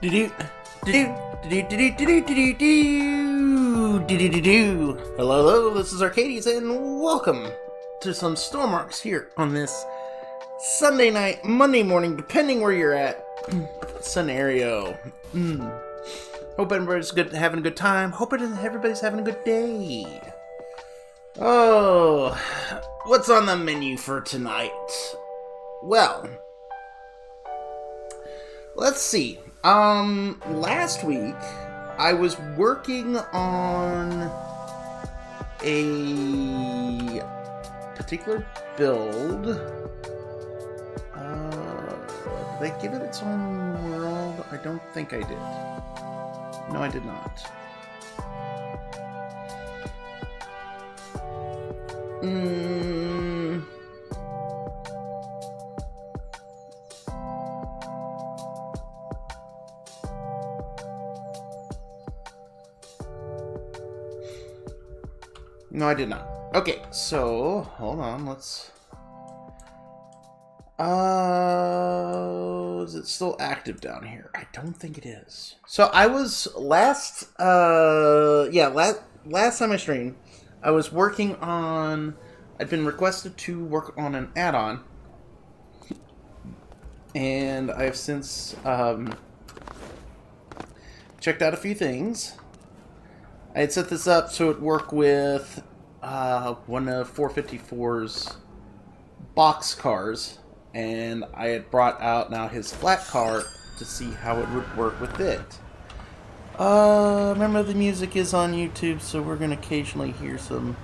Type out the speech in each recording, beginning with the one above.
Hello, this is Arcades, and welcome to some Stormworks here on this Sunday night, Monday morning, depending where you're at, scenario. Hope everybody's having a good time. Hope everybody's having a good day. Oh, what's on the menu for tonight? Well, let's see. Last week, I was working on a particular build. Did I give it its own world? I don't think I did. No, I did not. No, I did not. Okay, so hold on, let's is it still active down here? I don't think it is. So I was last time I streamed, I was working on, I'd been requested to work on an add-on, and I've since checked out a few things. I had set this up so it would work with one of 454's box cars, and I had brought out now his flat car to see how it would work with it. Remember the music is on YouTube, so we're going to occasionally hear some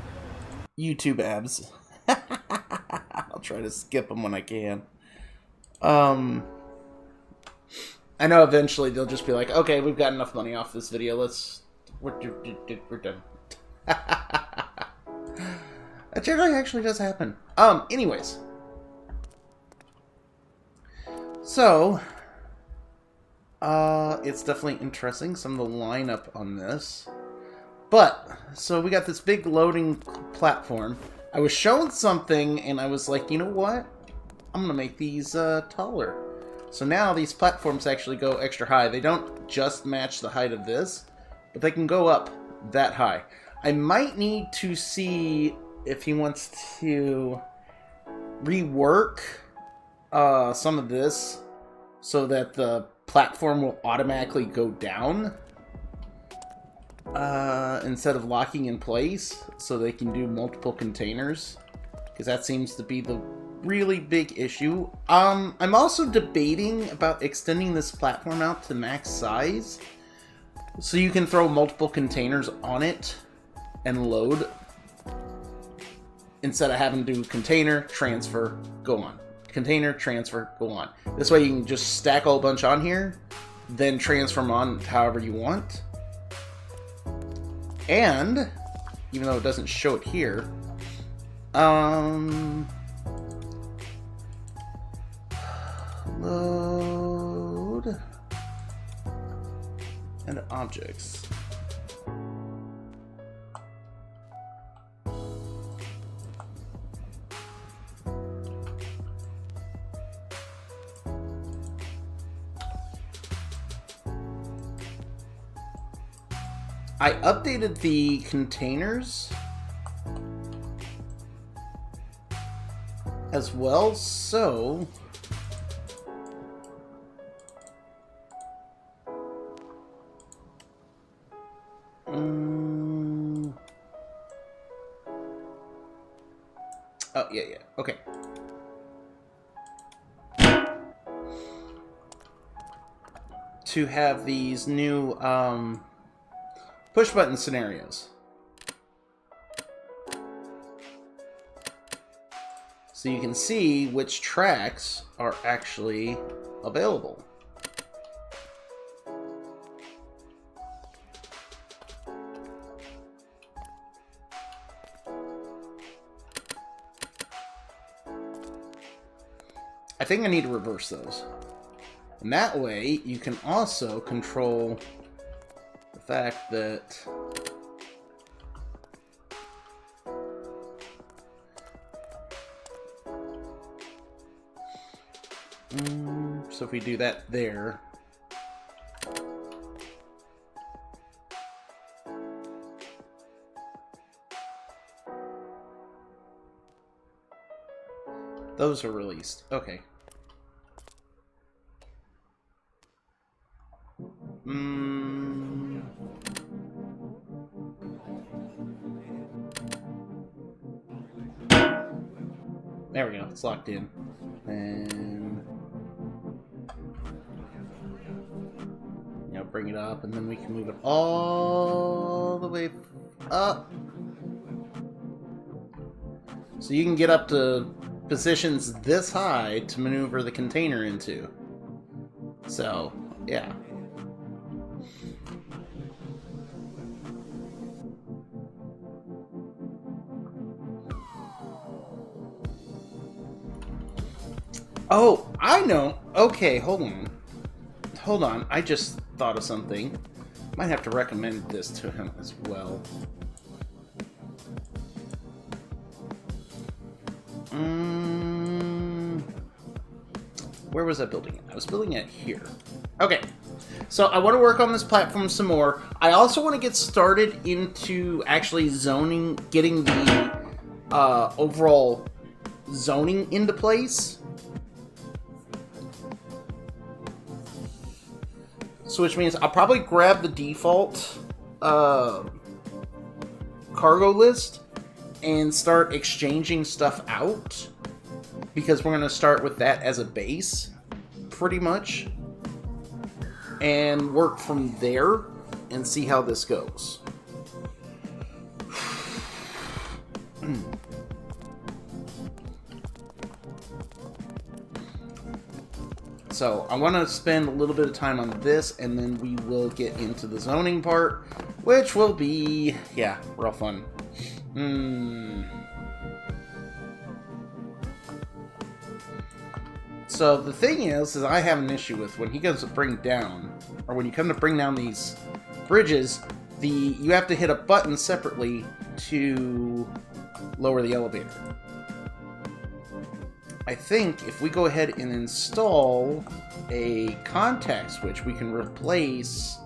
YouTube ads. I'll try to skip them when I can. I know eventually they'll just be like, okay, we've got enough money off this video, we're done. That generally actually does happen. Anyways. So, it's definitely interesting, some of the lineup on this. But, so we got this big loading platform. I was shown something, and I was like, you know what? I'm gonna make these taller. So now these platforms actually go extra high. They don't just match the height of this, but they can go up that high. I might need to see if he wants to rework some of this so that the platform will automatically go down instead of locking in place, so they can do multiple containers, because that seems to be the really big issue. I'm also debating about extending this platform out to max size, so you can throw multiple containers on it and load, instead of having to do container, transfer, go on. Container, transfer, go on. This way you can just stack a whole bunch on here, then transfer them on however you want. And, even though it doesn't show it here, load and objects. I updated the containers as well, so oh, yeah, okay. To have these new push button scenarios. So you can see which tracks are actually available. I think I need to reverse those. And that way you can also control the fact that so if we do that there, Those are released. Okay. There we go. It's locked in. And bring it up, and then we can move it all the way up. So you can get up to positions this high to maneuver the container into. So, yeah. Oh, I know. Okay, hold on. Hold on. I just thought of something. Might have to recommend this to him as well. Where was I building it? I was building it here. Okay. So I want to work on this platform some more. I also want to get started into actually zoning, getting the overall zoning into place. So which means I'll probably grab the default cargo list and start exchanging stuff out, because we're going to start with that as a base, pretty much, and work from there and see how this goes. So I want to spend a little bit of time on this, and then we will get into the zoning part, which will be, yeah, real fun. So the thing is I have an issue with when he goes to bring down, or when you come to bring down these bridges, you have to hit a button separately to lower the elevator. I think if we go ahead and install a contact switch, we can replace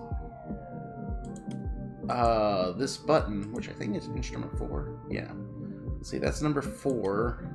this button, which I think is instrument 4. Yeah. Let's see, that's number 4.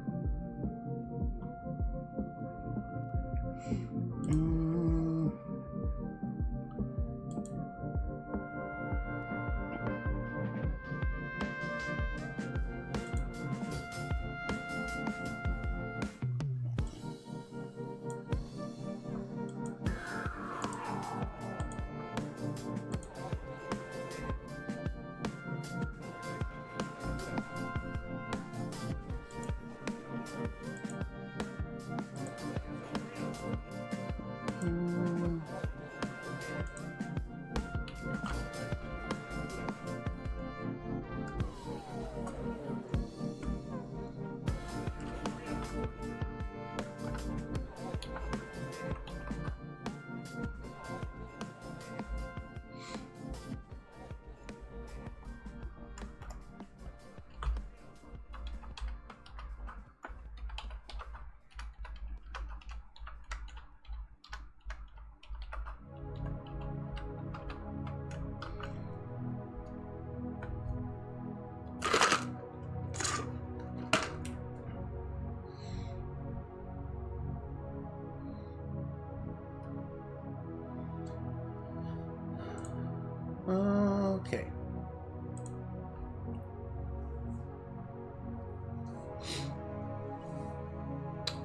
Okay.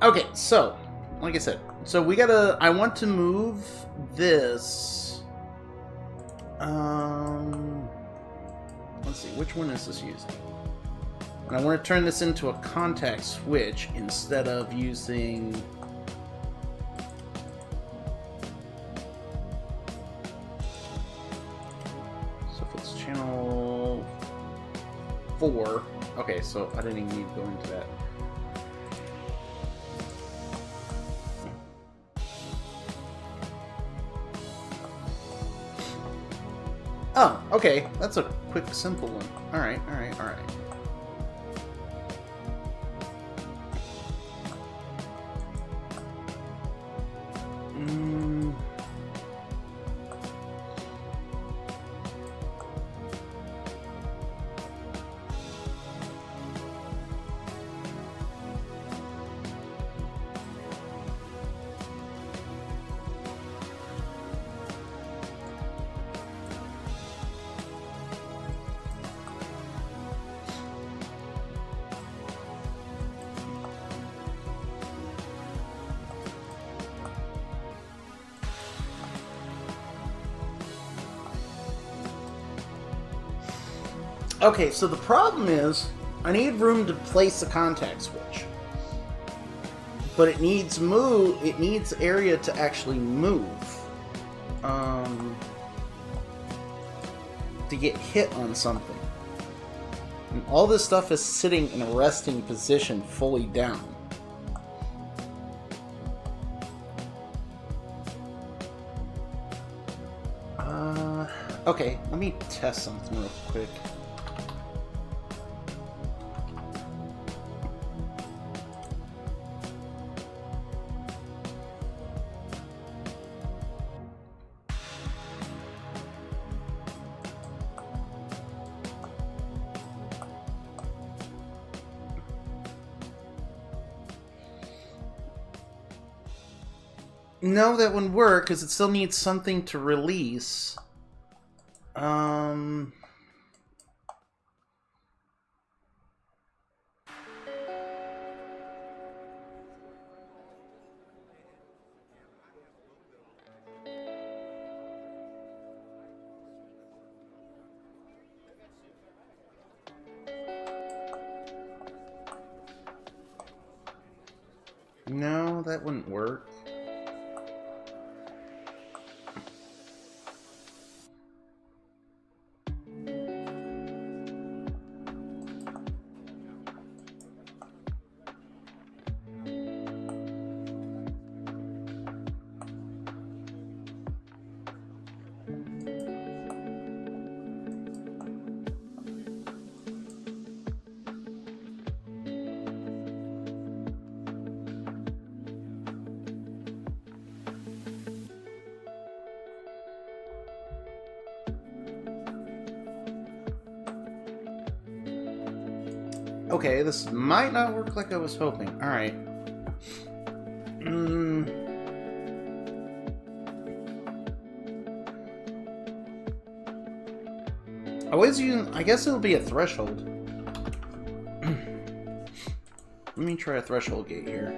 Okay, so, like I said, so I want to move this, let's see, which one is this using? And I want to turn this into a contact switch instead of using, so if it's channel 4, okay, so I didn't even need to go into that. Oh, okay. That's a quick, simple one. Alright, alright, alright. Okay, so the problem is I need room to place the contact switch. But it needs area to actually move. To get hit on something. And all this stuff is sitting in a resting position fully down. Okay, let me test something real quick. No, that wouldn't work, because it still needs something to release. No, that wouldn't work. Okay, this might not work like I was hoping. Alright. I guess it'll be a threshold. Let me try a threshold gate here.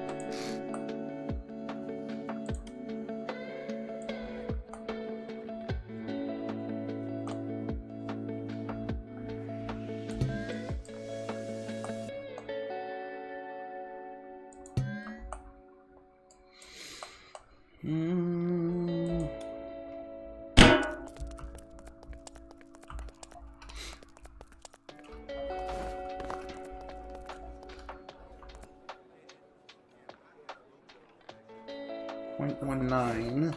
.19.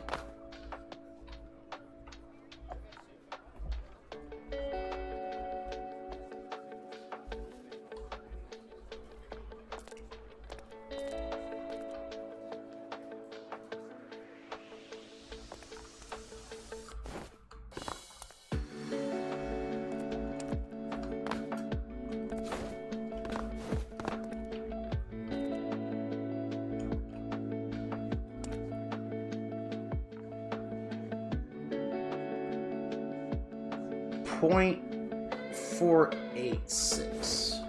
.486.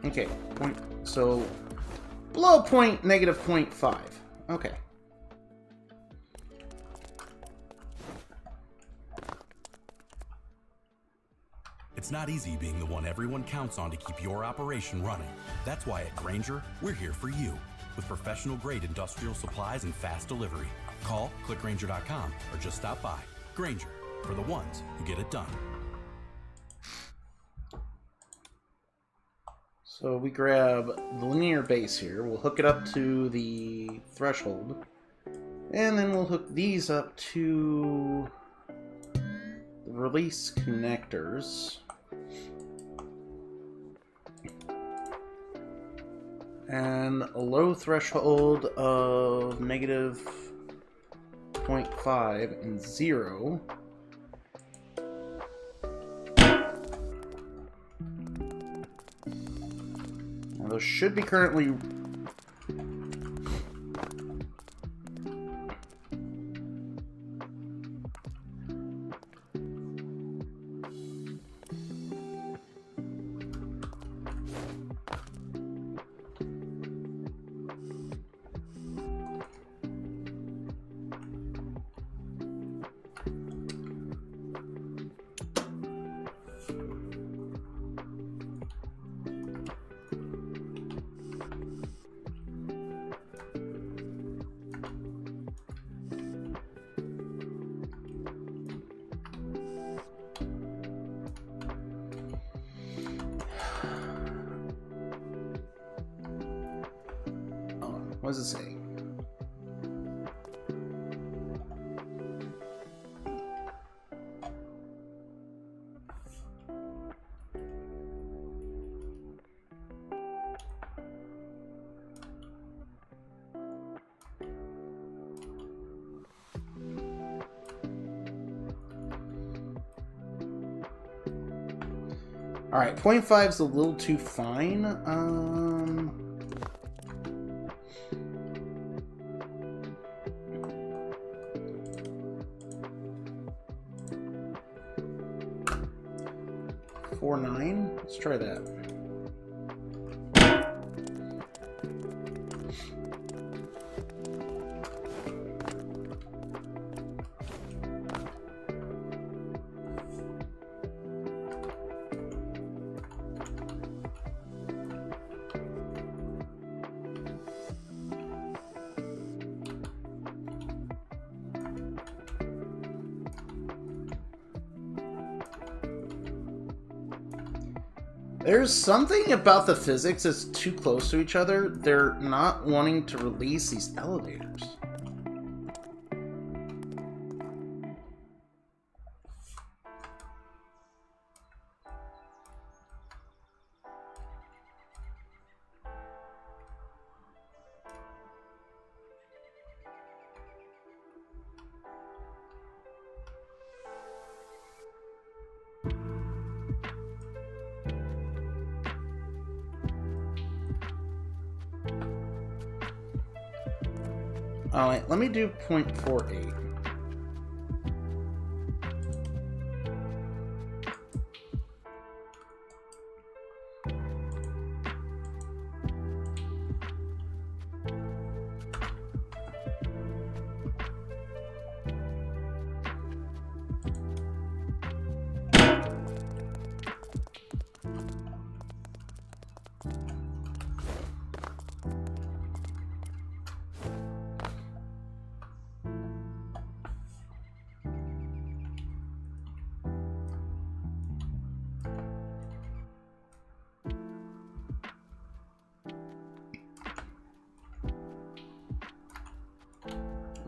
Okay, so below negative 0.5. Okay. It's not easy being the one everyone counts on to keep your operation running. That's why at Grainger, we're here for you with professional-grade industrial supplies and fast delivery. Call, clickgrainger.com, or just stop by. Grainger, for the ones who get it done. So we grab the linear base here. We'll hook it up to the threshold. And then we'll hook these up to the release connectors. And a low threshold of negative 0.5 and 0. Now those should be currently... What does it say? Alright, 0.5 is a little too fine. 4.9. Let's try that. There's something about the physics that's too close to each other. They're not wanting to release these elevators. Alright, let me do 0.48.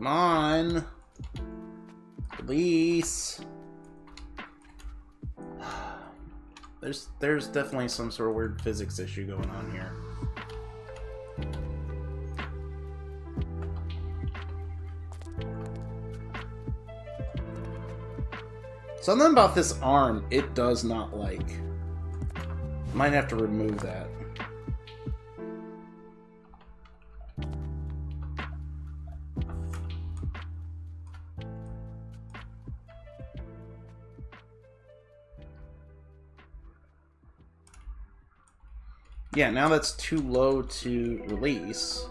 Come on. Release. There's definitely some sort of weird physics issue going on here. Something about this arm, it does not like. Might have to remove that. Yeah, now that's too low to release.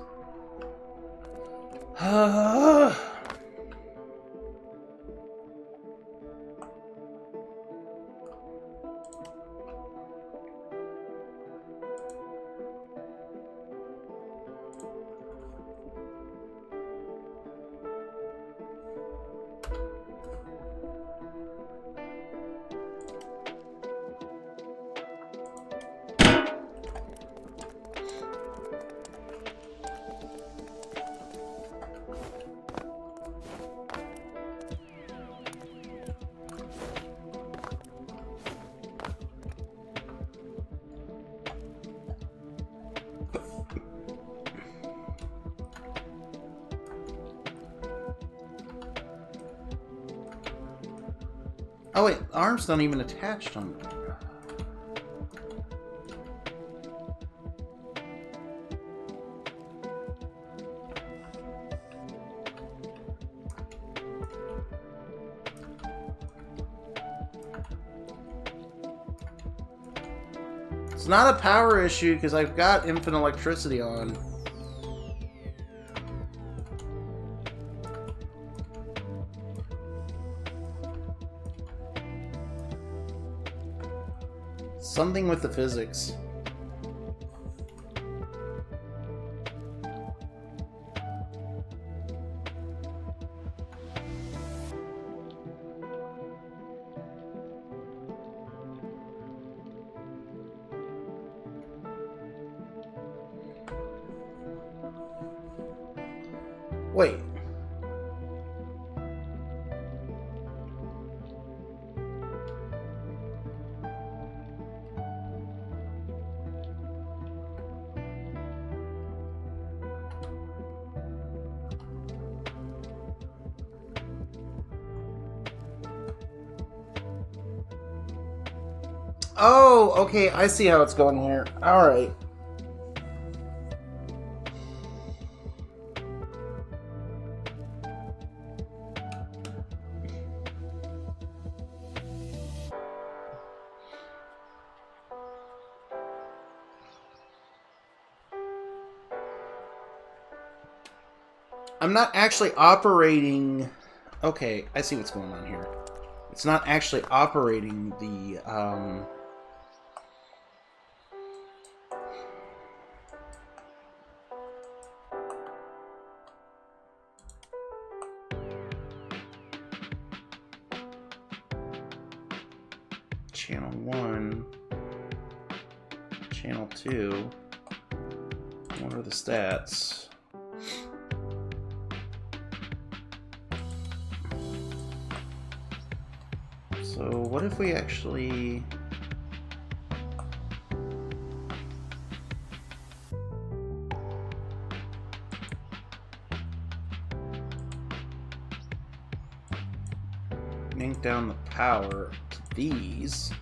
Oh wait, the arms not even attached on them. It's not a power issue because I've got infinite electricity on. Something with the physics. Wait. Oh, okay, I see how it's going here. Alright. I'm not actually operating... Okay, I see what's going on here. It's not actually operating the, Channel 1, Channel 2. What are the stats? So what if we actually... yank down the power to these?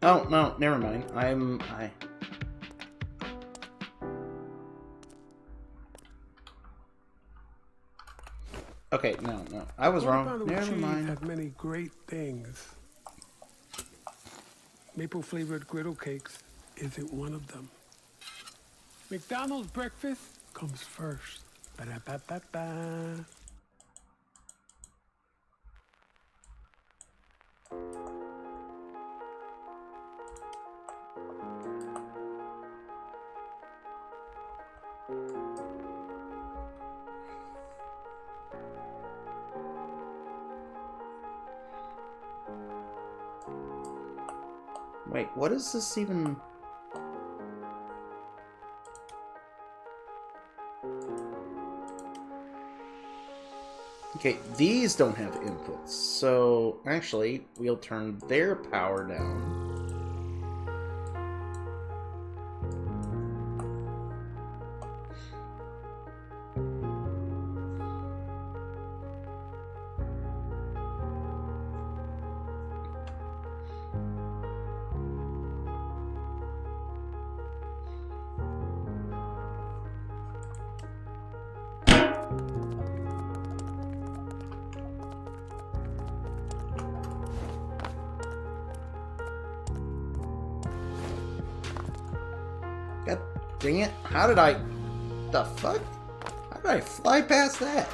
Oh, no, never mind. Okay, no. I was wrong. Never mind. Had many great things. Maple-flavored griddle cakes isn't one of them. McDonald's breakfast comes first. Ba-da-ba-ba-ba. Wait, what is this even... Okay, these don't have inputs, so actually, we'll turn their power down. God dang it. How did I... The fuck? How did I fly past that?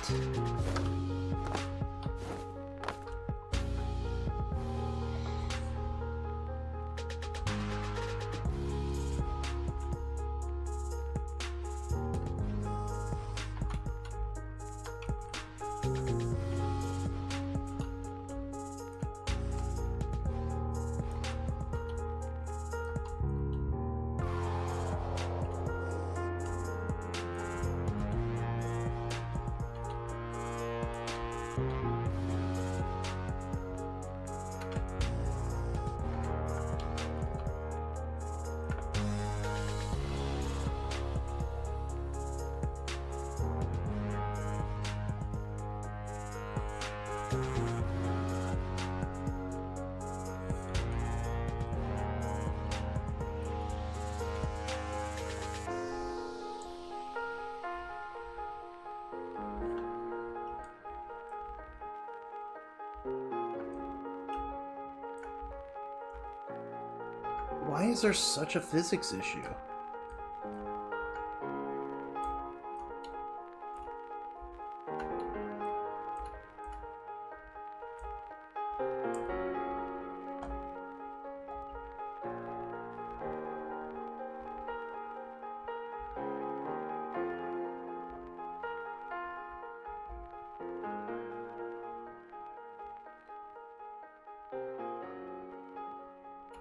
Why is there such a physics issue?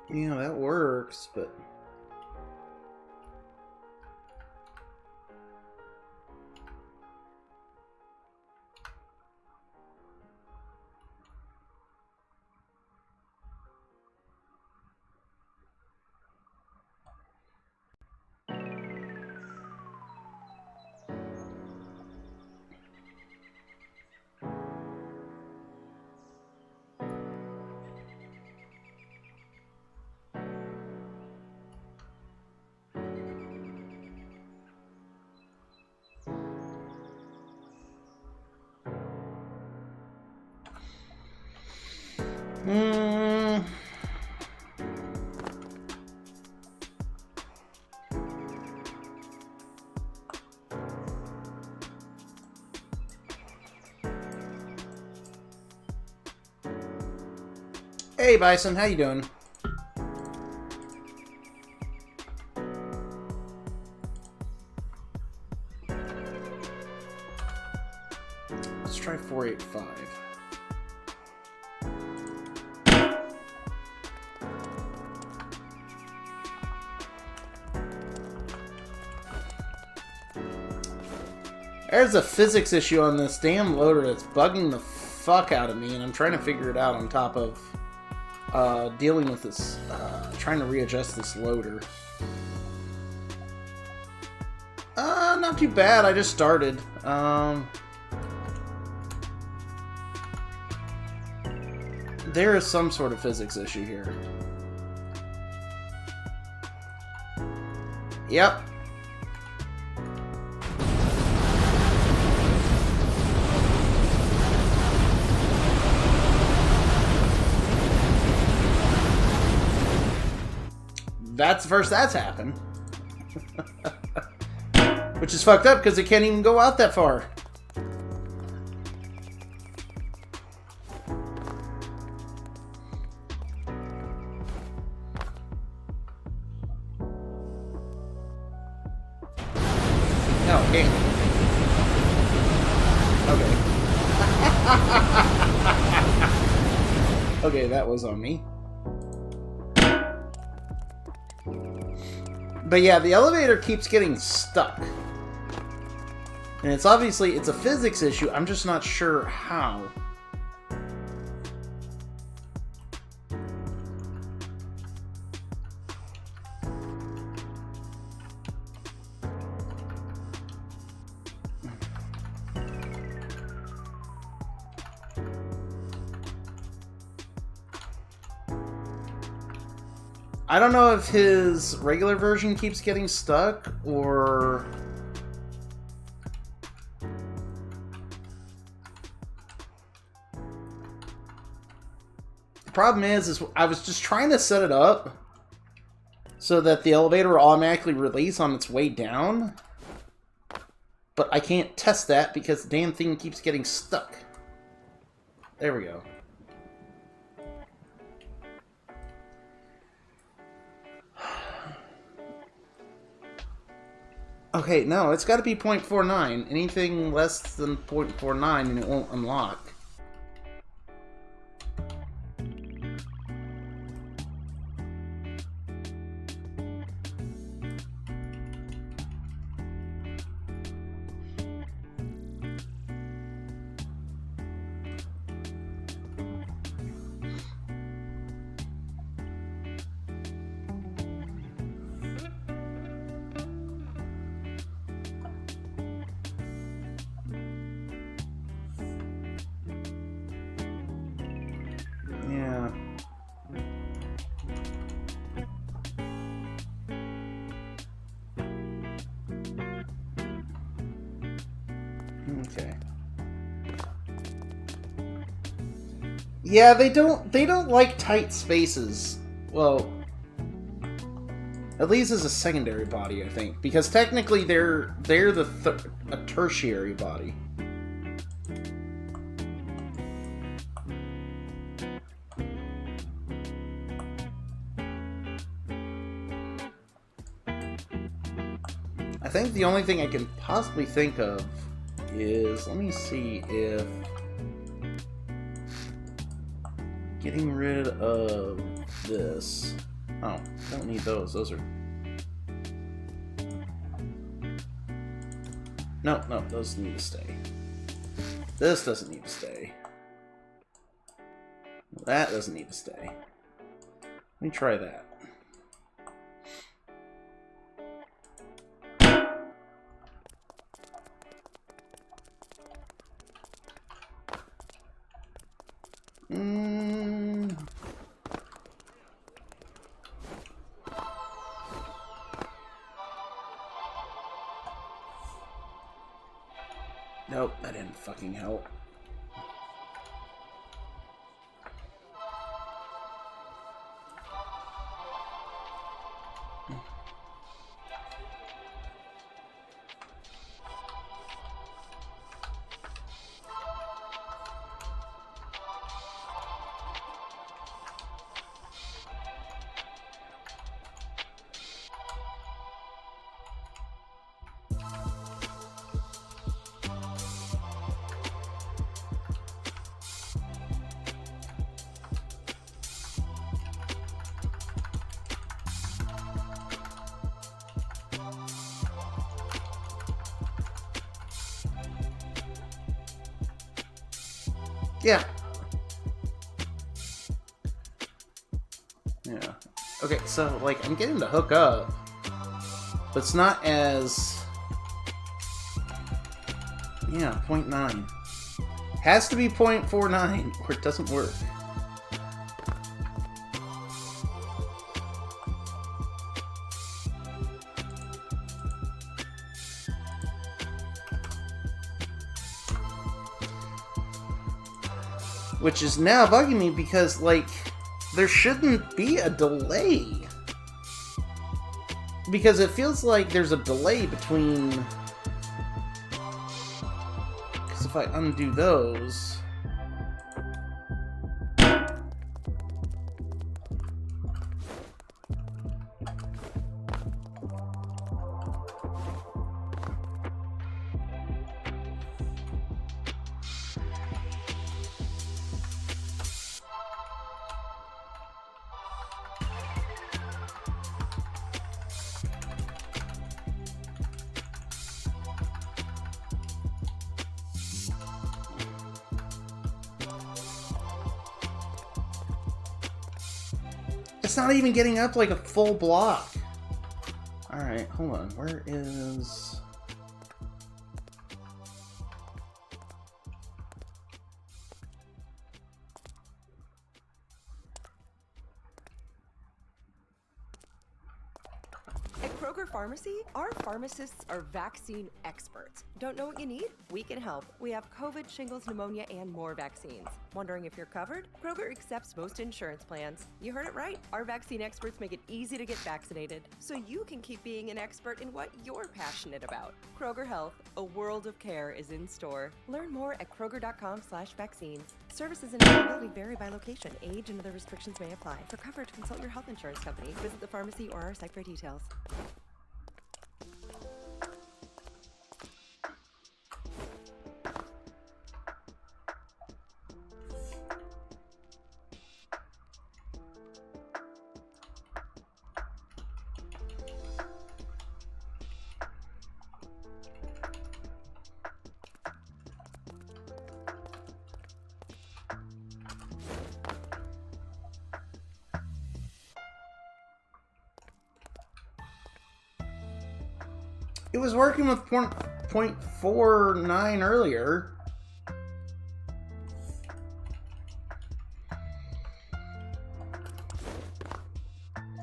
Yeah, that works, but... Hey, Bison, how you doing? Let's try 485. There's a physics issue on this damn loader that's bugging the fuck out of me, and I'm trying to figure it out on top of dealing with this, trying to readjust this loader. Not too bad, I just started. There is some sort of physics issue here. Yep. That's the first that's happened. Which is fucked up because it can't even go out that far. No, it can't. Okay. Okay, that was on me. But yeah, the elevator keeps getting stuck. And it's obviously, it's a physics issue, I'm just not sure how. I don't know if his regular version keeps getting stuck, or... The problem is I was just trying to set it up so that the elevator will automatically release on its way down. But I can't test that because the damn thing keeps getting stuck. There we go. Okay, no, it's got to be 0.49. Anything less than 0.49 and it won't unlock. Yeah. Okay. Yeah, they don't like tight spaces. Well, at least as a secondary body, I think, because technically they're a tertiary body. I think the only thing I can possibly think of is, let me see if getting rid of this Oh, don't need those. Those are... No, those need to stay. This doesn't need to stay. That doesn't need to stay. Let me try that. Nope, that didn't fucking help. Yeah. Yeah. Okay, so, like, I'm getting to hook up, but it's not as... Yeah, 0.9. Has to be 0.49, or it doesn't work. Which is now bugging me because, like, there shouldn't be a delay. Because it feels like there's a delay between... Because if I undo those... It's not even getting up like a full block. Alright, hold on. Where is... At Kroger Pharmacy, our pharmacists are vaccine experts. Don't know what you need? We can help. We have COVID, shingles, pneumonia, and more vaccines. Wondering if you're covered? Kroger accepts most insurance plans. You heard it right. Our vaccine experts make it easy to get vaccinated, so you can keep being an expert in what you're passionate about. Kroger Health, a world of care is in store. Learn more at kroger.com/vaccines. Services and availability vary by location. Age and other restrictions may apply. For coverage, consult your health insurance company. Visit the pharmacy or our site for details. It was working with 0.49 earlier.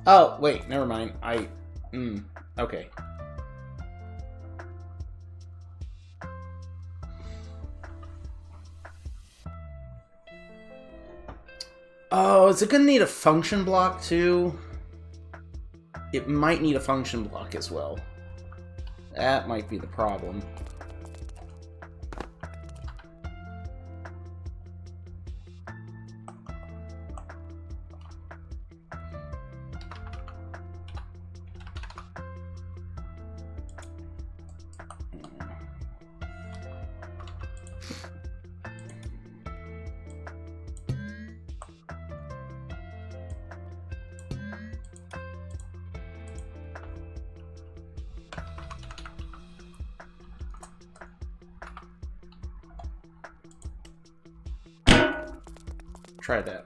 Oh, wait, never mind. Okay. Oh, is it gonna need a function block too? It might need a function block as well. That might be the problem. try that.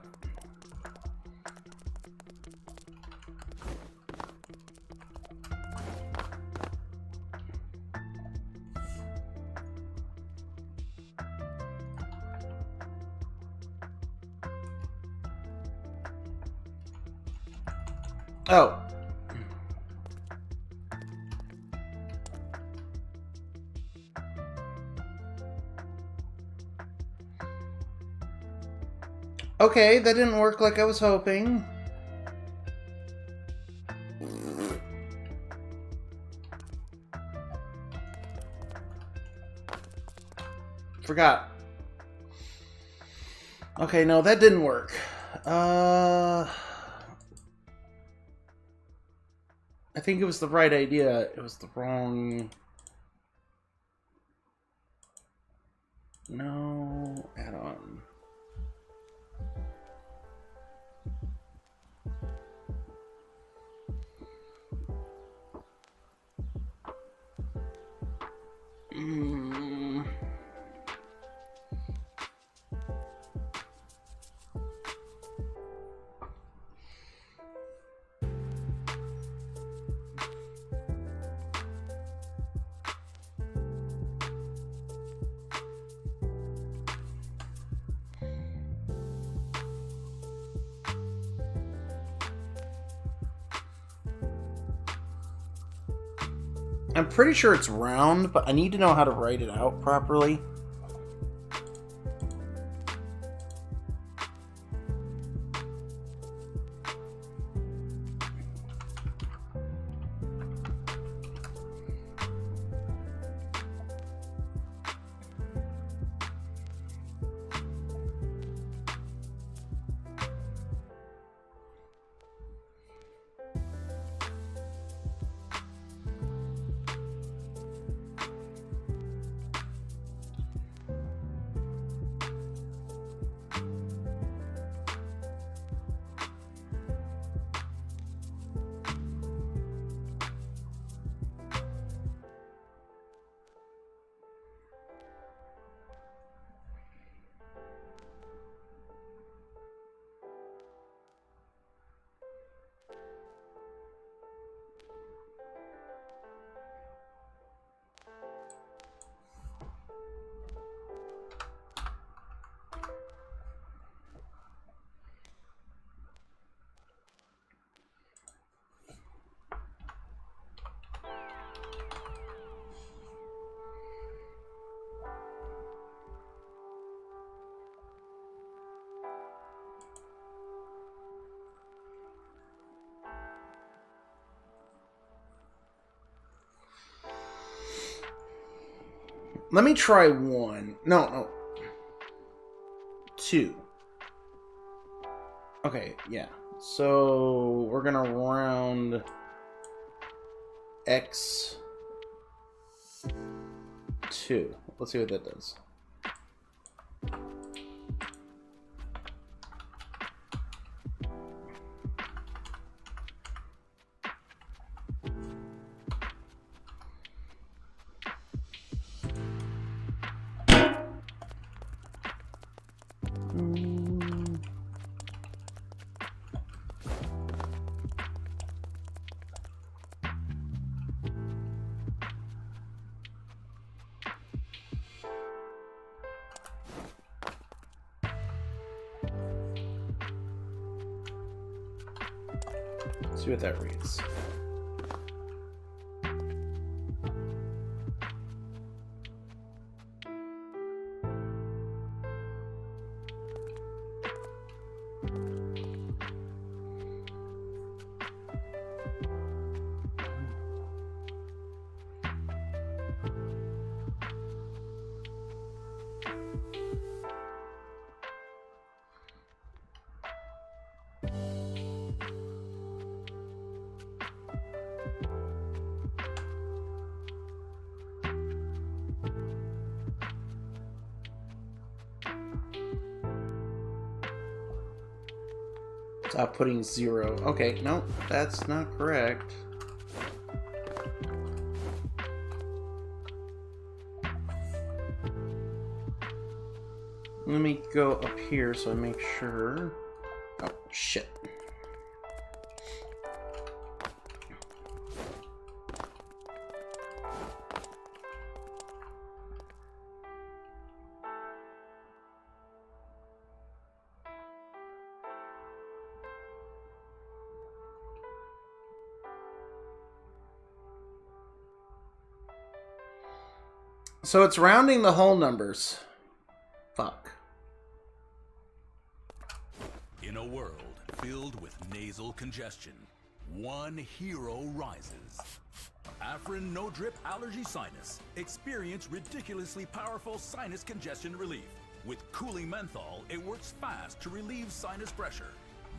Oh. Okay, that didn't work like I was hoping. Forgot. Okay, no, that didn't work. I think it was the right idea. It was the wrong... No, add-on. I'm pretty sure it's round, but I need to know how to write it out properly. Let me try one. No. Two. Okay, yeah. So we're gonna round X 2. Let's see what that does. See what that reads. Stop putting 0. Okay, no, that's not correct. Let me go up here so I make sure. Oh, shit. So it's rounding the whole numbers. Fuck. In a world filled with nasal congestion, one hero rises. Afrin No Drip Allergy Sinus. Experience ridiculously powerful sinus congestion relief. With cooling menthol, it works fast to relieve sinus pressure.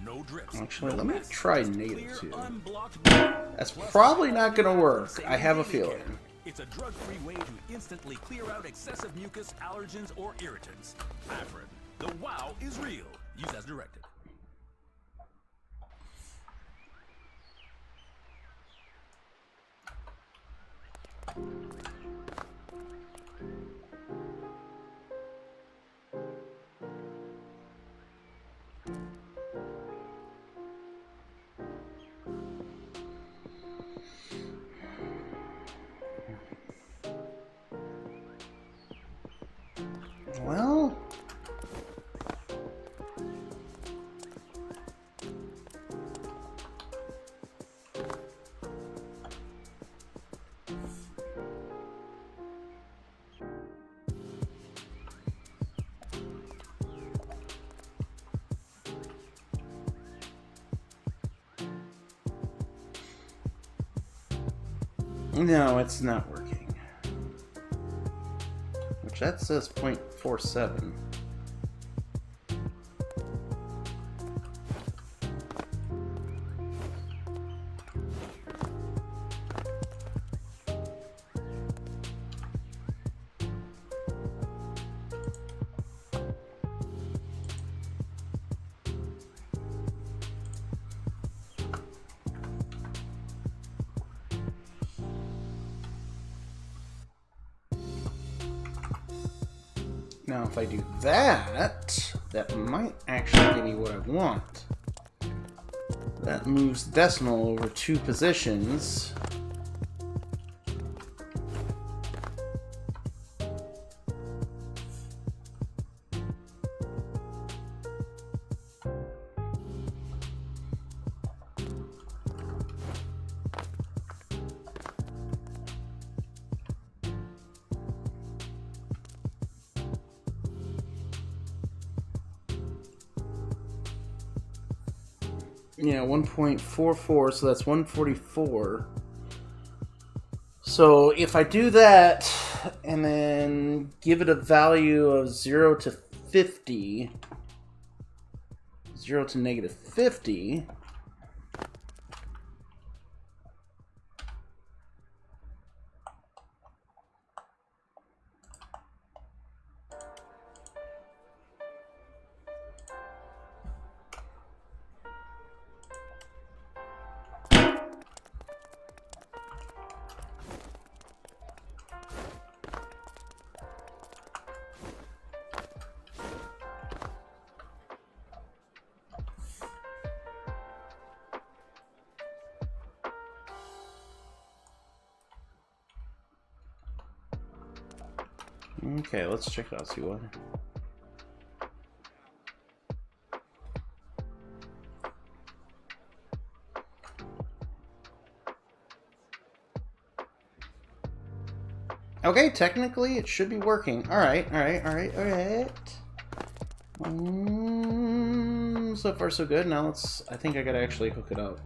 No drips. Actually, no let me mess, try just native clear, too. unblocked. That's probably not gonna work. I have a Daily care. feeling. It's a drug-free way to instantly clear out excessive mucus, allergens, or irritants. Afrin. The wow is real. Use as directed. Well, no, it's not working. Which that says 0.47. Now, if I do that, that might actually give me what I want. That moves decimal over 2 positions. Yeah, 1.44, so that's 144. So if I do that and then give it a value of 0 to 50, 0 to negative 50, okay, let's check it out, see what. Okay, technically it should be working. Alright. So far so good. Now I think I gotta actually hook it up.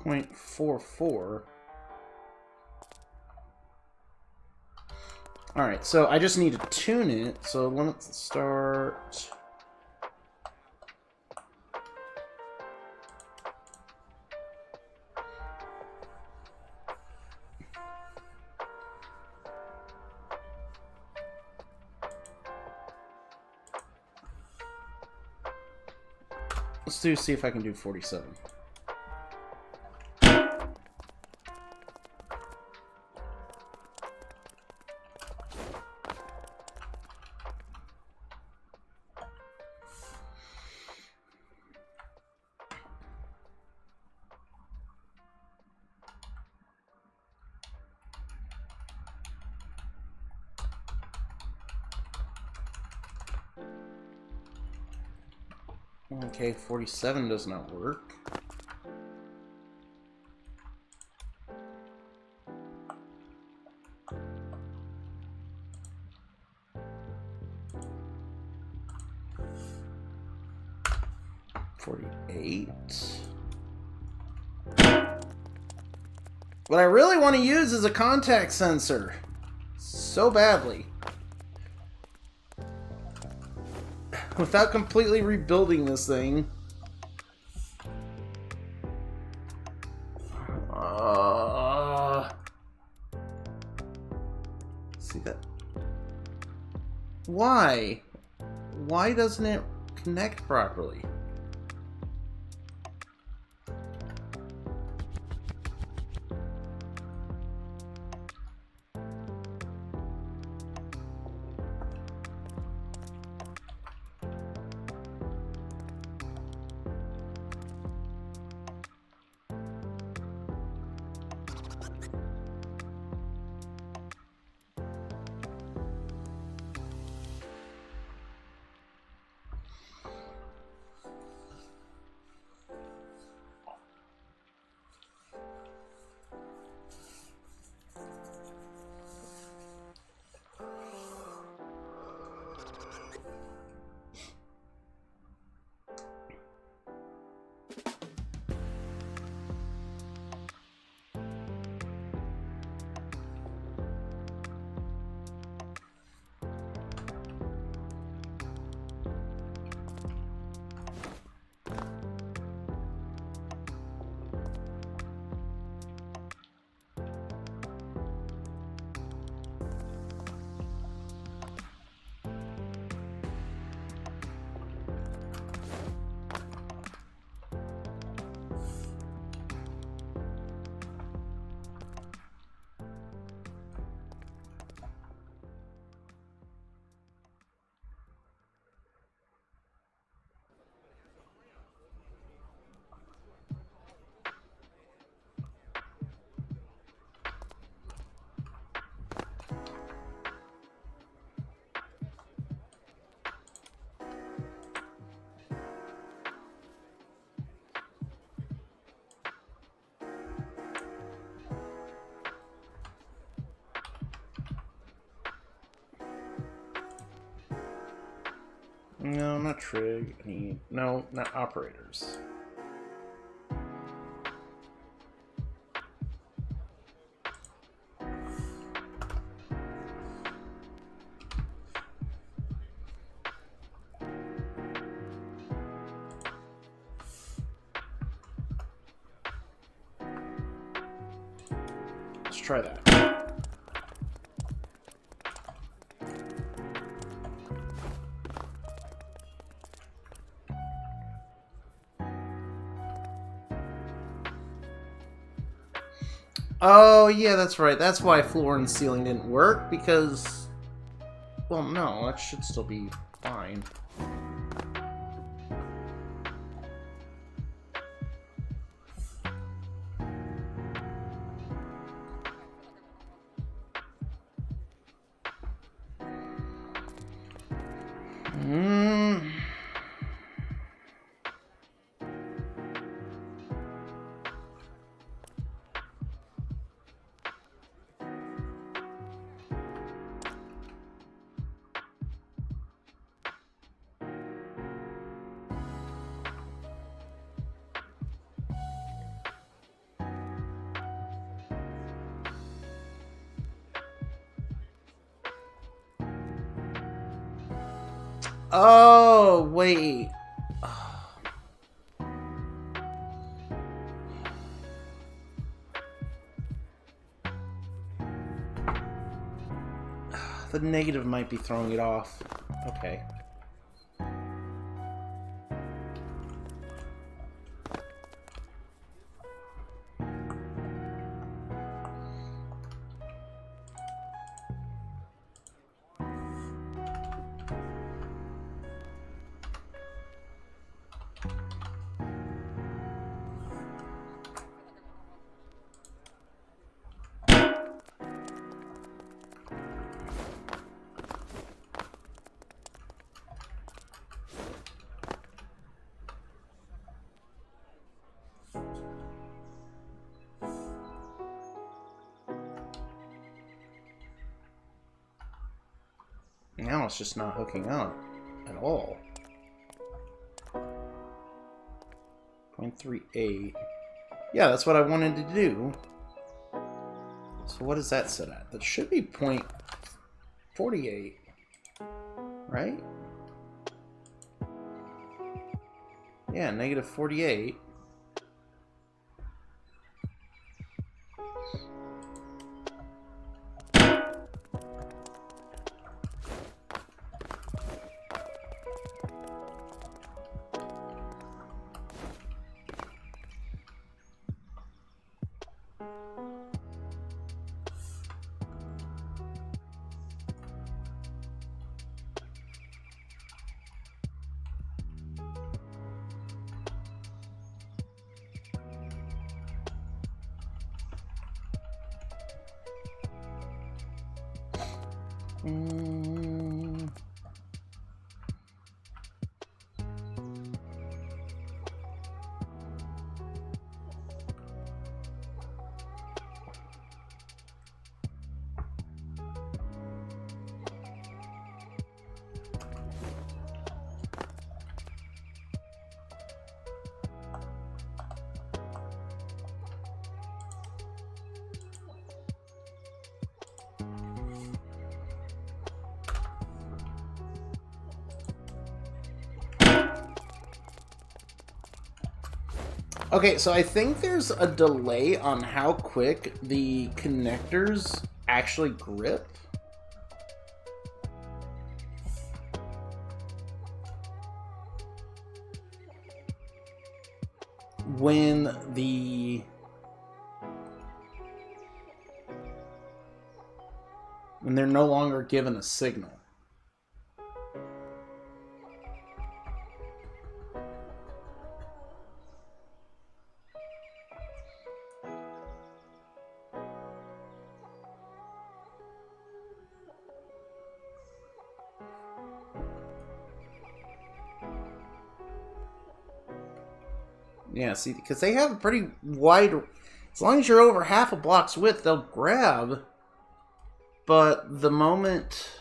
0.44. Alright, so I just need to tune it. So let's start... Let's see if I can do 47. Okay, 47 does not work. What I really want to use is a contact sensor. So badly. Without completely rebuilding this thing. See that? Why? Why doesn't it connect properly? No, not trig. I need... No, not operators. Let's try that. Oh, yeah, that's right. That's why floor and ceiling didn't work, because... Well, no, that should still be fine. Oh, wait. The negative might be throwing it off. Okay. Now it's just not hooking up at all. 0.38. Yeah, that's what I wanted to do. So what is that set at? That should be 0.48, right? Yeah, negative 48. Okay, so I think there's a delay on how quick the connectors actually grip. When they're no longer given a signal. Yeah, see, because they have a pretty wide... As long as you're over half a block's width, they'll grab. But the moment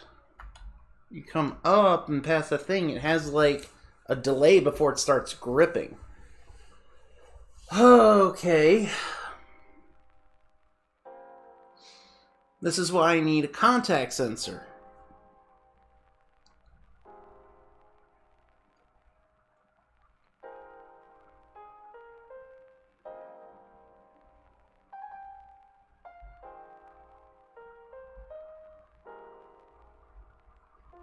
you come up and past the thing, it has, like, a delay before it starts gripping. Okay. This is why I need a contact sensor.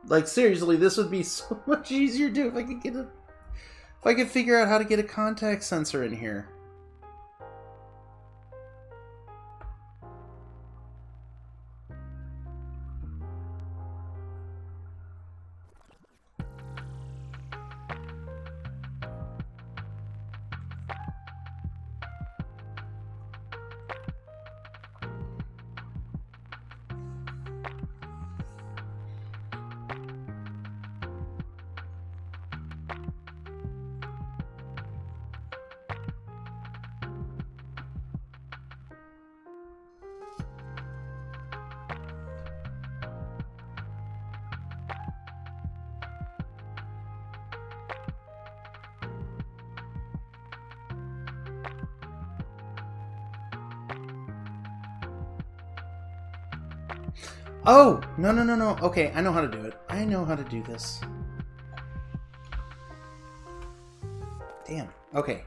Like, seriously, this would be so much easier to do if I could get a... If I could figure out how to get a contact sensor in here. Oh! No. Okay, I know how to do it. I know how to do this. Damn. Okay.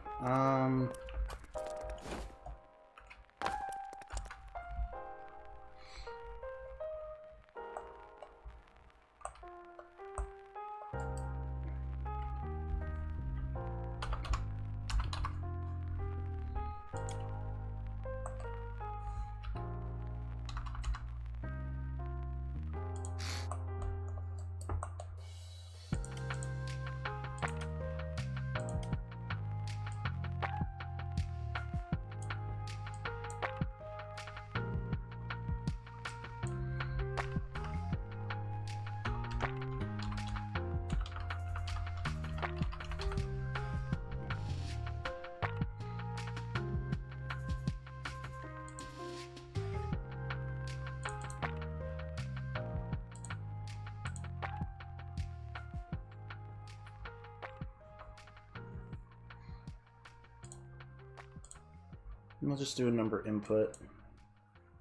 I'll just do a number input.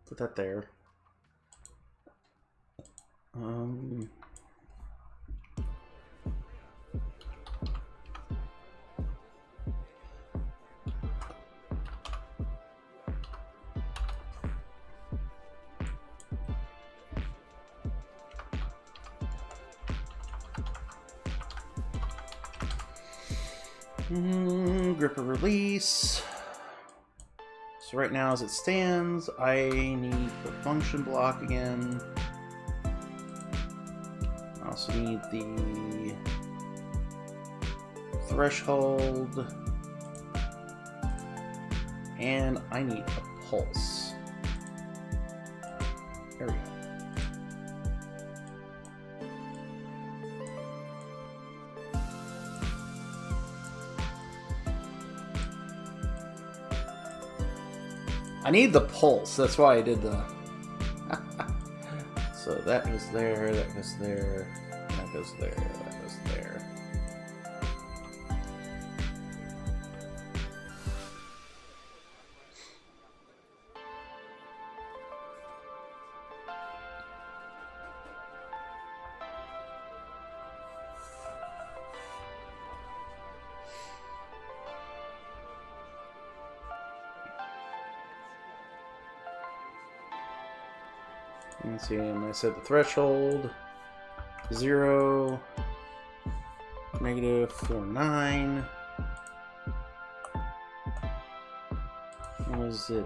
Put that there. Gripper release. So right now, as it stands, I need the function block again. I also need the threshold. And I need a pulse. There we go. I need the pulse, that's why I did the... So that goes there, that goes there, that goes there, that goes there. Let's see, I'm going to set the threshold 0, -49. What was it?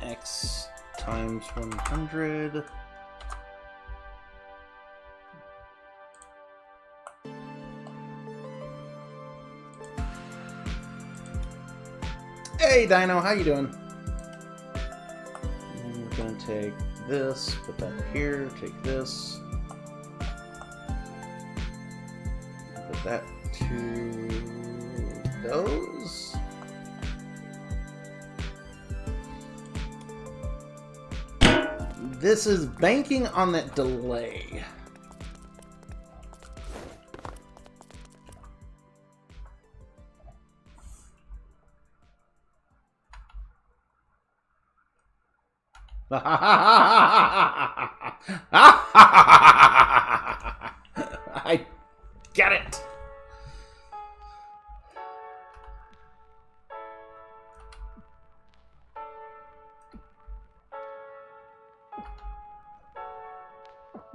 X times 100. Hey Dino, how you doing? And we're gonna take this, put that here, take this, put that to those. This is banking on that delay. I get it.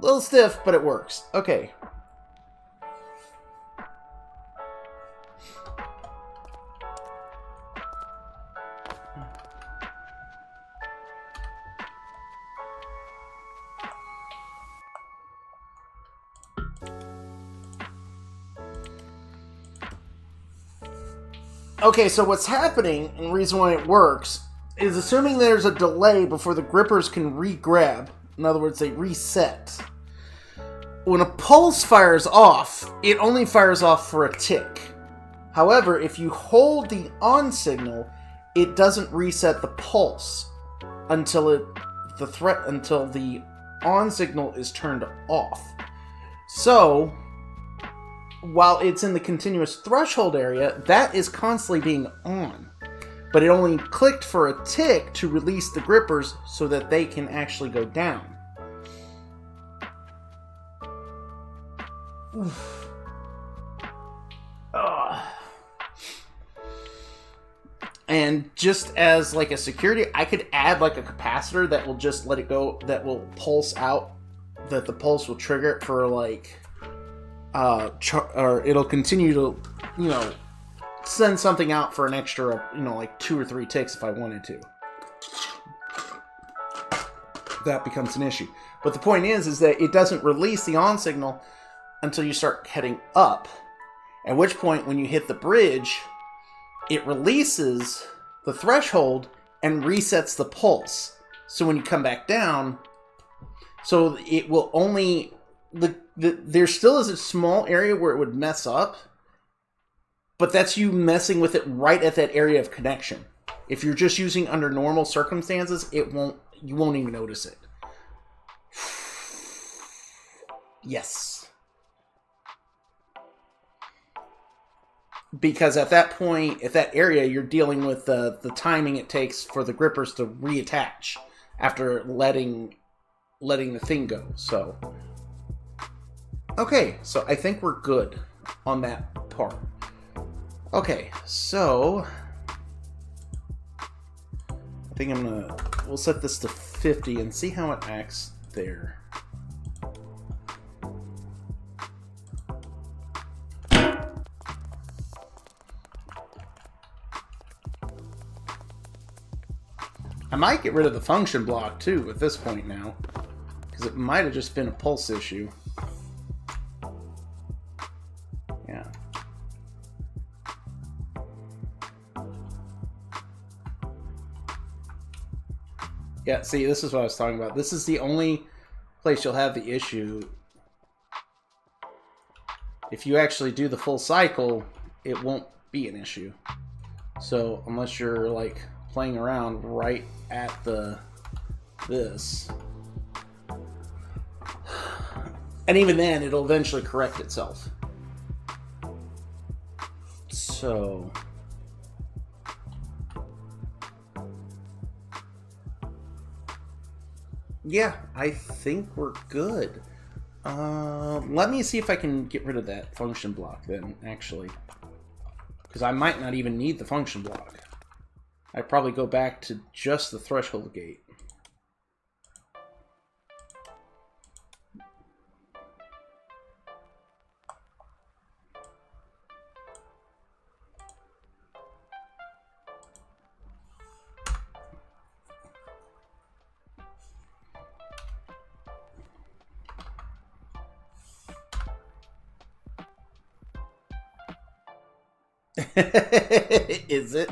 A little stiff, but it works. Okay. Okay, so what's happening, and the reason why it works, is assuming there's a delay before the grippers can re-grab. In other words, they reset. When a pulse fires off, it only fires off for a tick. However, if you hold the on signal, it doesn't reset the pulse until the on signal is turned off. So, while it's in the continuous threshold area, that is constantly being on. but it only clicked for a tick to release the grippers so that they can actually go down. Oof. And just as like a security, I could add like a capacitor that will just let it go, that will pulse out, that the pulse will trigger it for like, or it'll continue to, you know, send something out for an extra, you know, like 2 or 3 ticks if I wanted to. That becomes an issue. But the point is that it doesn't release the on signal until you start heading up. At which point, when you hit the bridge, it releases the threshold and resets the pulse. So when you come back down, so it will only... there still is a small area where it would mess up, but that's you messing with it right at that area of connection. If you're just using under normal circumstances, you won't even notice it. Yes. Because at that point, at that area, you're dealing with the timing it takes for the grippers to reattach after letting the thing go. So, okay, so I think we're good on that part. Okay, so I think we'll set this to 50 and see how it acts there. I might get rid of the function block too at this point now, because it might have just been a pulse issue. Yeah. Yeah, see, this is what I was talking about. This is the only place you'll have the issue. If you actually do the full cycle, it won't be an issue. So, unless you're, like, playing around right at this. And even then, it'll eventually correct itself. So... yeah, I think we're good. Let me see if I can get rid of that function block then, actually. Because I might not even need the function block. I'd probably go back to just the threshold gate. Is it?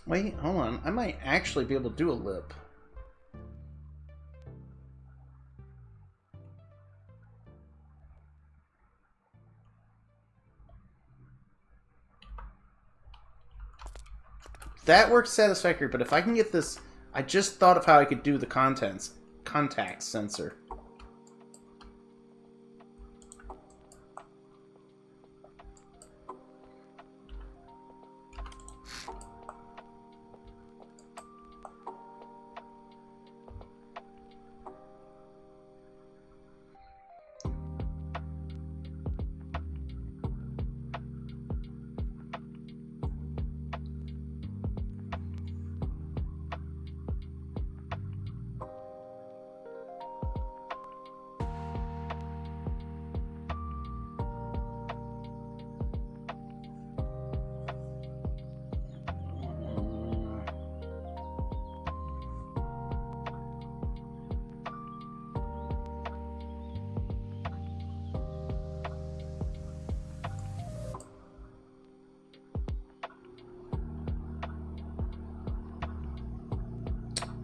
Wait, hold on. I might actually be able to do a lip. That works satisfactory, but if I can get this... I just thought of how I could do the contact sensor.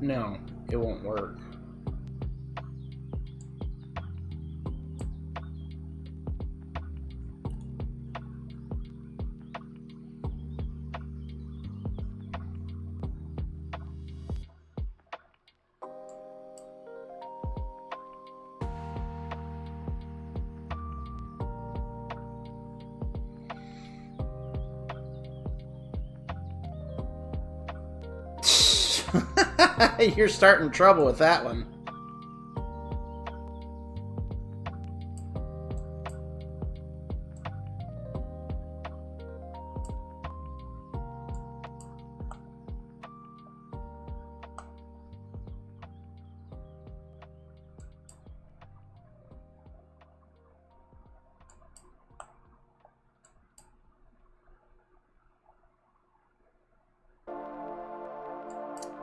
No, it won't work. You're starting trouble with that one.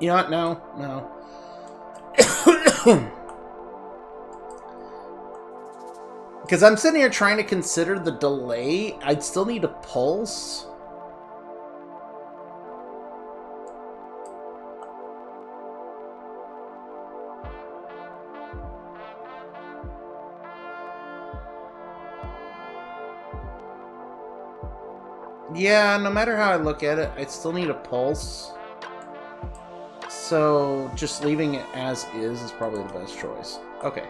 You know what? No, no. Because I'm sitting here trying to consider the delay. I'd still need a pulse. Yeah, no matter how I look at it, I still need a pulse. So just leaving it as is probably the best choice. Okay.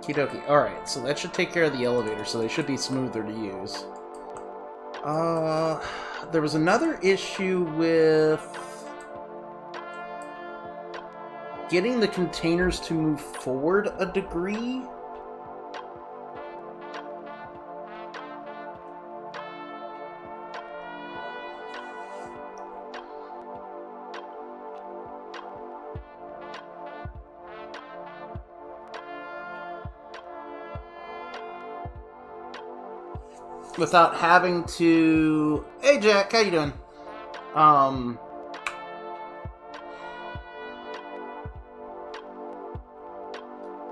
Okie dokie. Alright, so that should take care of the elevator, so they should be smoother to use. There was another issue with getting the containers to move forward a degree. Without having to... Hey, Jack, how you doing?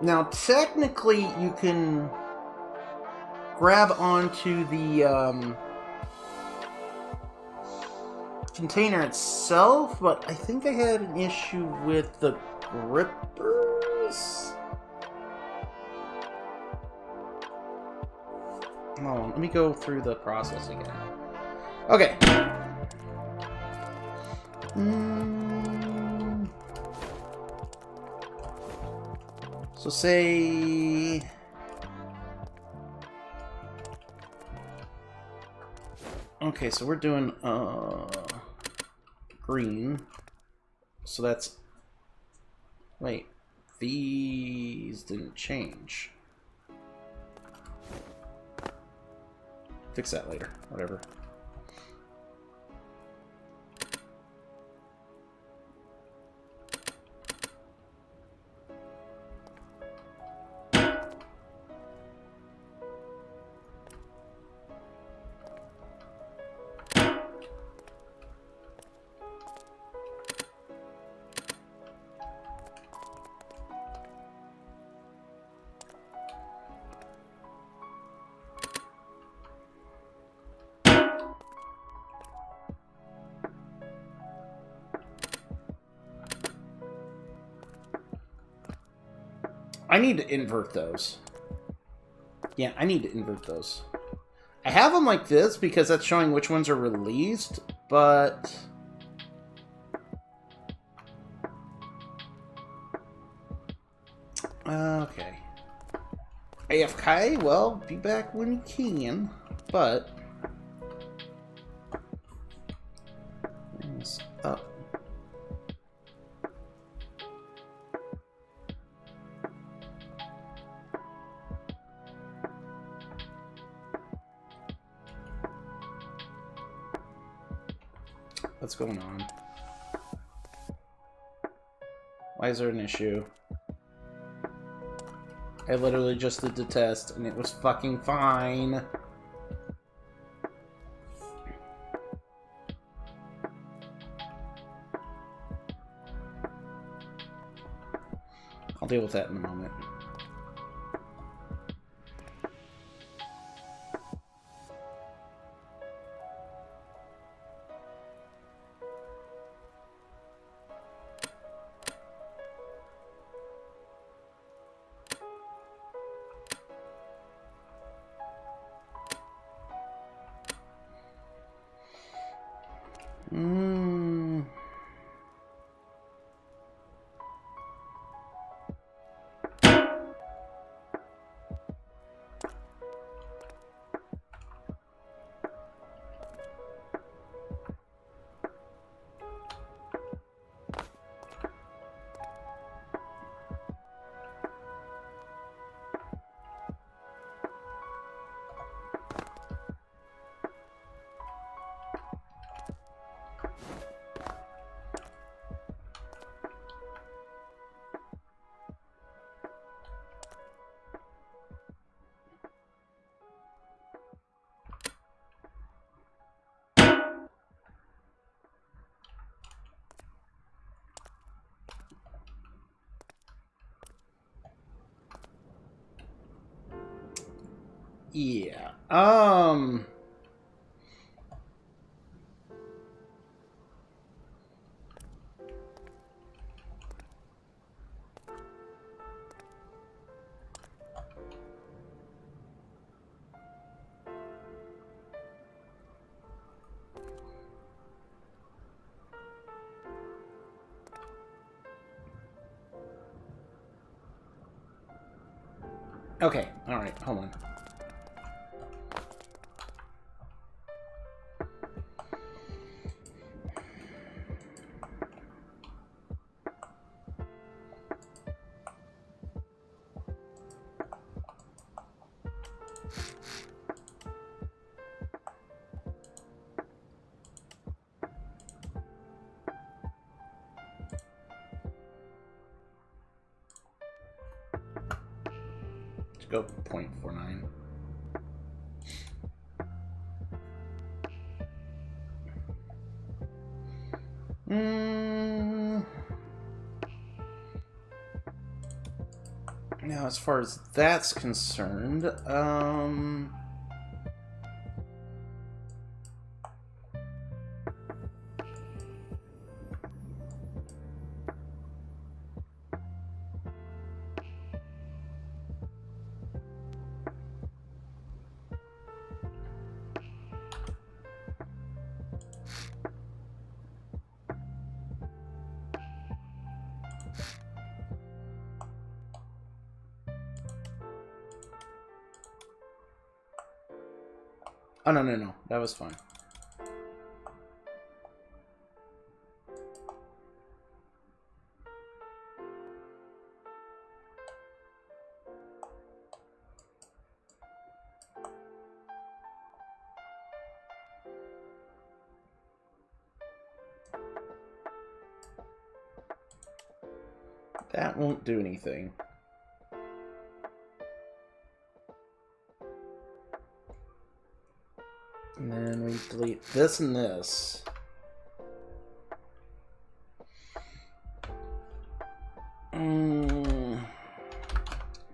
Now, technically, you can grab onto the container itself, but I think I had an issue with the grippers. Oh, let me go through the process again. Okay. So say... Okay, so we're doing green. So that's... Wait. These didn't change. Fix that later. Whatever. I need to invert those. Yeah, I need to invert those. I have them like this because that's showing which ones are released, but... Okay. AFK, well, be back when you can, but... Things up. What's going on? Why is there an issue? I literally just did the test and it was fucking fine. I'll deal with that in a moment. Yeah. Okay, alright, hold on. Let's go 0.49. Now, as far as that's concerned, oh, no. That was fine. That won't do anything. And then we delete this and this.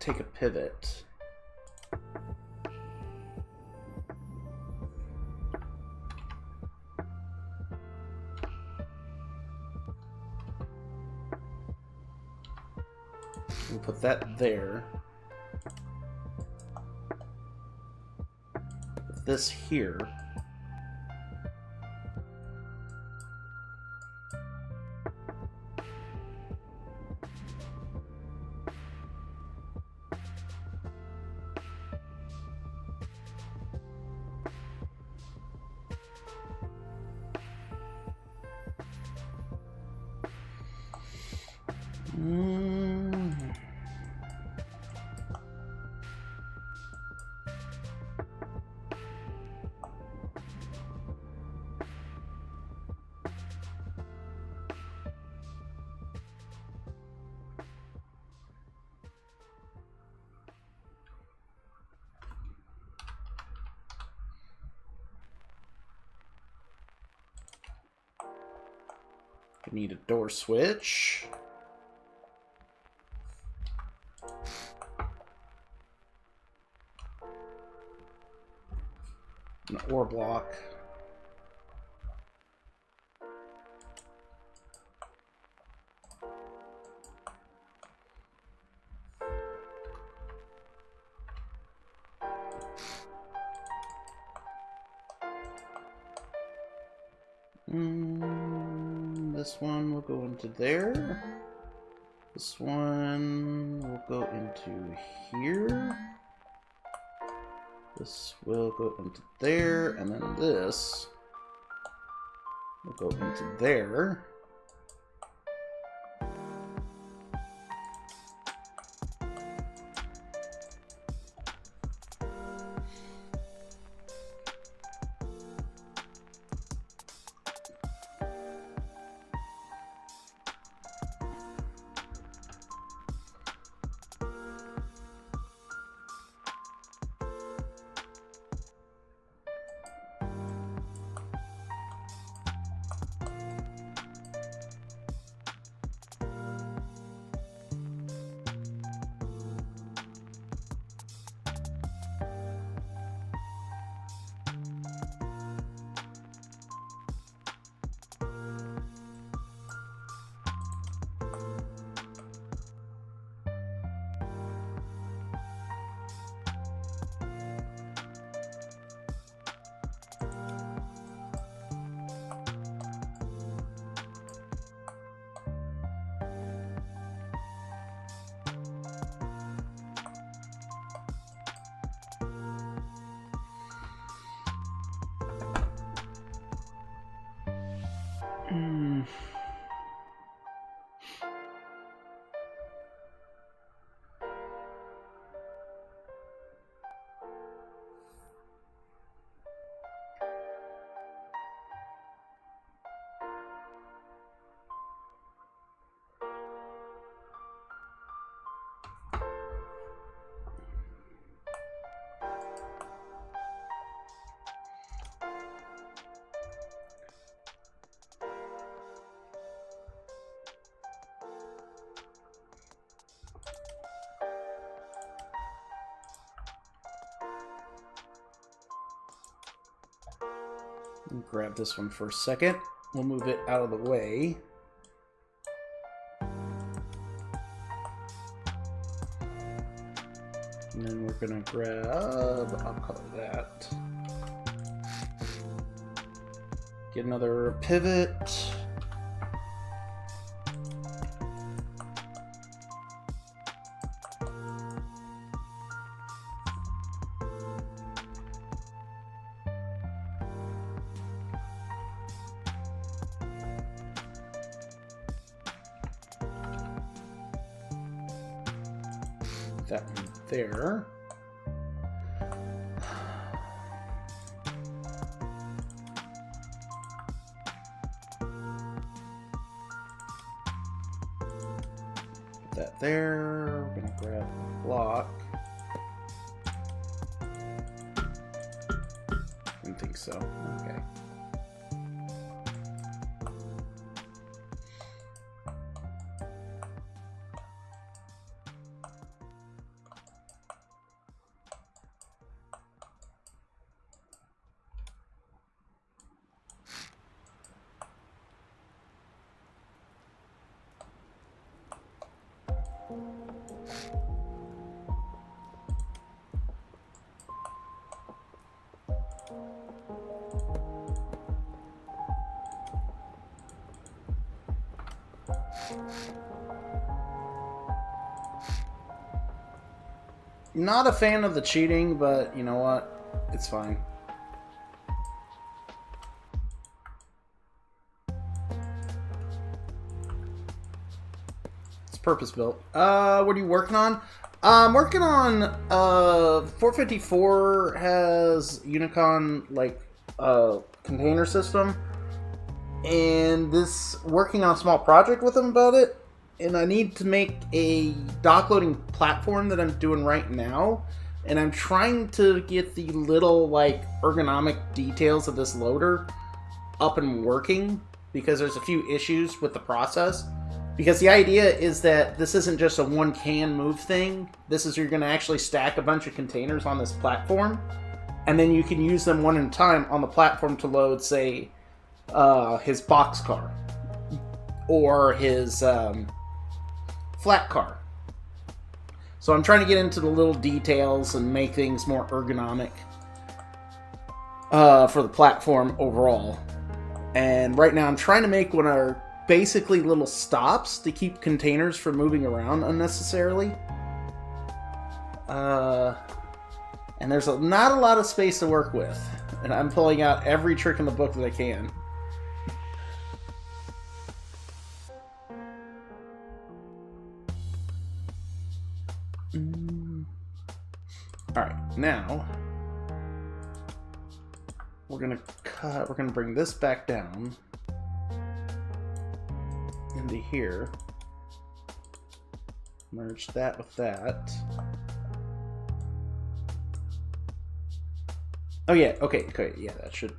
Take a pivot. We'll put that there. Put this here. Need a door switch. An ore block. This one will go into there. This one will go into here. This will go into there, and then this will go into there. Grab this one for a second. We'll move it out of the way. And then we're gonna grab, I'll color that. Get another pivot. That one there. Put that there. We're gonna grab a block. Didn't think so. Okay. Not a fan of the cheating, but you know what? It's fine. It's purpose-built. What are you working on? I'm working on 454 has Unicon like container system, and this working on a small project with them about it, and I need to make a dock loading platform that I'm doing right now, and I'm trying to get the little like ergonomic details of this loader up and working because there's a few issues with the process. Because the idea is that this isn't just a one can move thing. This is you're going to actually stack a bunch of containers on this platform, and then you can use them one at a time on the platform to load, say, his box car or his flat car. So I'm trying to get into the little details and make things more ergonomic for the platform overall. And right now I'm trying to make one of our basically little stops to keep containers from moving around unnecessarily. And there's not a lot of space to work with. And I'm pulling out every trick in the book that I can. Alright, now we're gonna bring this back down into here. Merge that with that. Oh yeah, okay, yeah, that should.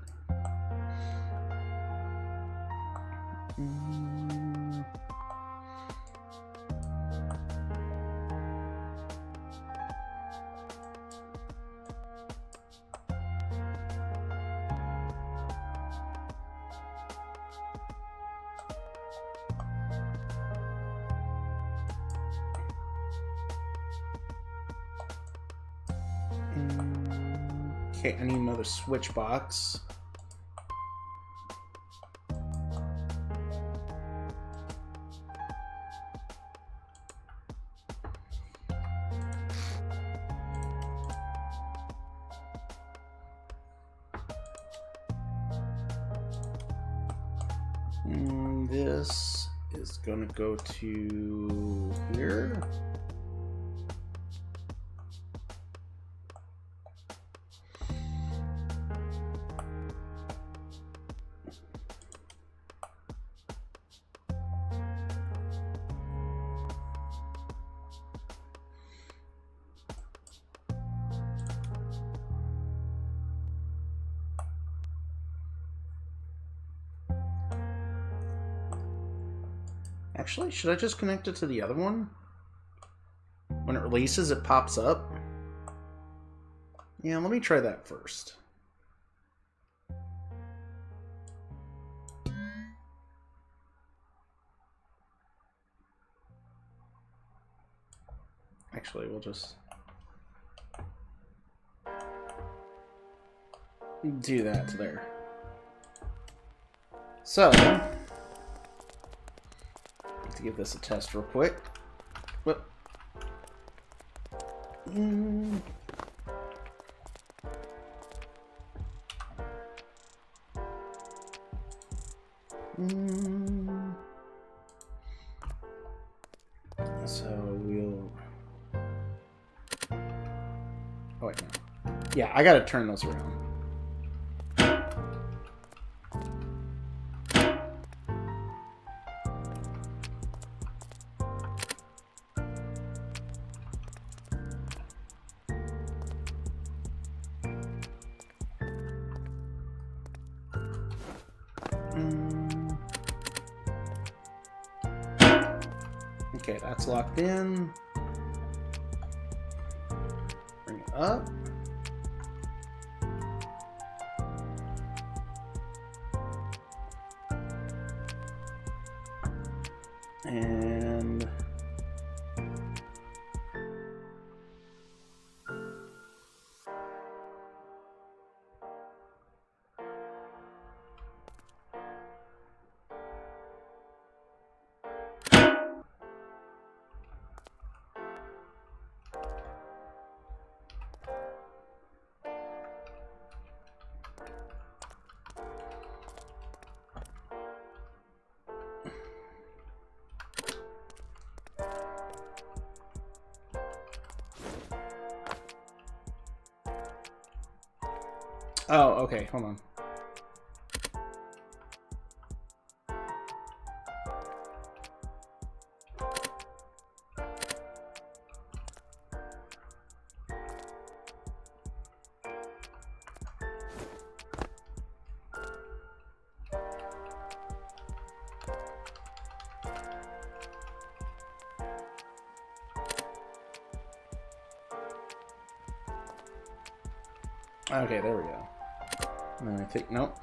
Okay, I need another switch box. This is going to go to here. Actually, should I just connect it to the other one? When it releases, it pops up. Yeah, let me try that first. Actually, we'll just do that to there. So, to give this a test real quick. Whoop. So we'll. Oh wait, no. Yeah, I gotta turn those around. Okay, that's locked in. Bring it up. And Oh, okay, hold on. Okay, there we go. And then I think, nope.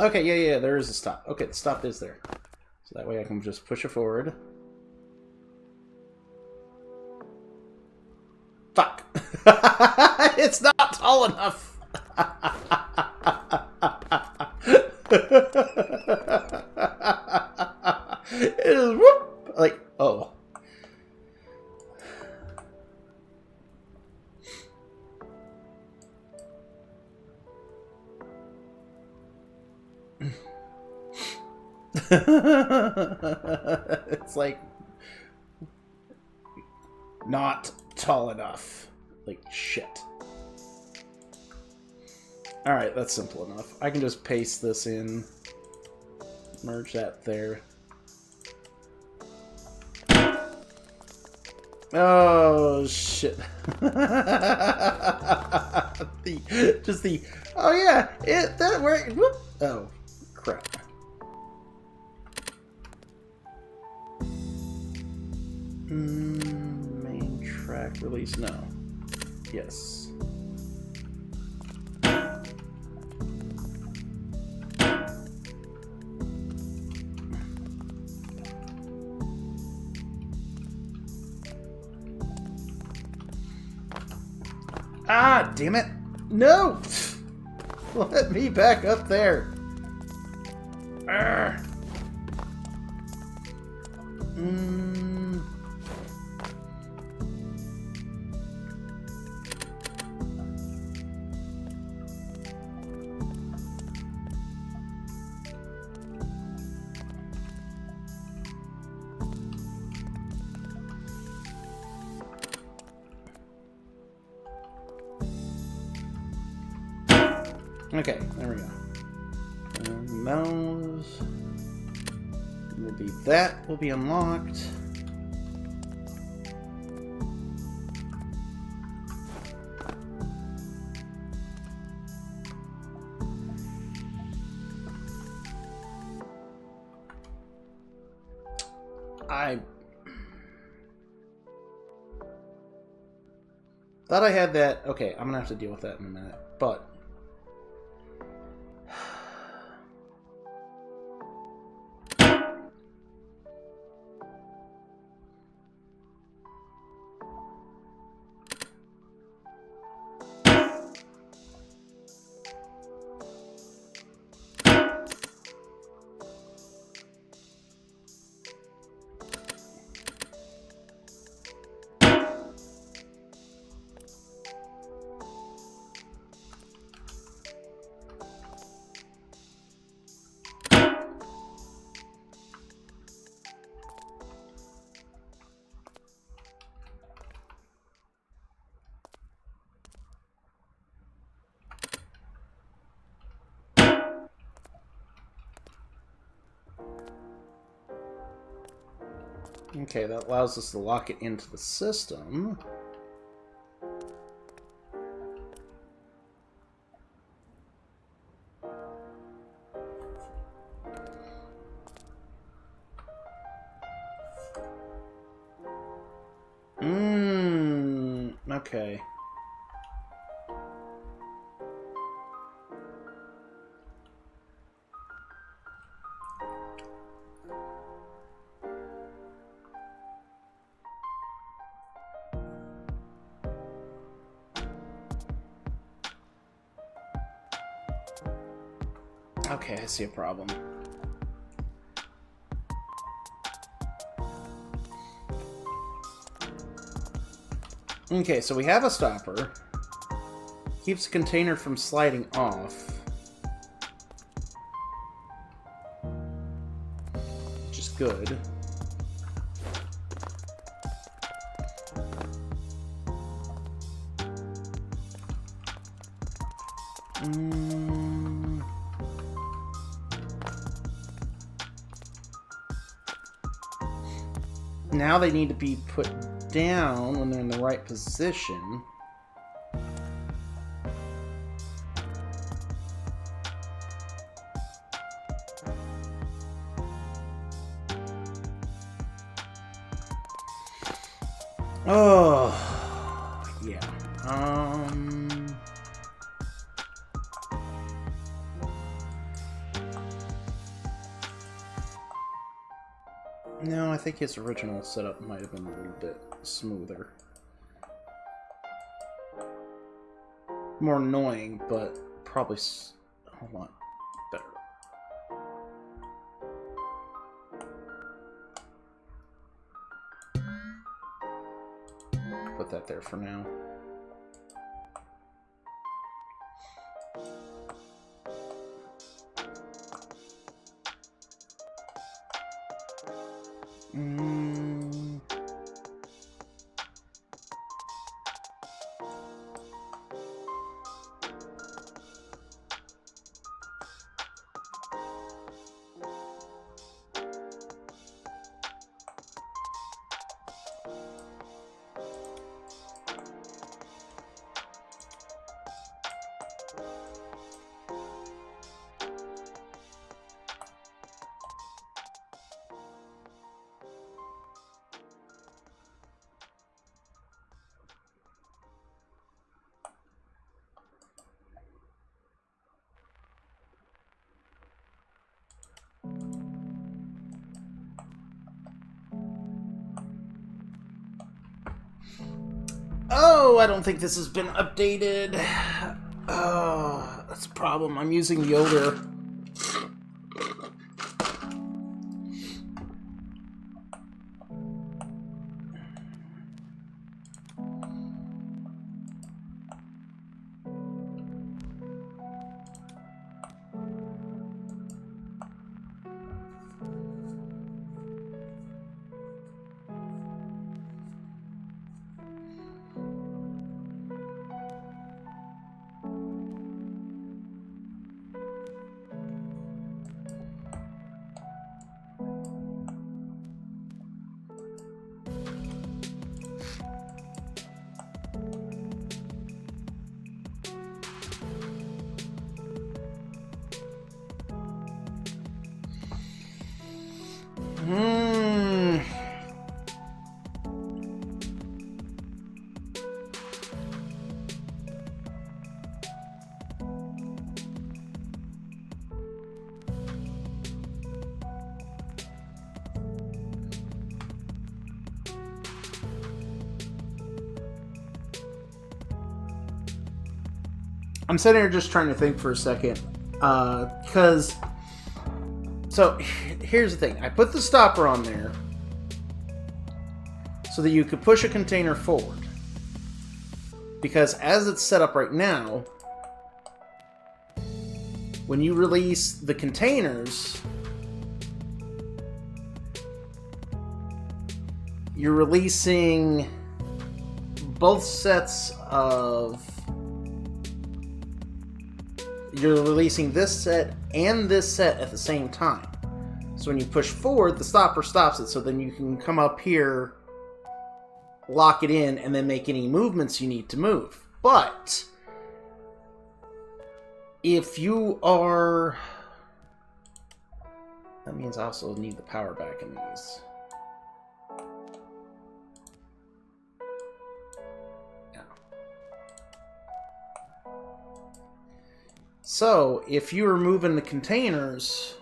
Okay, yeah, there is a stop. Okay, the stop is there. So that way I can just push it forward. Fuck! It's not tall enough! It is whoop! Like, oh. It's like not tall enough. Like shit. Alright, that's simple enough. I can just paste this in. Merge that there. Oh shit. Oh yeah, that worked. Whoop. Oh crap. Main track release, no. Yes. Ah, damn it. No! Let me back up there. Arrgh. Okay, there we go. And those will be that will be unlocked. I thought I had that. Okay, I'm gonna have to deal with that in a minute, but. Okay, that allows us to lock it into the system. Okay. Okay, I see a problem. Okay, so we have a stopper. Keeps the container from sliding off. Which is good. Now they need to be put down when they're in the right position. Oh, yeah. No, I think his original setup might have been a little bit smoother. More annoying, but probably a lot better. Put that there for now. Oh, I don't think this has been updated. Oh, that's a problem. I'm using the older. I'm sitting here just trying to think for a second, because, so here's the thing. I put the stopper on there so that you could push a container forward, because as it's set up right now, when you release the containers, you're releasing both sets of... You're releasing this set and this set at the same time. So when you push forward, the stopper stops it, so then you can come up here, lock it in, and then make any movements you need to move. But if you are... That means I also need the power back in these. So, if you are moving the containers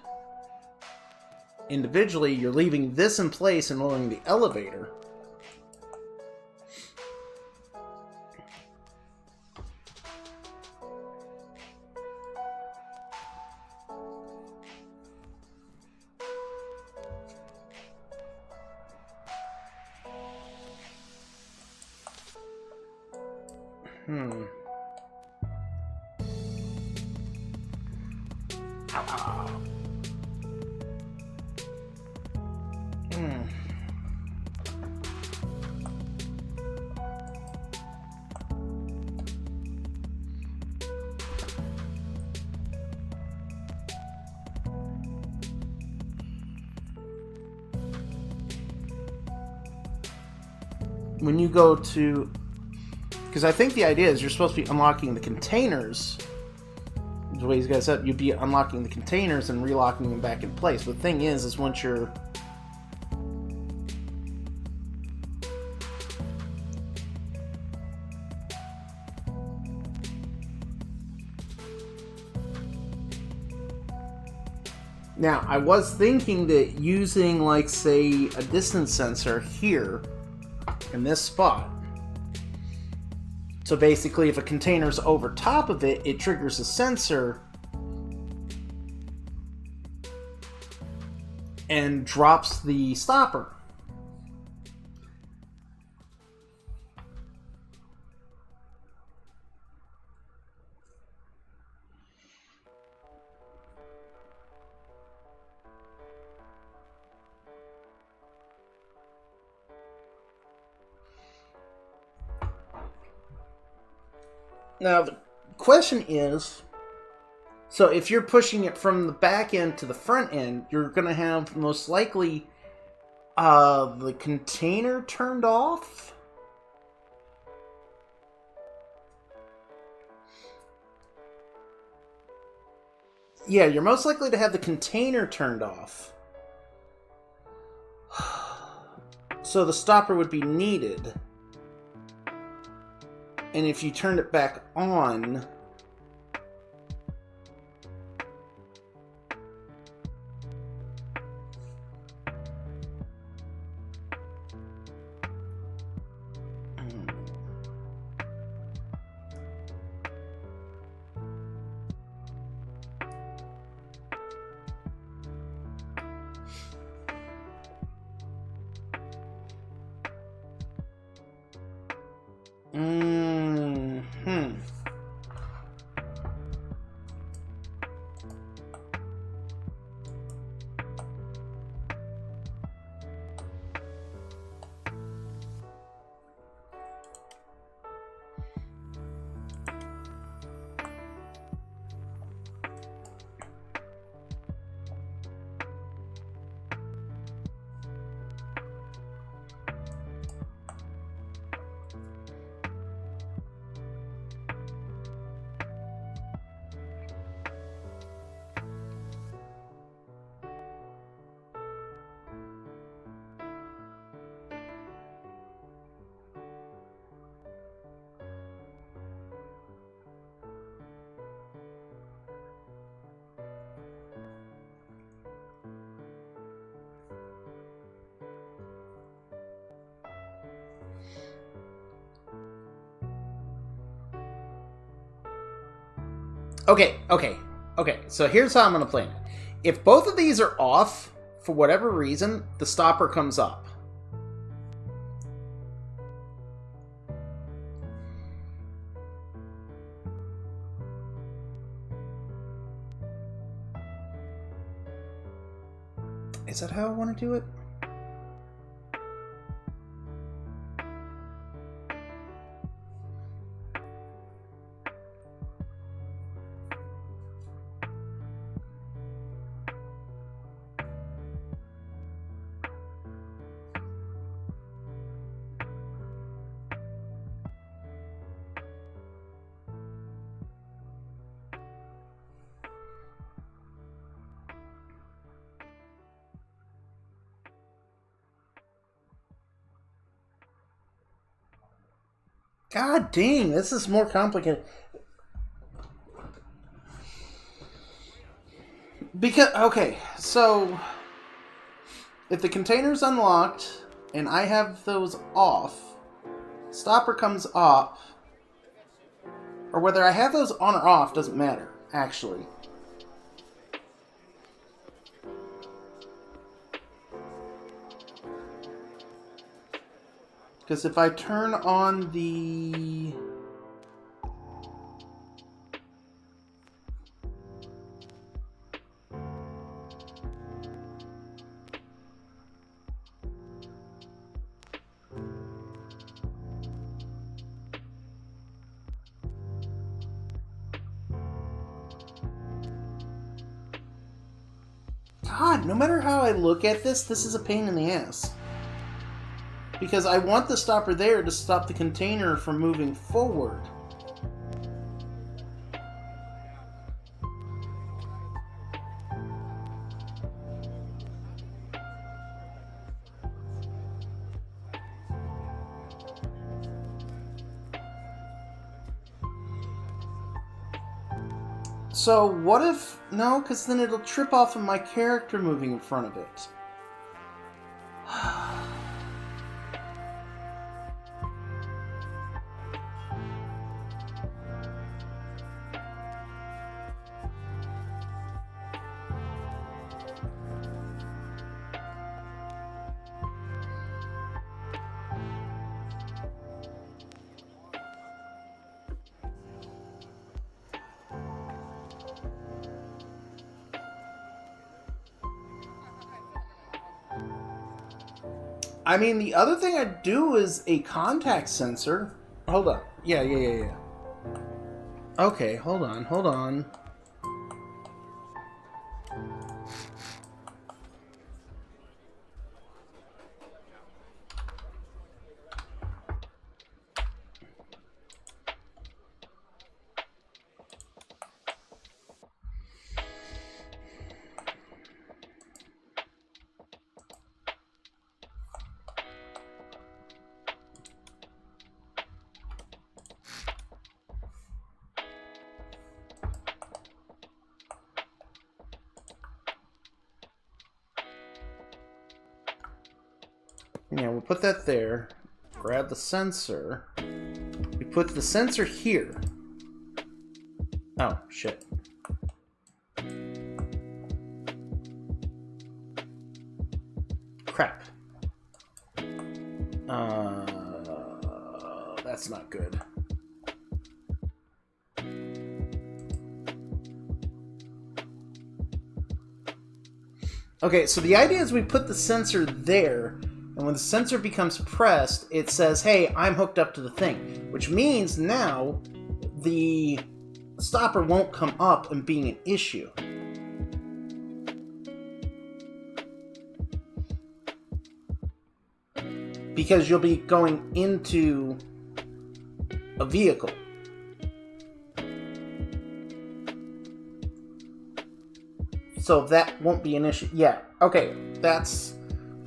individually, you're leaving this in place and lowering the elevator. When you go to... Because I think the idea is you're supposed to be unlocking the containers. The way these guys up, you'd be unlocking the containers and relocking them back in place. But the thing is once you're... Now, I was thinking that using, like, say, a distance sensor here in this spot. So basically, if a container's over top of it, it triggers a sensor and drops the stopper. Now, the question is, so if you're pushing it from the back end to the front end, you're going to have most likely the container turned off? Yeah, you're most likely to have the container turned off. So the stopper would be needed. And if you turned it back on... Okay, so here's how I'm going to play it. If both of these are off, for whatever reason, the stopper comes up. Is that how I want to do it? God dang, this is more complicated. Because, okay, so if the container's unlocked and I have those off, stopper comes up, or whether I have those on or off doesn't matter, actually. Because if I turn on the... God, no matter how I look at this, this is a pain in the ass. Because I want the stopper there to stop the container from moving forward. So what if... No, because then it'll trip off of my character moving in front of it. I mean, the other thing I'd do is a contact sensor. Hold on. Yeah. Okay, hold on. Yeah, we'll put that there. Grab the sensor. We put the sensor here. Oh, shit. Crap. That's not good. Okay, so the idea is we put the sensor there, and when the sensor becomes pressed, it says, hey, I'm hooked up to the thing. Which means now the stopper won't come up and being an issue. Because you'll be going into a vehicle. So that won't be an issue. Yeah, okay,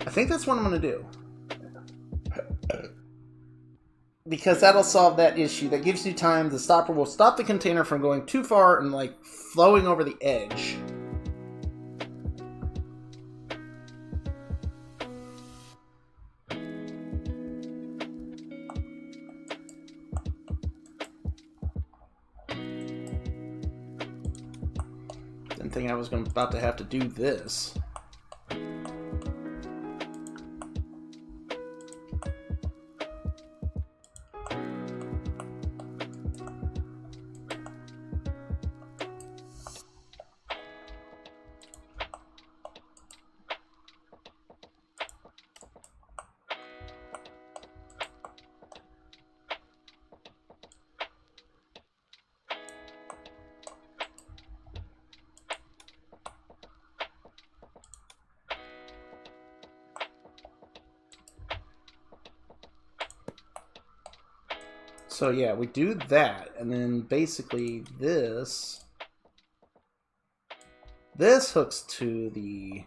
I think that's what I'm going to do. Because that'll solve that issue. That gives you time. The stopper will stop the container from going too far and, like, flowing over the edge. Didn't think I was about to have to do this. So yeah, we do that, and then basically this hooks to the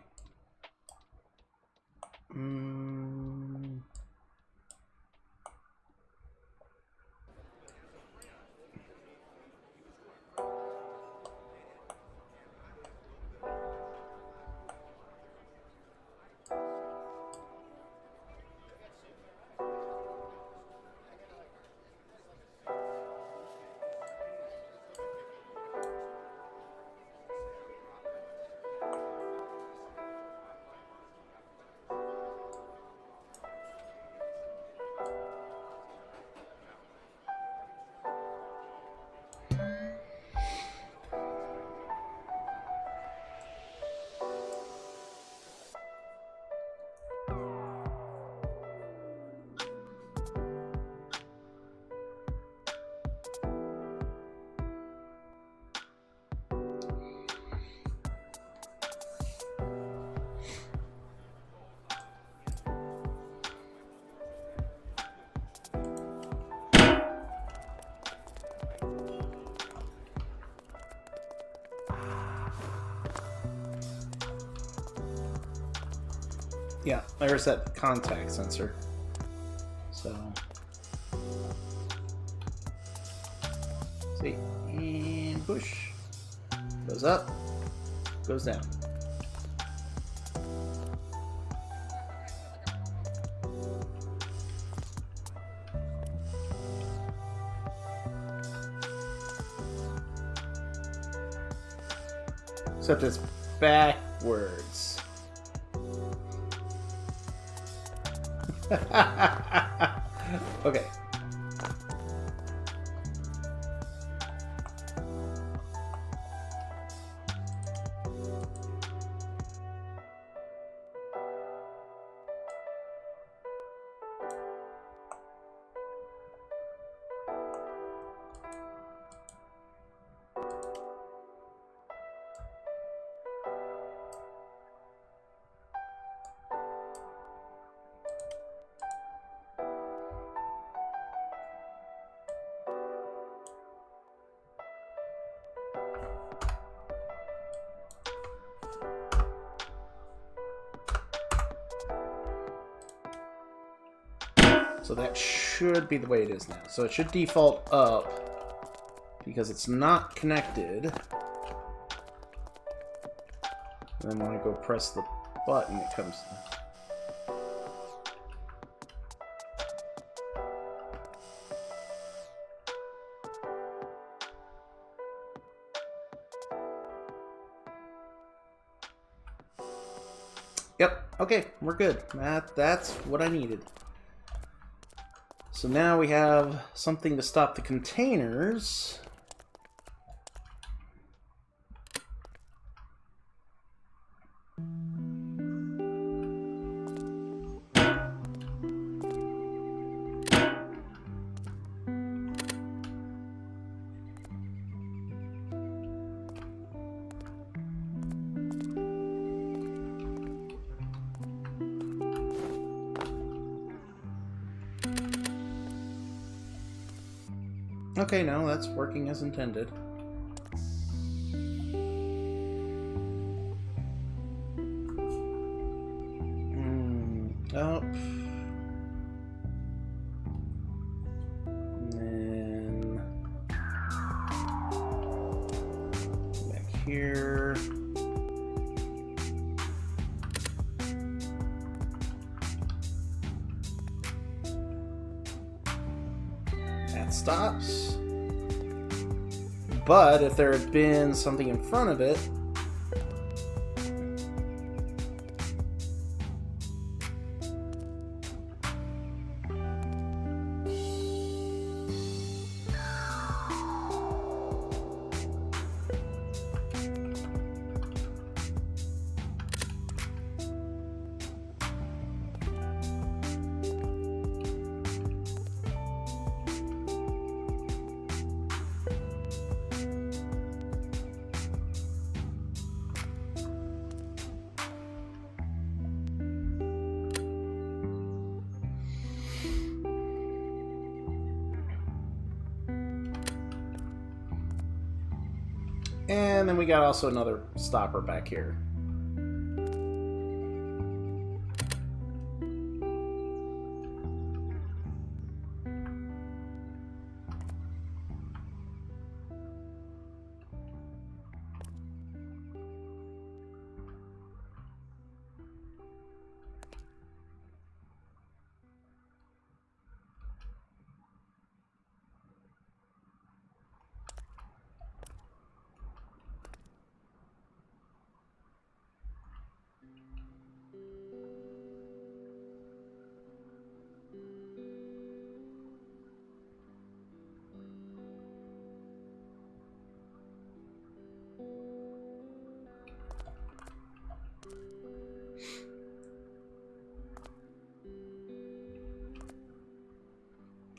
Yeah, there's that contact sensor. So, see, and push. Goes up, goes down. Except it's backwards. Okay. So that should be the way it is now. So it should default up because it's not connected. And then when I go press the button, it comes. Yep, okay, we're good. That's what I needed. So now we have something to stop the containers. Okay, no, that's working as intended. Up. And then back here. That stops. But if there had been something in front of it, and then we got also another stopper back here.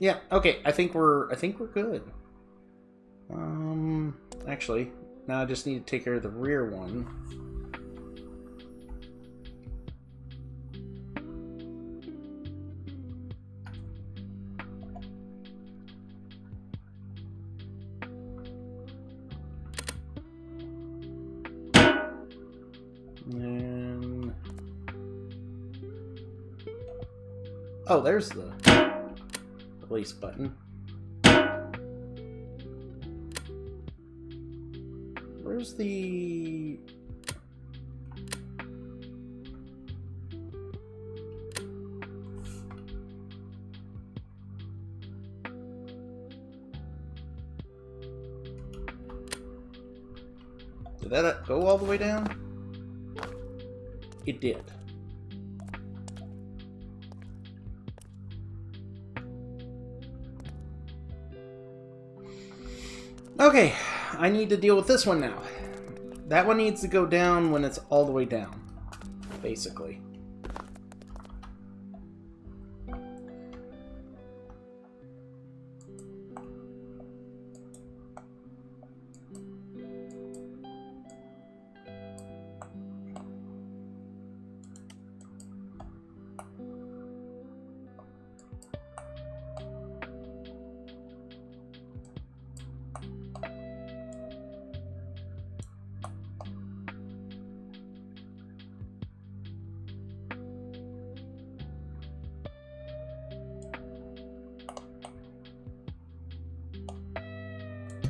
Yeah, okay, I think we're good. Actually, now I just need to take care of the rear one. And Oh, there's the release button. Where's the... Did that go all the way down? It did. Okay, I need to deal with this one now. That one needs to go down when it's all the way down, basically.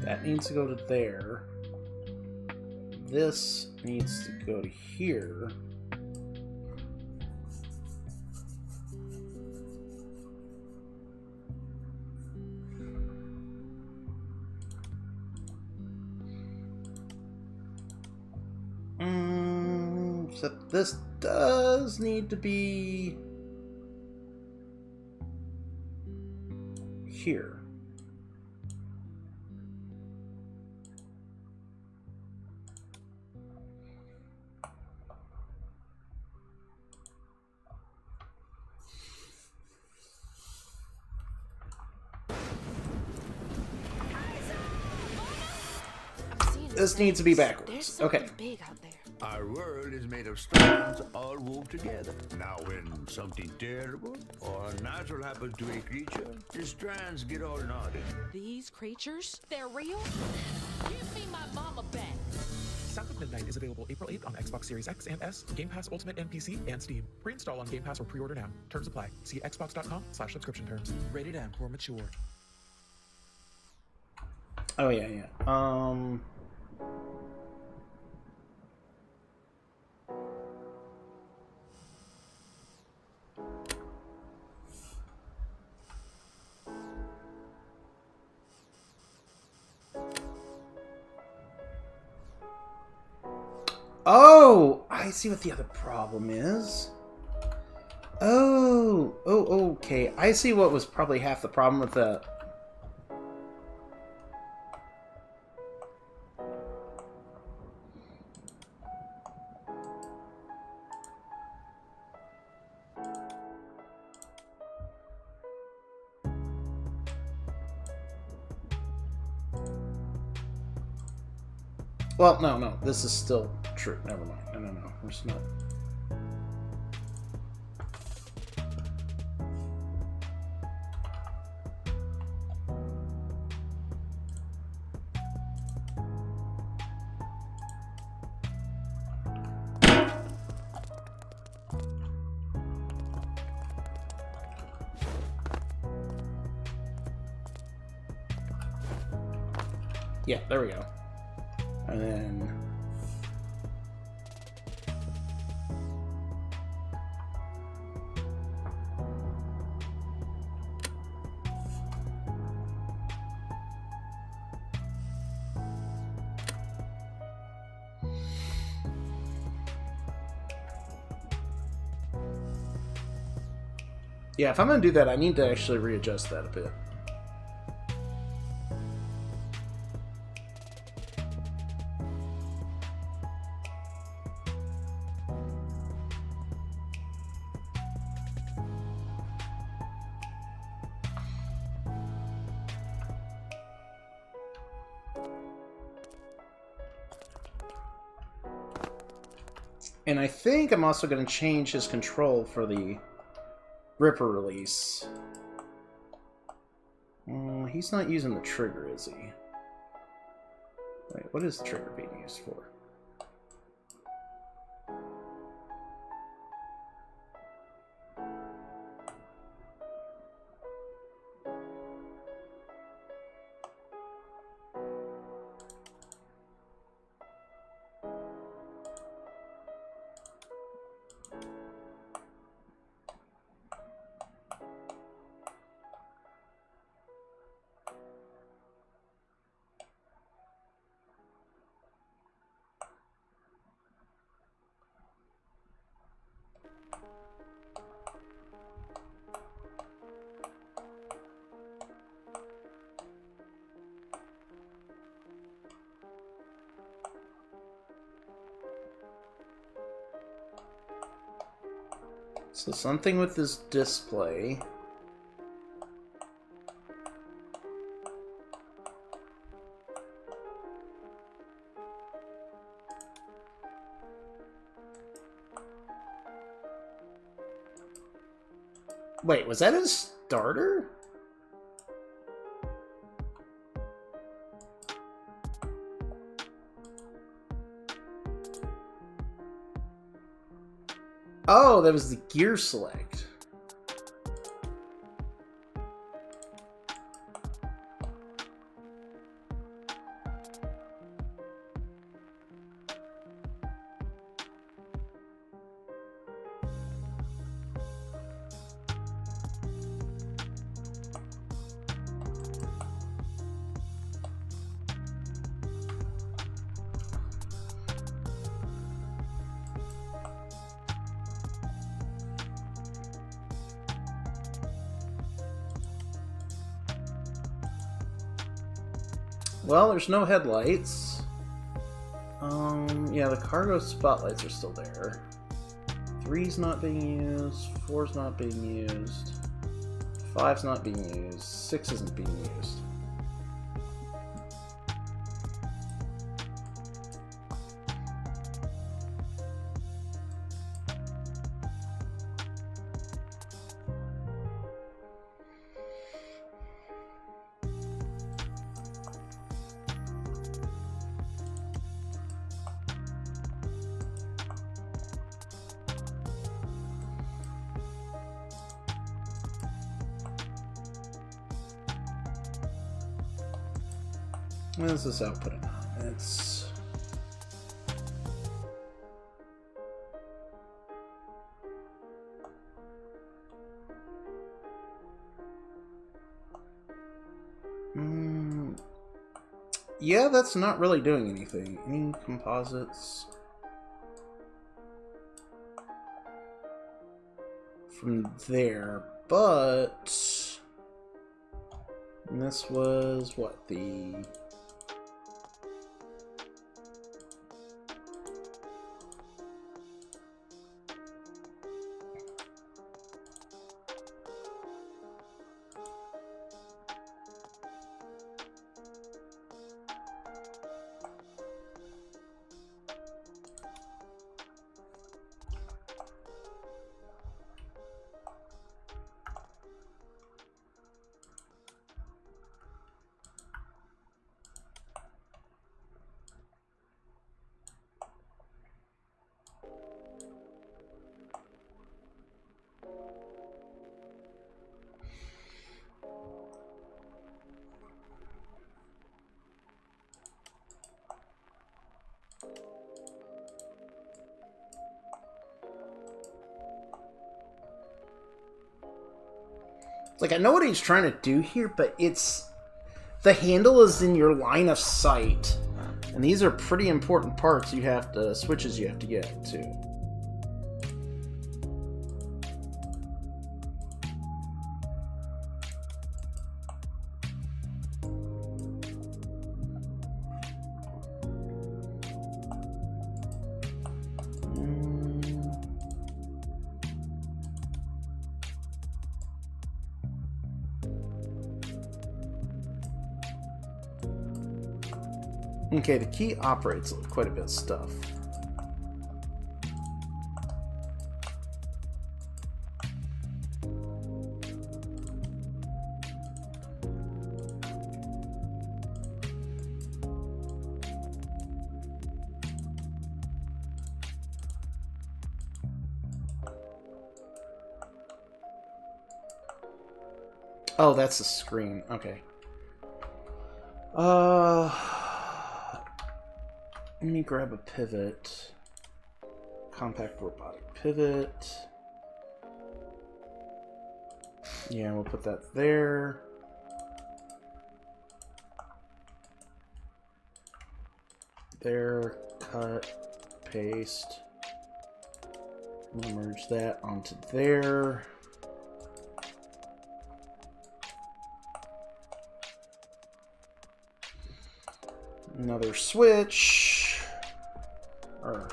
That needs to go to there. This needs to go to here. Except this does need to be here. This needs to be backwards. Okay. Big out there. Our world is made of strands all wove together. Now, when something terrible or unnatural happens to a creature, the strands get all knotted. These creatures? They're real? Give me my mama back. Sound of Midnight is available April 8th on Xbox Series X and S, Game Pass Ultimate and PC, and Steam. Pre-install on Game Pass or pre-order now. Terms apply. See xbox.com/subscription terms. Rated M for mature. Oh yeah. Oh, I see what the other problem is. Oh, okay. I see what was probably half the problem with the... Well, no, this is still true. Never mind. No, there's not. Yeah, there we go. And then... yeah, if I'm going to do that, I need to actually readjust that a bit. And I think I'm also going to change his control for the Ripper release. He's not using the trigger, is he? Wait, what is the trigger being used for? So something with this display. Wait, was that a starter? Oh, that was the gear select. Well, there's no headlights. Yeah, the cargo spotlights are still there. 3's not being used. 4's not being used. 5's not being used. 6 isn't being used. What is this outputting on? It's... yeah, that's not really doing anything. Any composites? From there, but... And this was, what, the... Like, I know what he's trying to do here, but it's... The handle is in your line of sight. And these are pretty important parts you have to... Switches you have to get to. Okay, the key operates quite a bit of stuff. Oh, that's the screen. Okay. Let me grab a pivot. Compact robotic pivot. Yeah, we'll put that there. There, cut, paste. We'll merge that onto there. Another switch. Or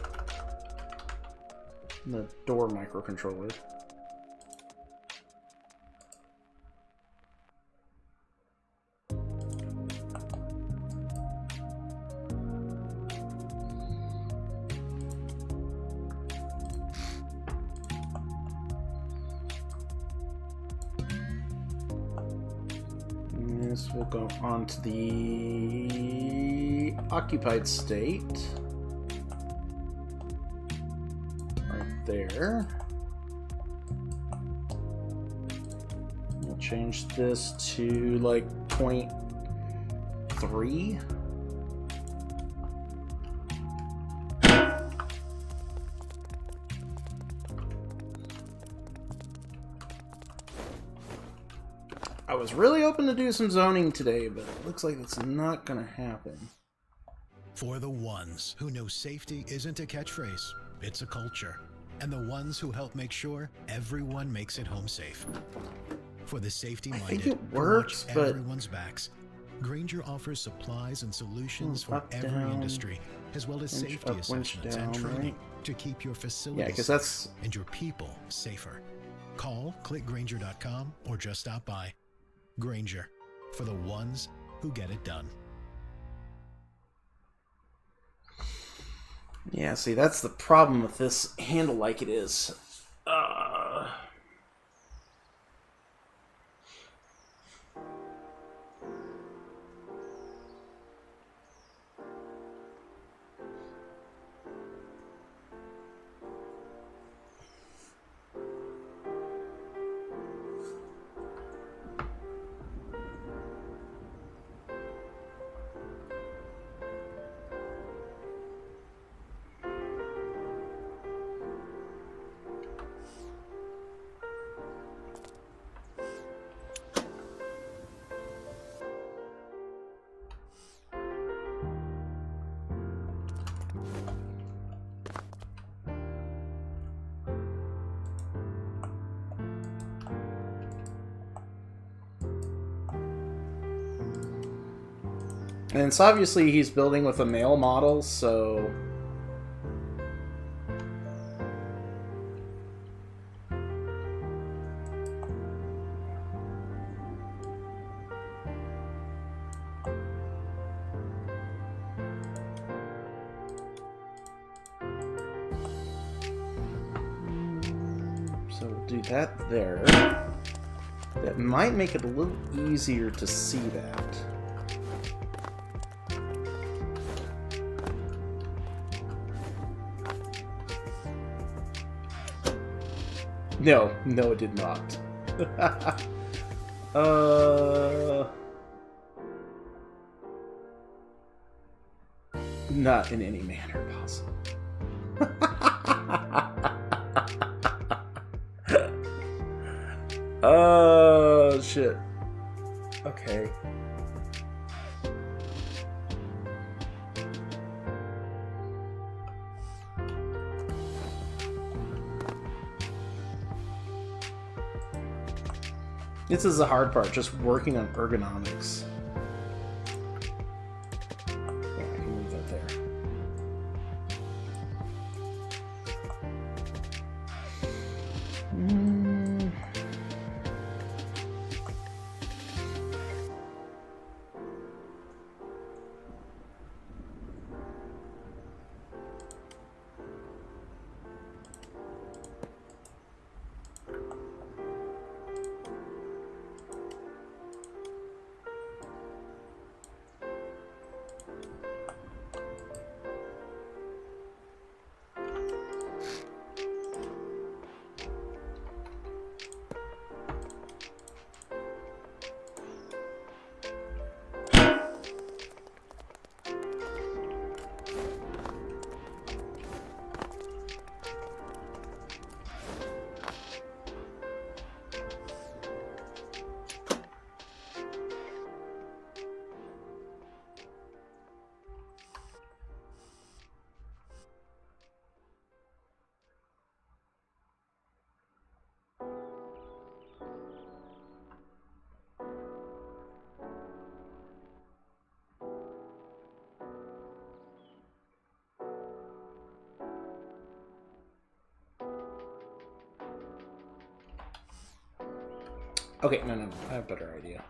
the door microcontroller. is we'll go on to the occupied state. Right there. We'll change this to like 0.3. I was really hoping to do some zoning today, but it looks like it's not going to happen. For the ones who know safety isn't a catchphrase, it's a culture. And the ones who help make sure everyone makes it home safe. For the safety-minded, I think it works, who watch but everyone's backs, Grainger offers supplies and solutions for up, every down, industry, as well as winch safety up, winch assessments down, and training right? to keep your Yeah, facilities because safe that's... and your people safer. Call, click Grainger.com, or just stop by. Grainger, for the ones who get it done. Yeah, see, that's the problem with this handle like it is. And it's obviously he's building with a male model, so... So we'll do that there. That might make it a little easier to see that. No, no it did not. Not in any manner possible. Oh, shit. Okay. This is the hard part, just working on ergonomics. Yeah, I can leave that there. Okay, no. I have a better idea.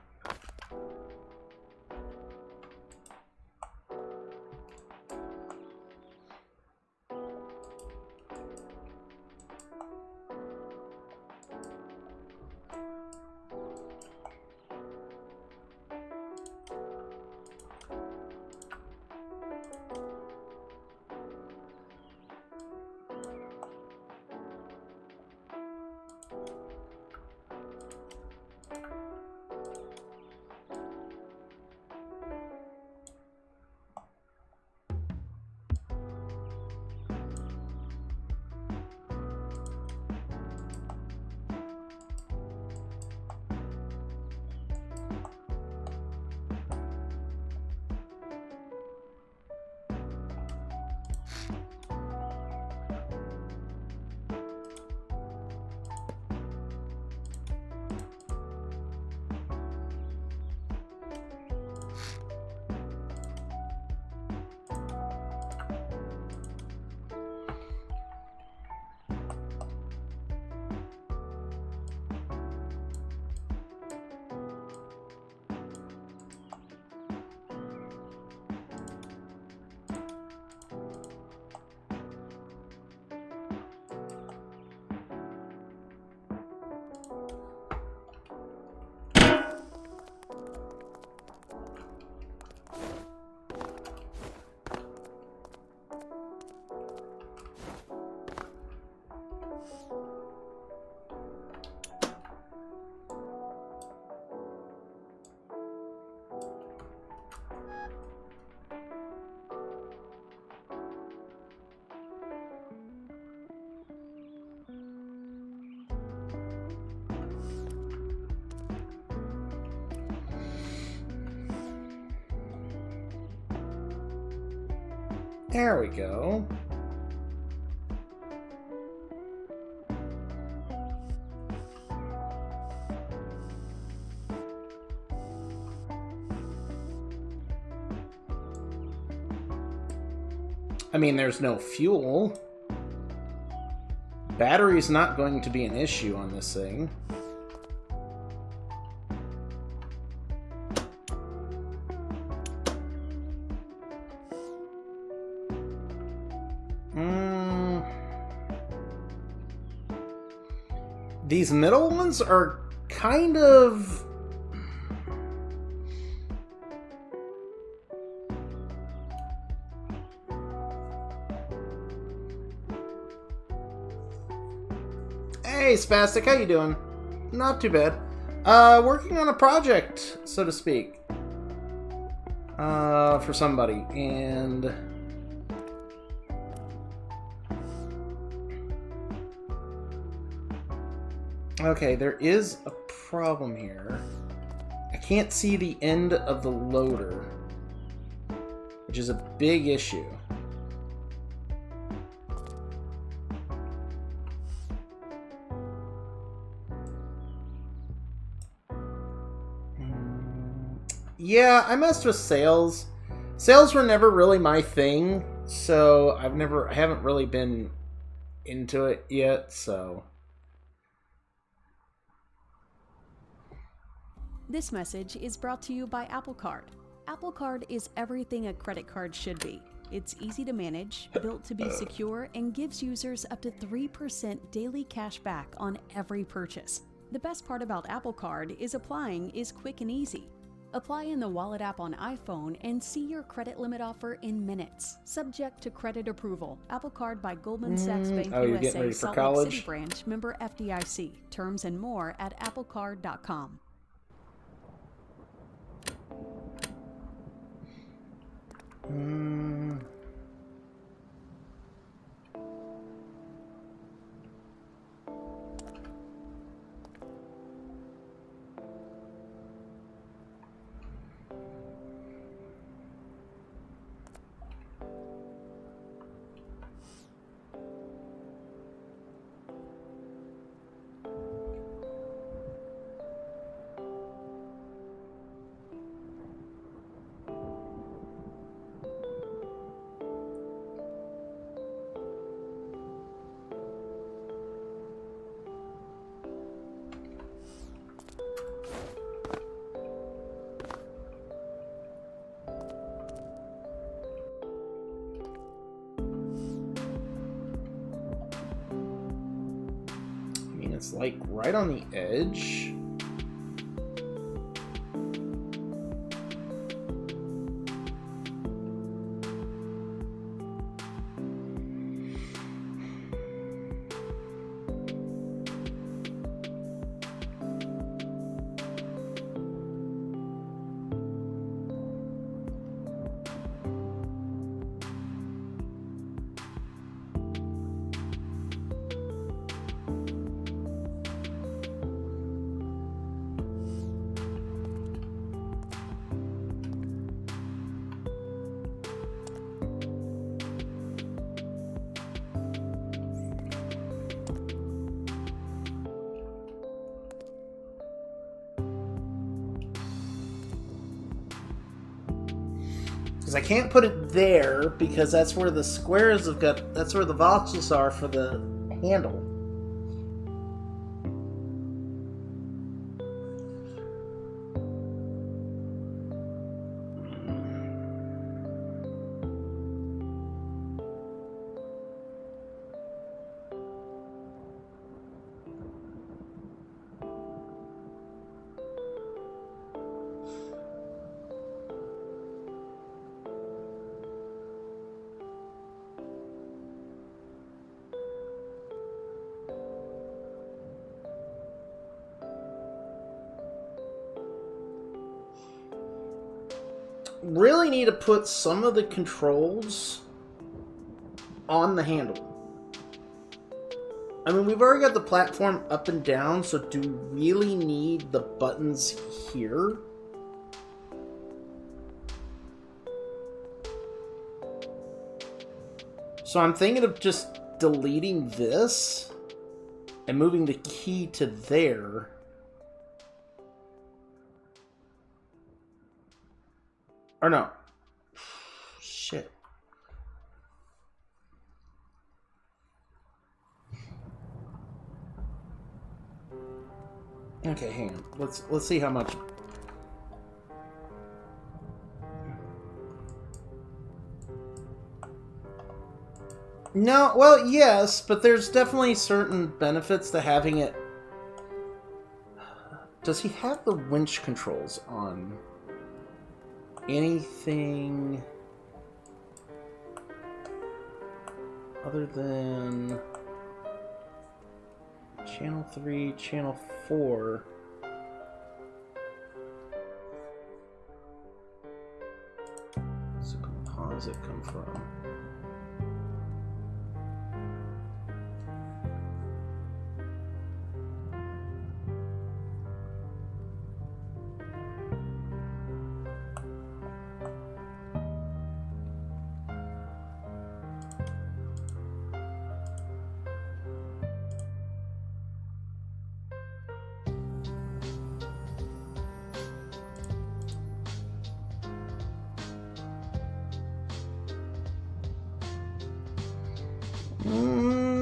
There we go. I mean, there's no fuel. Battery's not going to be an issue on this thing. These middle ones are kind of... Hey, Spastic, how you doing? Not too bad. Working on a project, so to speak. For somebody, and... Okay, there is a problem here. I can't see the end of the loader, which is a big issue. Yeah, I messed with sales. Sales were never really my thing, so I haven't really been into it yet, so... This message is brought to you by Apple Card. Apple Card is everything a credit card should be. It's easy to manage, built to be secure, and gives users up to 3% daily cash back on every purchase. The best part about Apple Card is applying is quick and easy. Apply in the Wallet app on iPhone and see your credit limit offer in minutes, subject to credit approval. Apple Card by Goldman Sachs Bank USA, Salt Lake City branch, member FDIC. Terms and more at applecard.com. It's like right on the edge. Because I can't put it there, because that's where the squares have got, that's where the voxels are for the handle. Really need to put some of the controls on the handle. I mean, we've already got the platform up and down, so do we really need the buttons here? So I'm thinking of just deleting this and moving the key to there. Or no. Shit. Okay, hang on. Let's see how much. No, well, yes, but there's definitely certain benefits to having it. Does he have the winch controls on anything other than channel 3, channel 4? Where's the composite come from?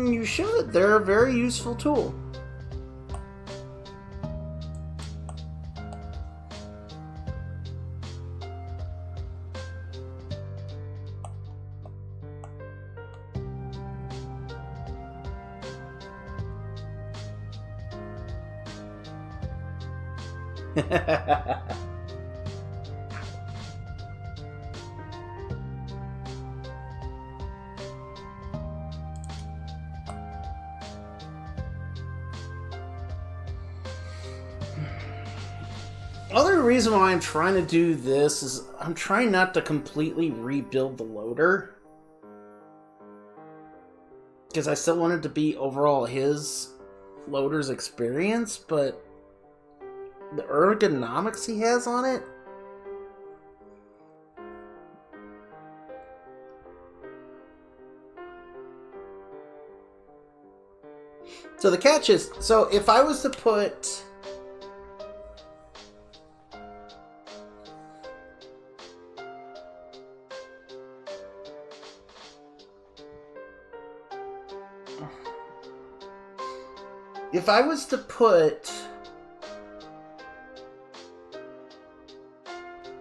You should. They're a very useful tool. Other reason why I'm trying to do this is I'm trying not to completely rebuild the loader. Because I still want it to be overall his loader's experience, but the ergonomics he has on it. So the catch is, so if I was to put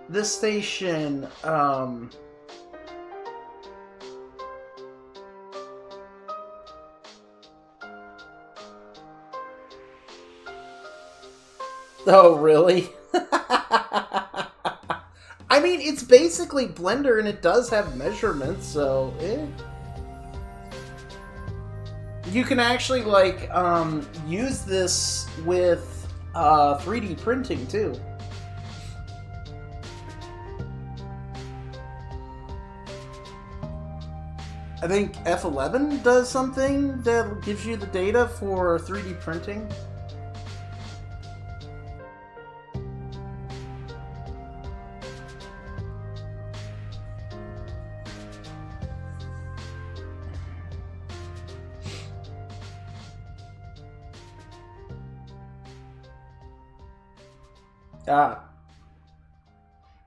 this station, oh, really? I mean, it's basically Blender, and it does have measurements, so you can actually, like, use this with 3D printing, too. I think F11 does something that gives you the data for 3D printing.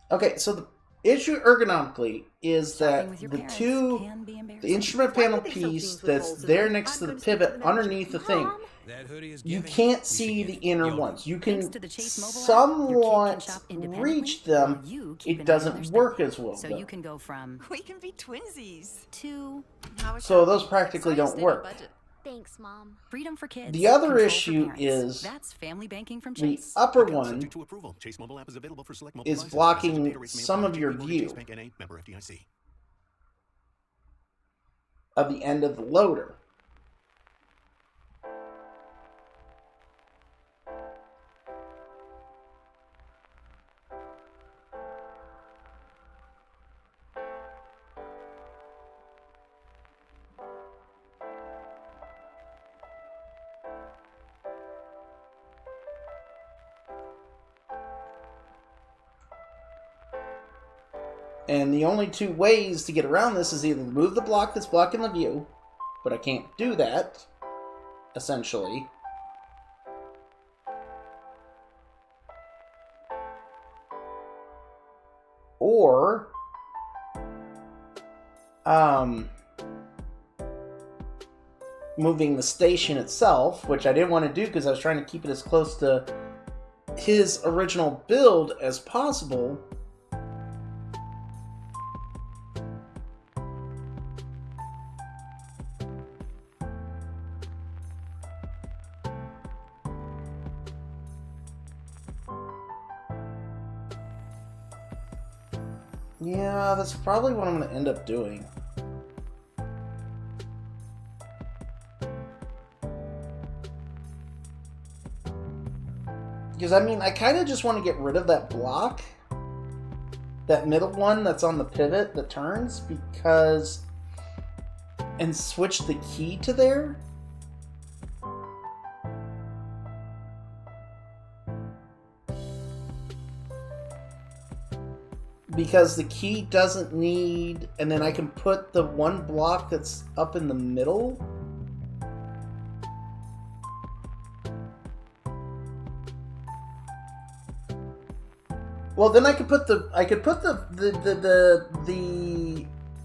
Okay, so the issue ergonomically is that the instrument panel piece that's there next to the pivot underneath the thing, you can't see the inner ones. You can somewhat reach them. It doesn't work as well. So you can go from we can be twinsies to so those practically don't work. Thanks, Mom. Freedom for kids. The other issue is that's family banking from the Chase. upper one is blocking some of your view of the end of the loader. And the only two ways to get around this is either move the block that's blocking the view, but I can't do that, essentially. Or, moving the station itself, which I didn't want to do because I was trying to keep it as close to his original build as possible. Yeah, that's probably what I'm going to end up doing. Because, I mean, I kind of just want to get rid of that block. That middle one that's on the pivot that turns, because... and switch the key to there. Because the key doesn't need... and then I can put the one block that's up in the middle. Well, then I could put the...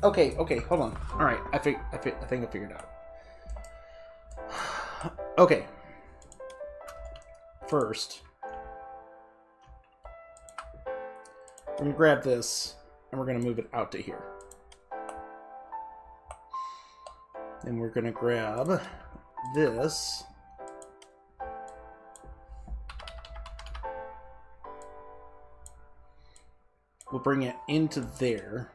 Okay, hold on. Alright, I think I figured it out. Okay. First... we're going to grab this, and we're going to move it out to here. Then we're going to grab this. We'll bring it into there.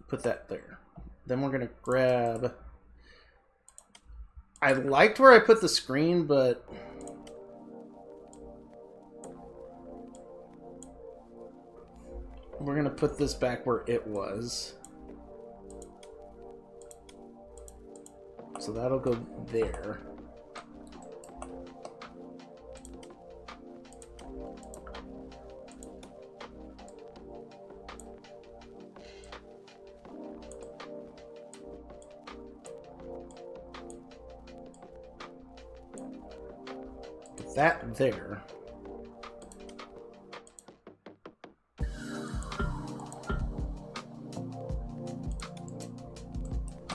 Put that there. Then we're going to grab... I liked where I put the screen, but... we're going to put this back where it was. So that'll go there. Put that there.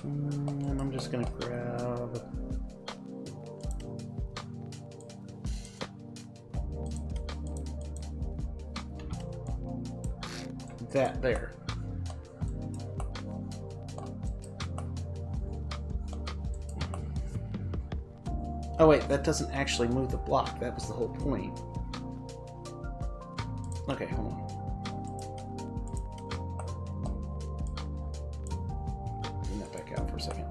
And I'm just gonna grab that there. Oh wait, that doesn't actually move the block. That was the whole point. Okay, hold on. Bring that back out for a second.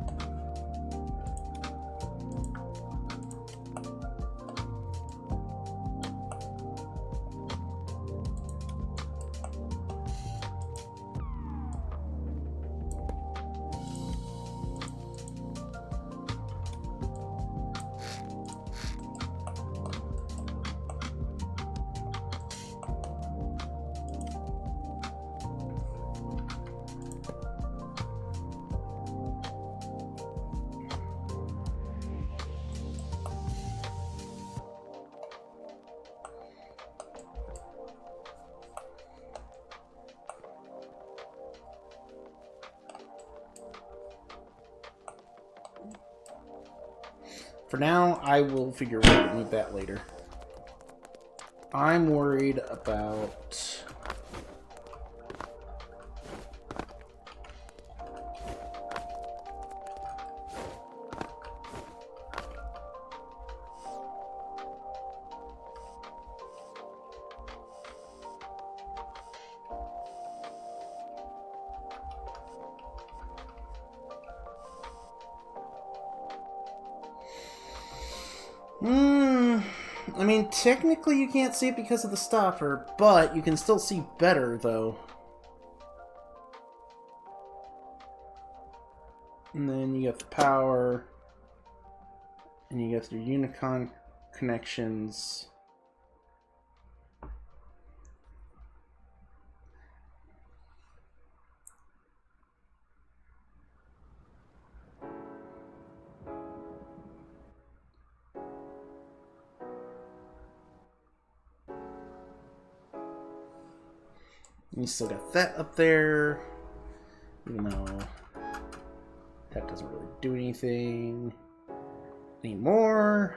For now, I will figure a way to move that later. I'm worried about... I mean, technically you can't see it because of the stopper, but you can still see better, though. And then you got the power, and you got your Unicon connections. You still got that up there. You know, that doesn't really do anything anymore.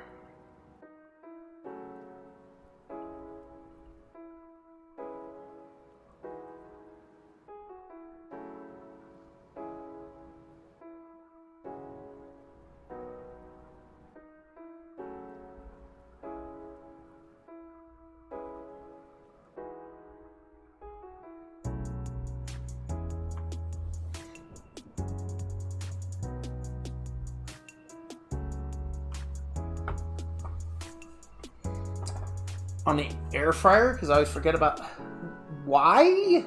On the air fryer, because I always forget about why.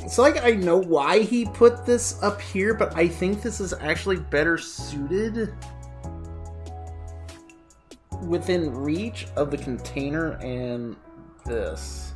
It's like I know why he put this up here, but I think this is actually better suited within reach of the container and this.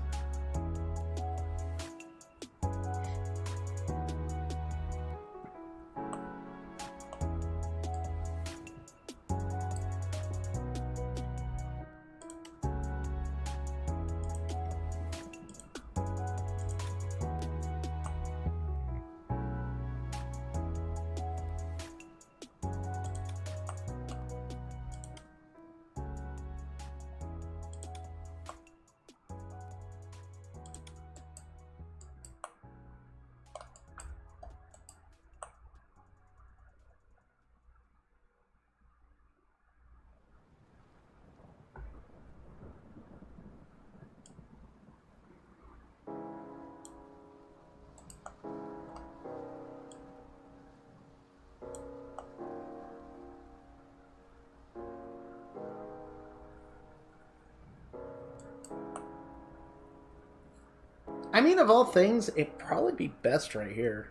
I mean, of all things, it'd probably be best right here.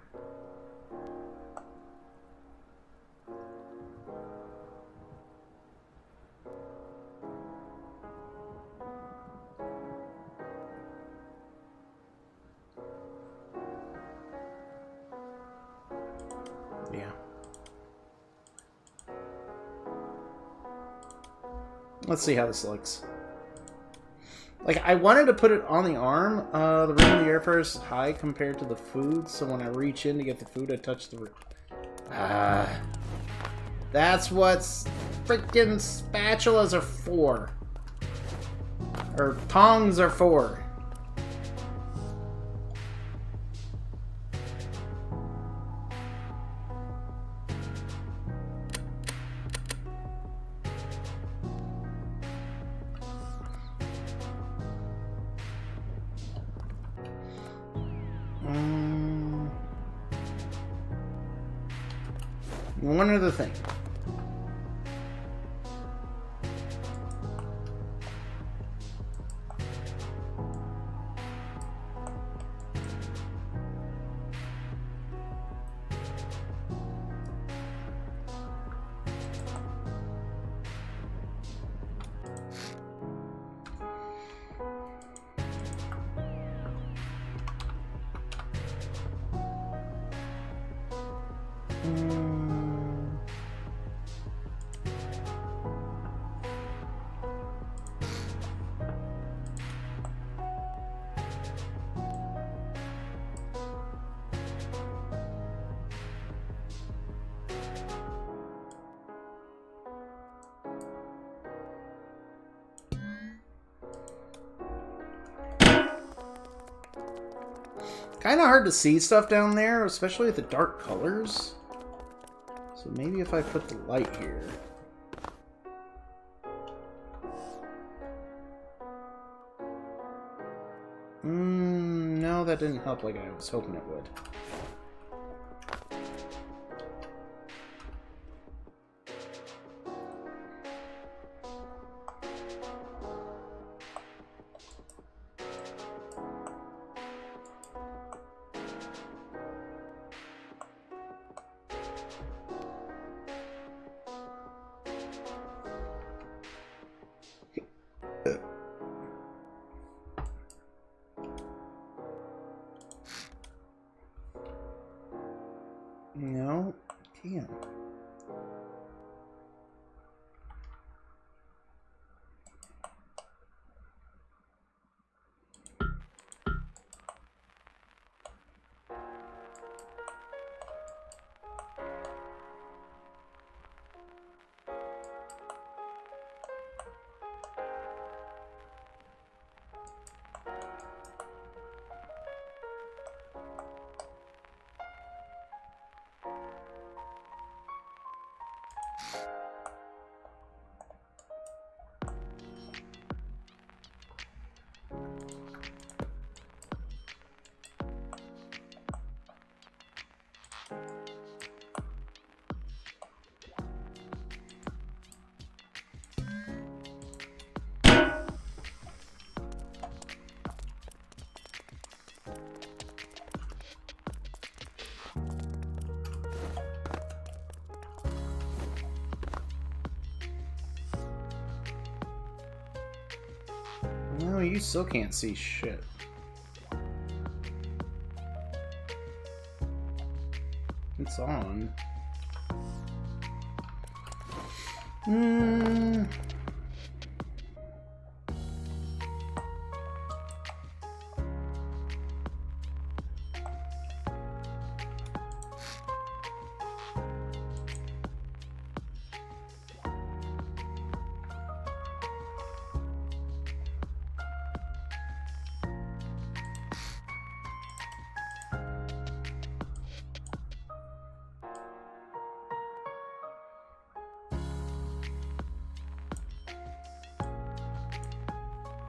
Yeah. Let's see how this looks. Like, I wanted to put it on the arm. The room of the air fryer is high compared to the food, so when I reach in to get the food, I touch the... That's what freaking spatulas are for. Or tongs are for. One other thing. Kind of hard to see stuff down there, especially with the dark colors. So maybe if I put the light here. No, that didn't help like I was hoping it would. No, damn. No, you still can't see shit. It's on.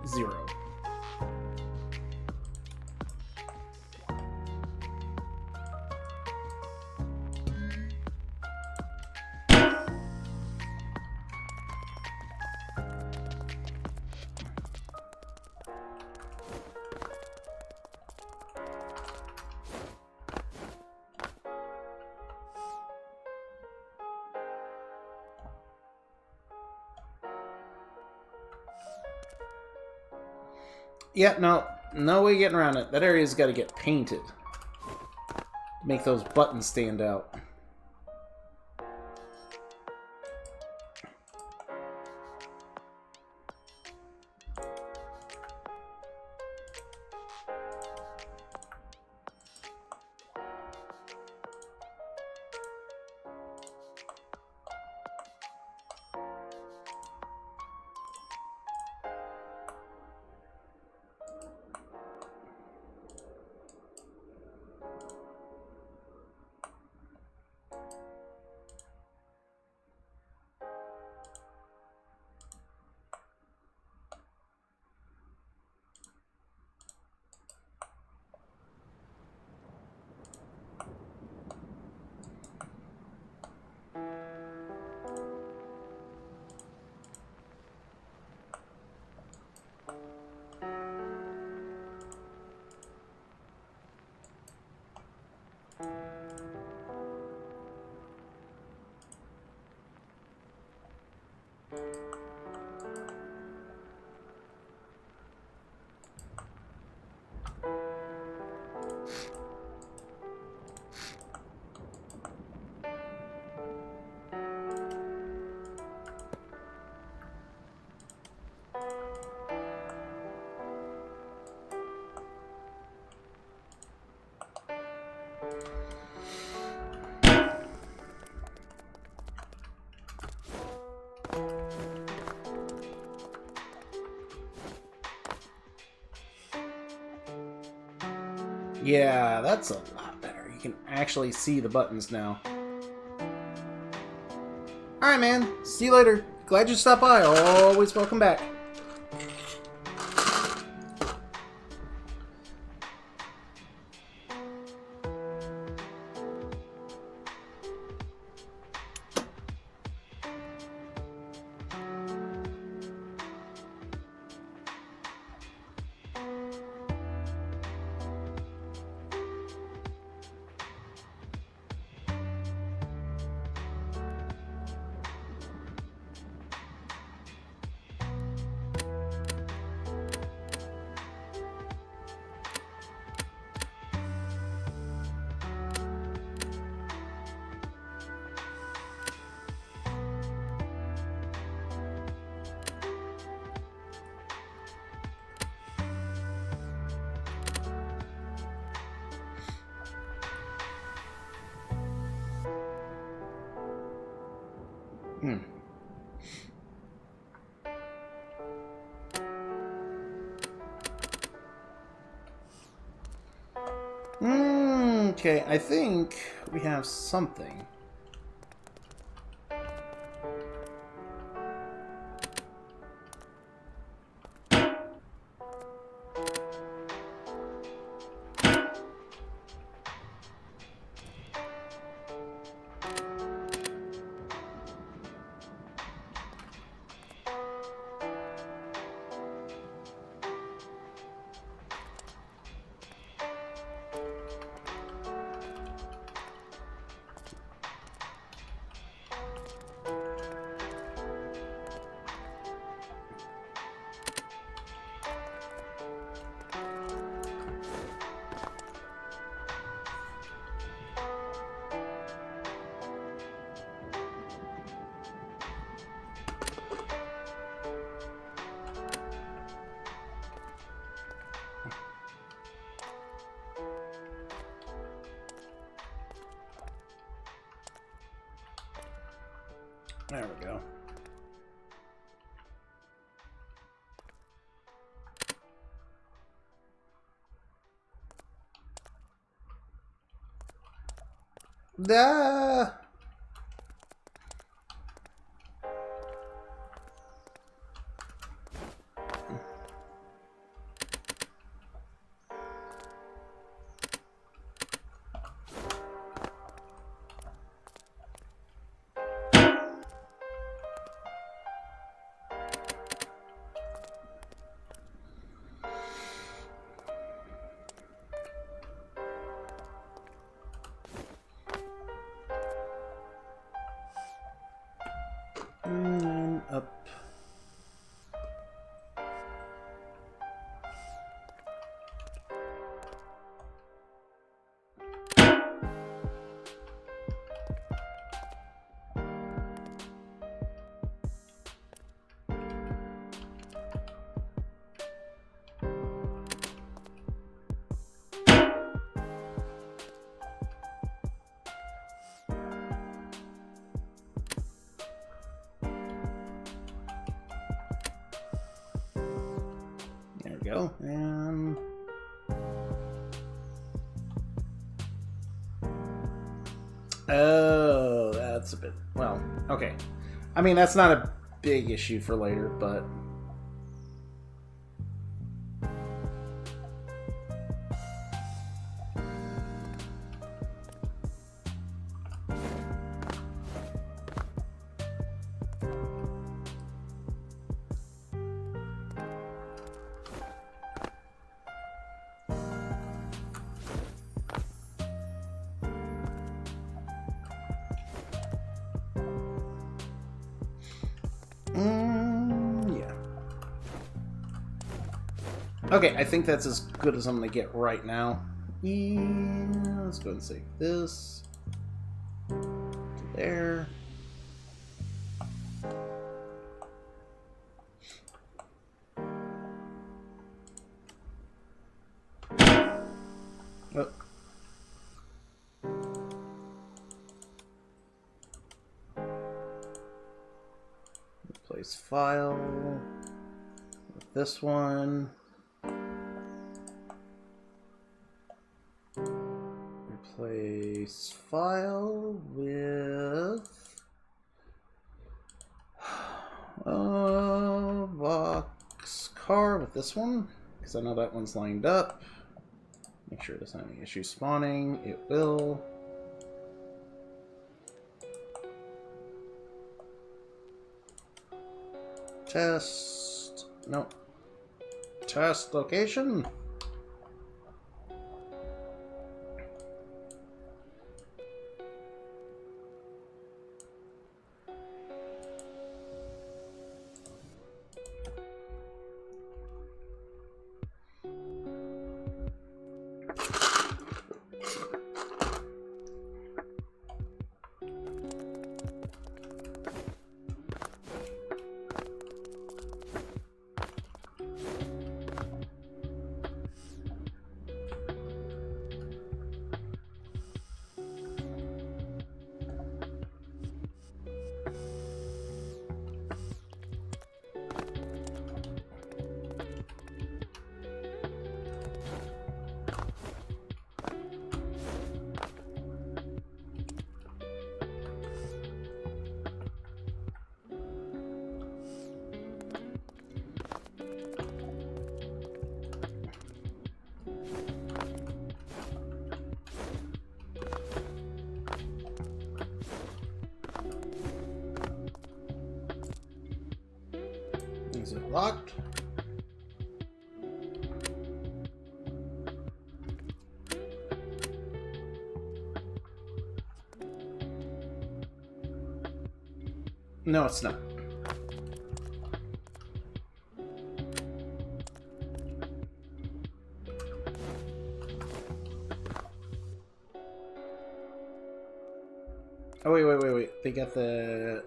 Zero. Yeah, no way getting around it. That area's got to get painted to make those buttons stand out. Yeah, that's a lot better. You can actually see the buttons now. Alright, man. See you later. Glad you stopped by. Always welcome back. Okay, I think we have something. There we go. Ah! And up. There we go. And oh, that's a bit, well, okay. I mean, that's not a big issue for later, but yeah. Okay, I think that's as good as I'm gonna get right now. Yeah, let's go ahead and save this to there. Oh. Replace file with this one. Case file with box car with this one, because I know that one's lined up. Make sure it doesn't have any issues spawning. It will. Test. No. Test location. Is it locked? No, it's not. Oh, wait. They got the...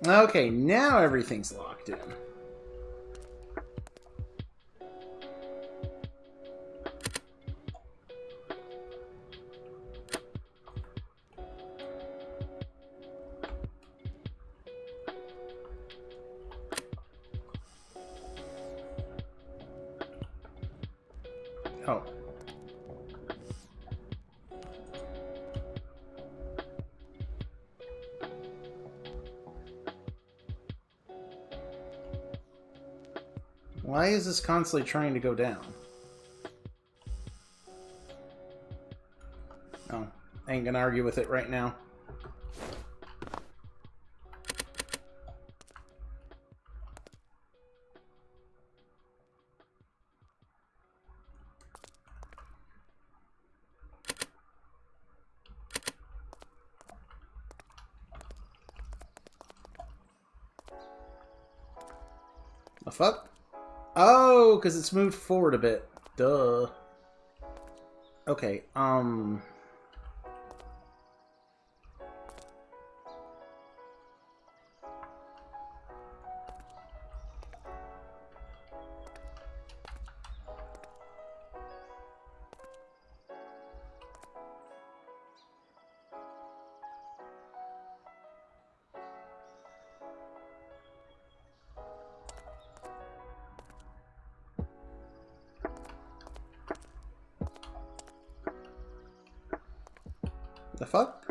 Okay, now everything's locked in. Oh. Why is this constantly trying to go down? Oh, I ain't gonna argue with it right now. The fuck? Oh, because it's moved forward a bit. Duh. Okay, the fuck?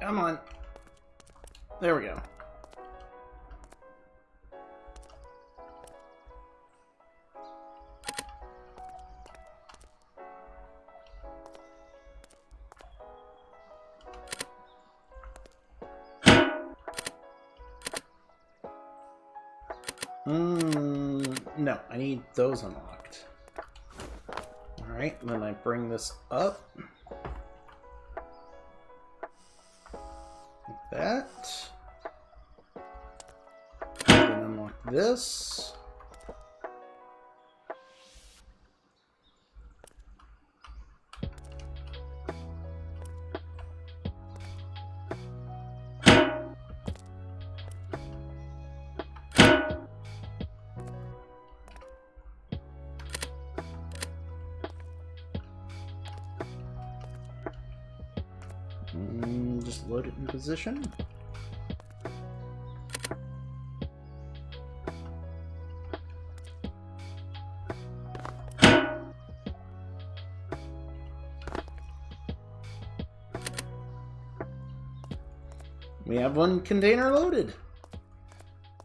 Come on. There we go. No, I need those unlocked. Alright, then I bring this up. Like that. Then unlock this. Just load it in position. We have one container loaded.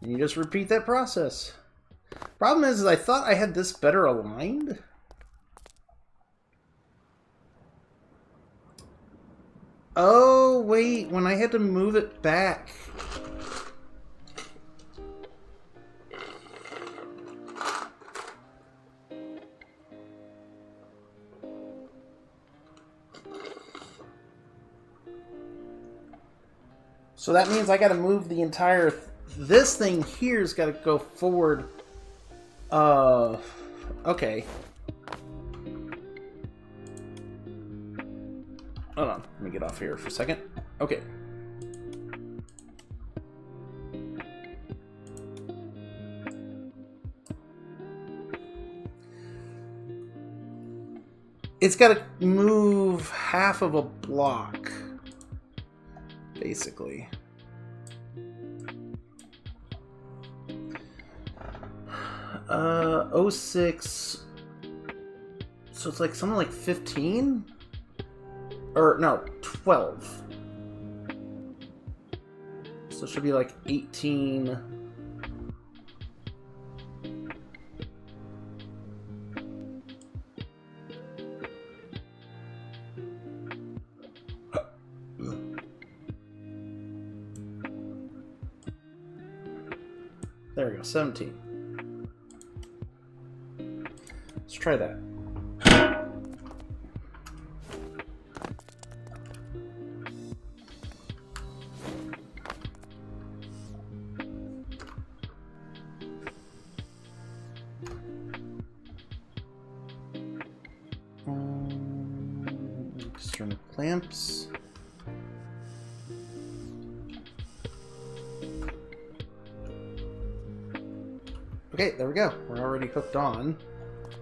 And you just repeat that process. Problem is I thought I had this better aligned. Oh, wait, when I had to move it back. So that means I gotta move the entire... This thing here's gotta go forward. Okay. Hold on, let me get off here for a second. Okay. It's got to move half of a block, basically. Uh, 06. So it's like something like 15? Or, no, 12. So it should be like 18. There we go, 17. Let's try that. External clamps. Okay, there we go. We're already hooked on,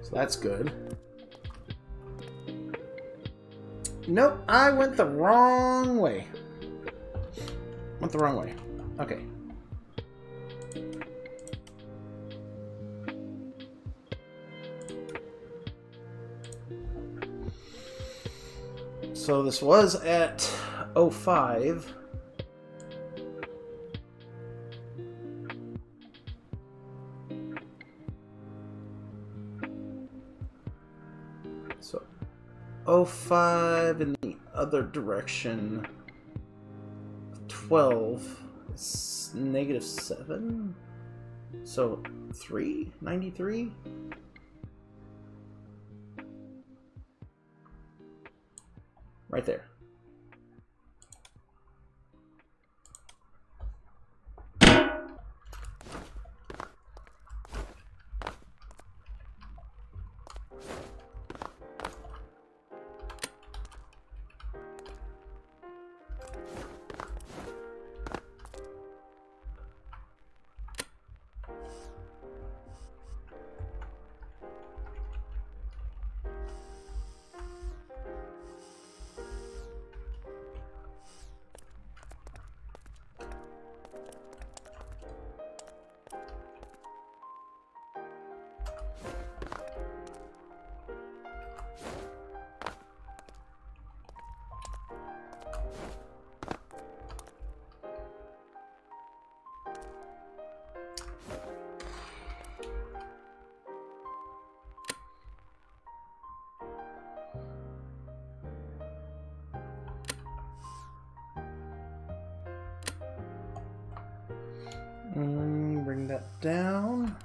so that's good. Nope, I went the wrong way. Went the wrong way. Okay. So this was at 05. So 05 in the other direction. 12 is -7. So 93? Right there. Bring that down.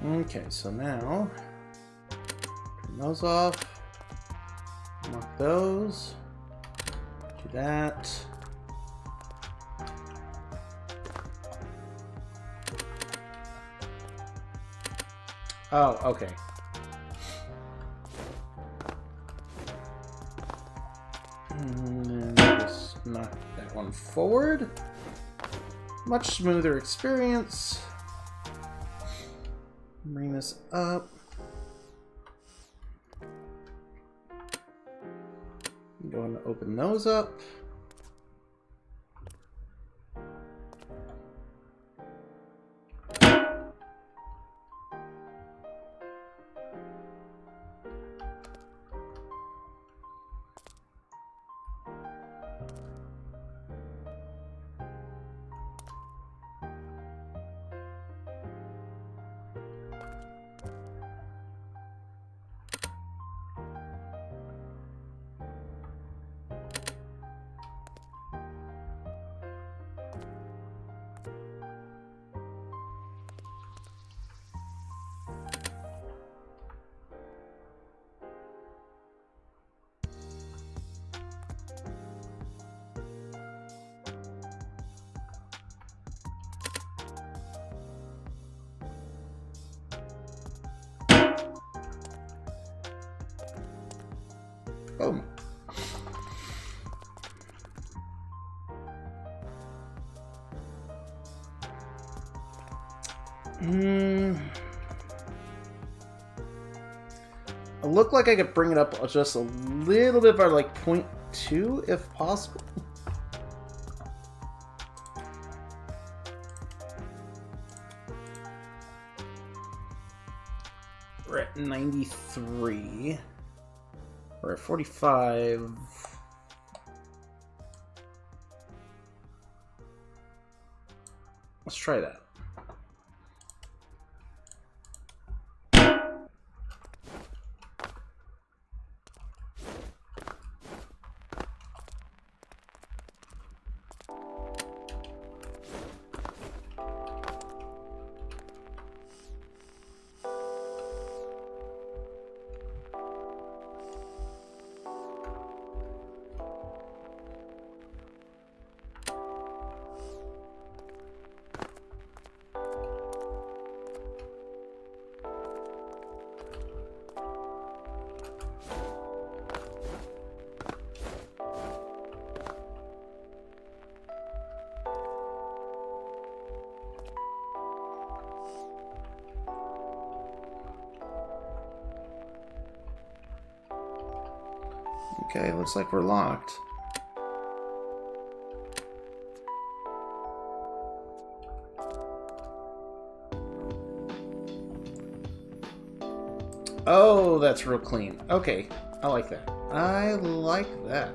Okay, so now turn those off, mark those, do that. Oh, okay. And then just knock that one forward. Much smoother experience. Bring this up. I'm going to open those up. Boom. It looked like I could bring it up just a little bit by like 0.2 if possible. We're at 93. We're at 45. Let's try that. Okay, looks like we're locked. Oh, that's real clean. Okay, I like that. I like that.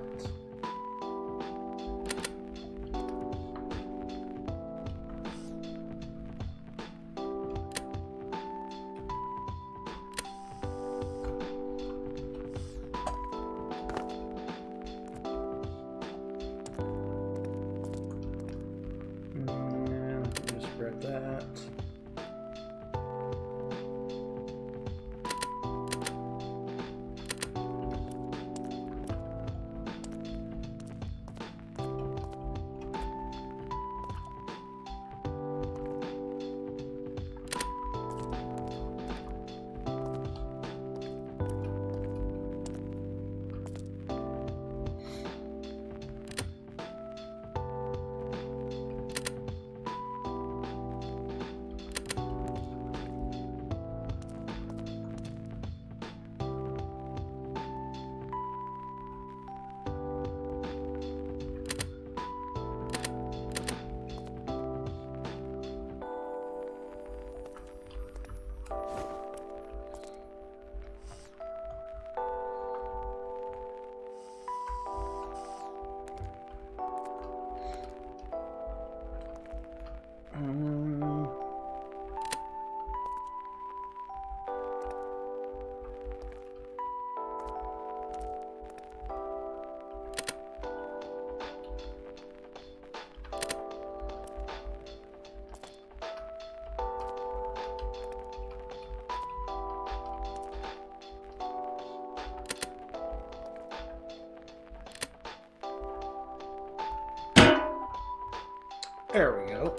There we go.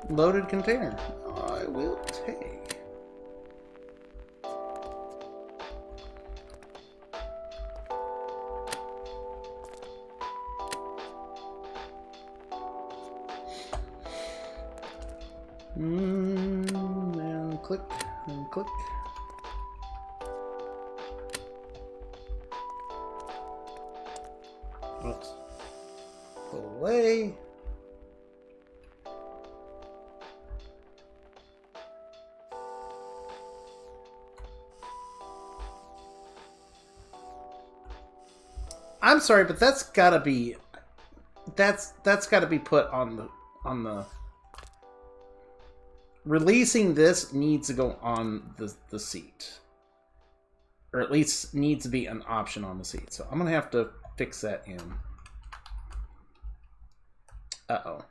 Loaded container. I will take. And click, and click. Oops. Pull away. I'm sorry, but that's gotta be gotta be put on the releasing this needs to go on the seat. Or at least needs to be an option on the seat. So I'm gonna have to fix that in. Uh-oh.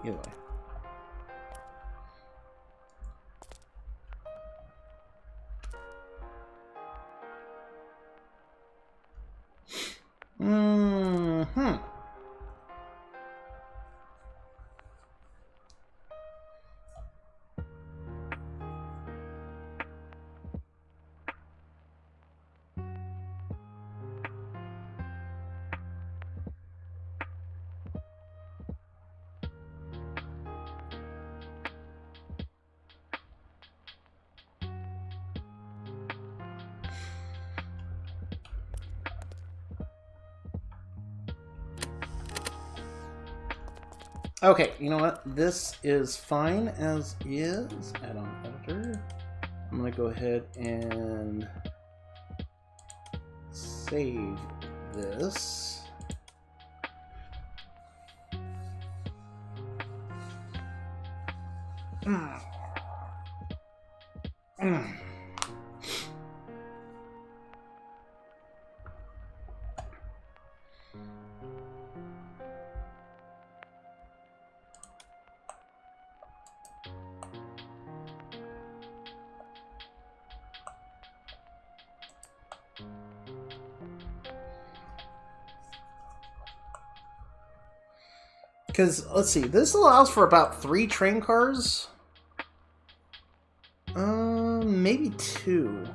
Either way. Mm-hmm. Okay, you know what? This is fine as is. Add-on editor. I'm gonna go ahead and save this. Because, let's see, this allows for about 3 train cars. Maybe 2.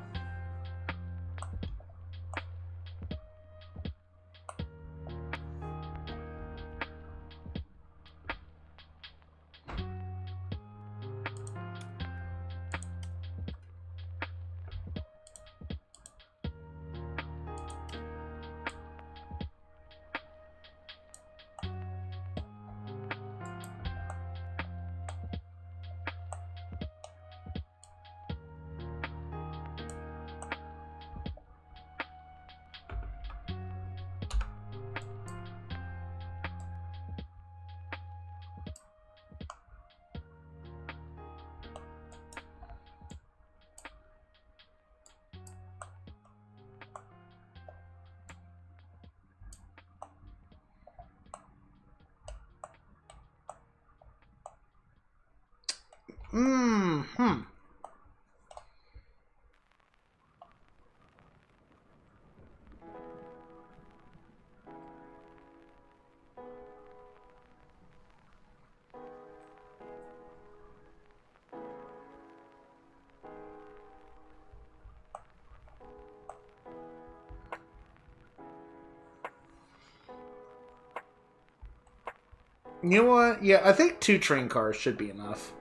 You know what? Yeah, I think 2 train cars should be enough.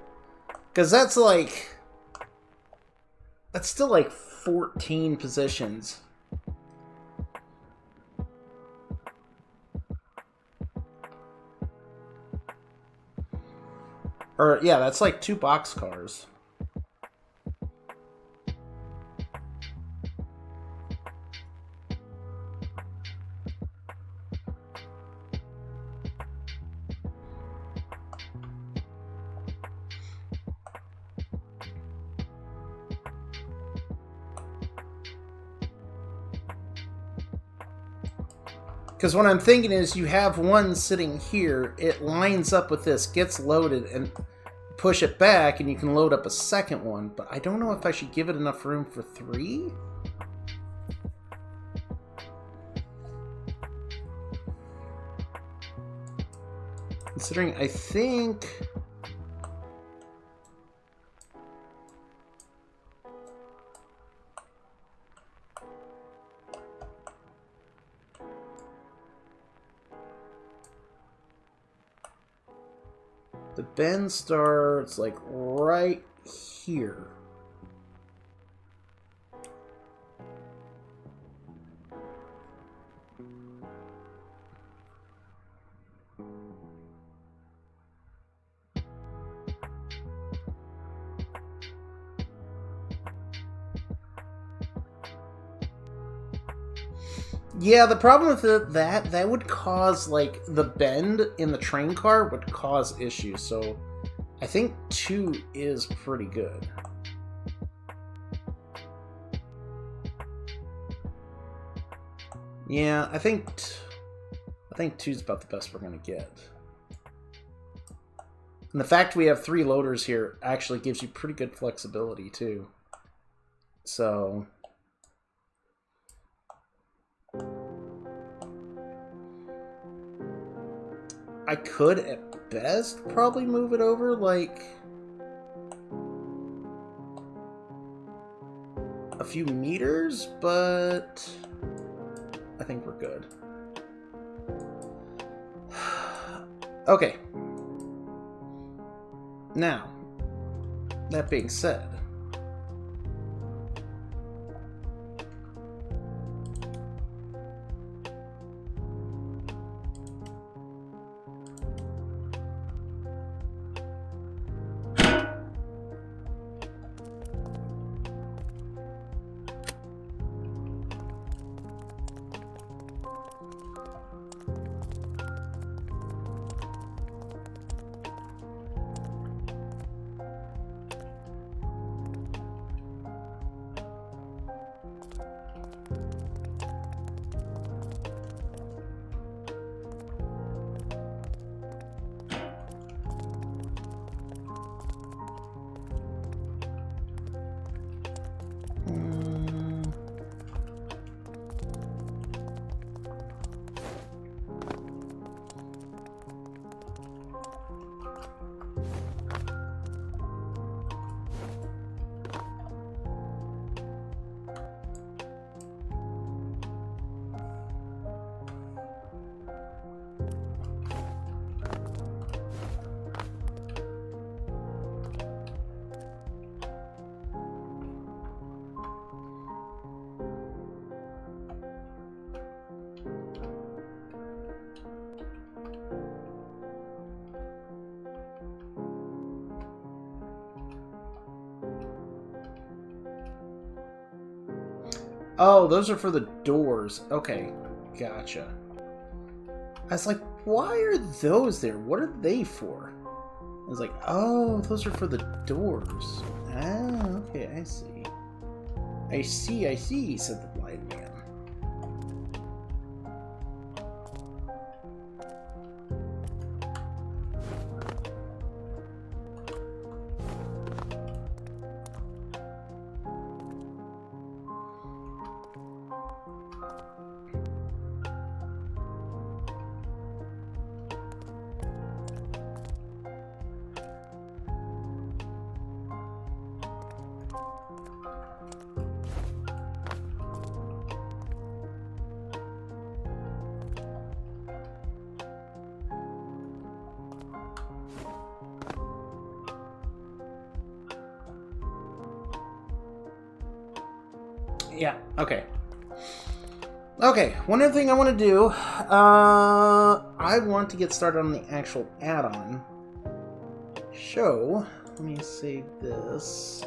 Because that's like... That's still like 14 positions. Or, yeah, that's like 2 boxcars. Because what I'm thinking is you have one sitting here, it lines up with this, gets loaded, and push it back and you can load up a second one, but I don't know if I should give it enough room for 3. Considering I think the bend starts like right here. Yeah, the problem with that would cause, like, the bend in the train car would cause issues, so I think 2 is pretty good. Yeah, I think 2's about the best we're gonna get. And the fact we have 3 loaders here actually gives you pretty good flexibility, too. So I could, at best, probably move it over, like, a few meters, but I think we're good. Okay. Now, that being said, oh, those are for the doors. Okay, gotcha. I was like, why are those there? What are they for? I was like, oh, those are for the doors. Ah, okay, I see. I see, said the blind man. Yeah, okay. Okay, one other thing I want to do, I want to get started on the actual add-on. So, let me save this.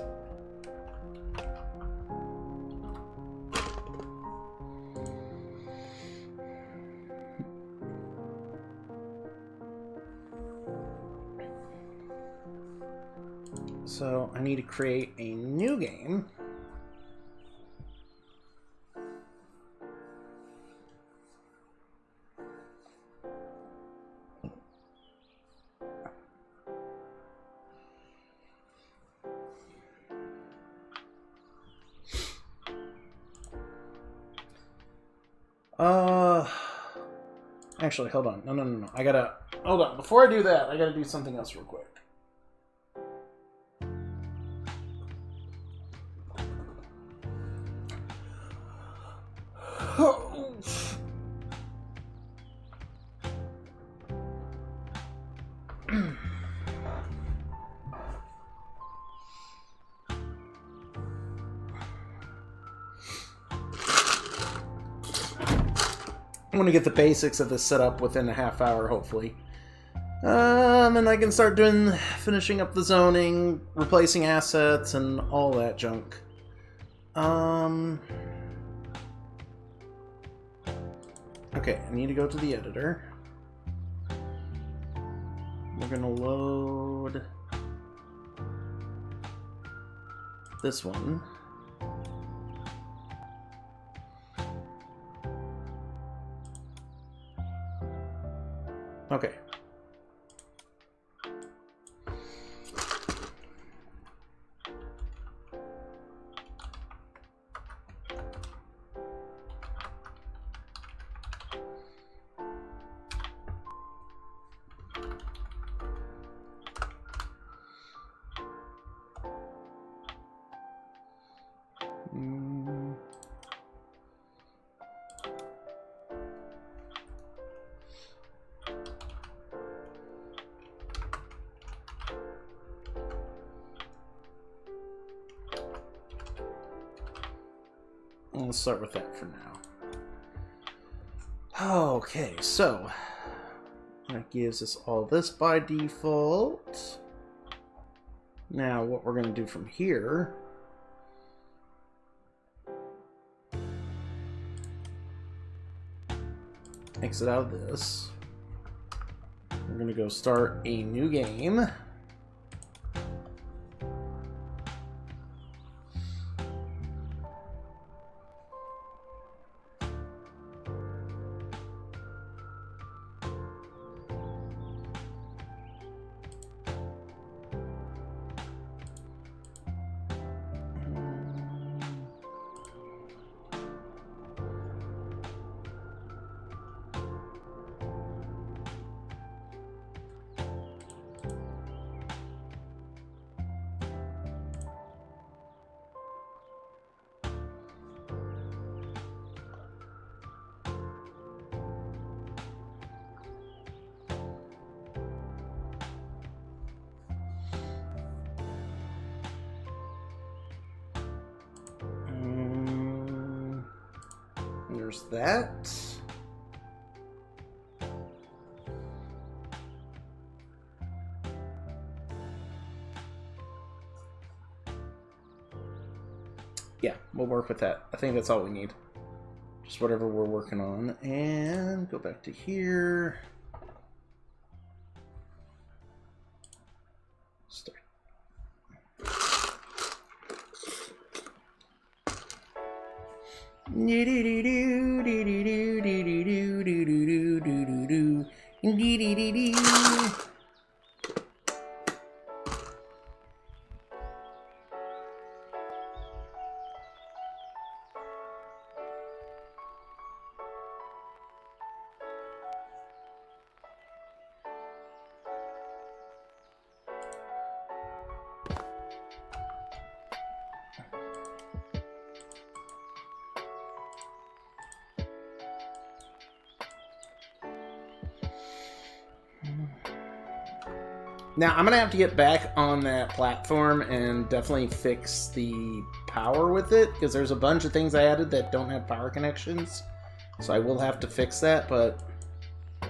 So, I need to create a new game. Actually, hold on. No. I gotta... Hold on. Before I do that, I gotta do something else real quick. I'm gonna get the basics of this set up within a half hour, hopefully. And I can start finishing up the zoning, replacing assets, and all that junk. Okay, I need to go to the editor. We're gonna load this one. Okay. Let's start with that for now. Okay, so that gives us all this by default. Now what we're going to do from here exit out of this. We're going to go start a new game. There's that. Yeah, we'll work with that. I think that's all we need. Just whatever we're working on. And go back to here. Start. Now, I'm going to have to get back on that platform and definitely fix the power with it, because there's a bunch of things I added that don't have power connections. So I will have to fix that, but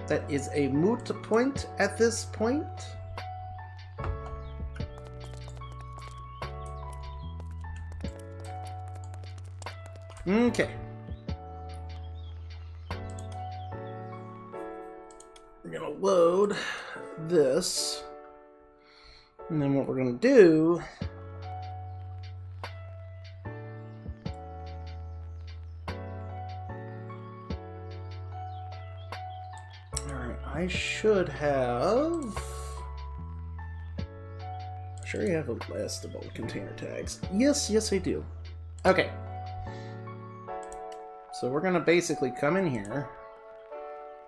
that is a moot point at this point. Okay. We're going to load this. And then what we're going to do alright, I should have sure you have a list of old container tags. Yes, I do. Okay. So we're going to basically come in here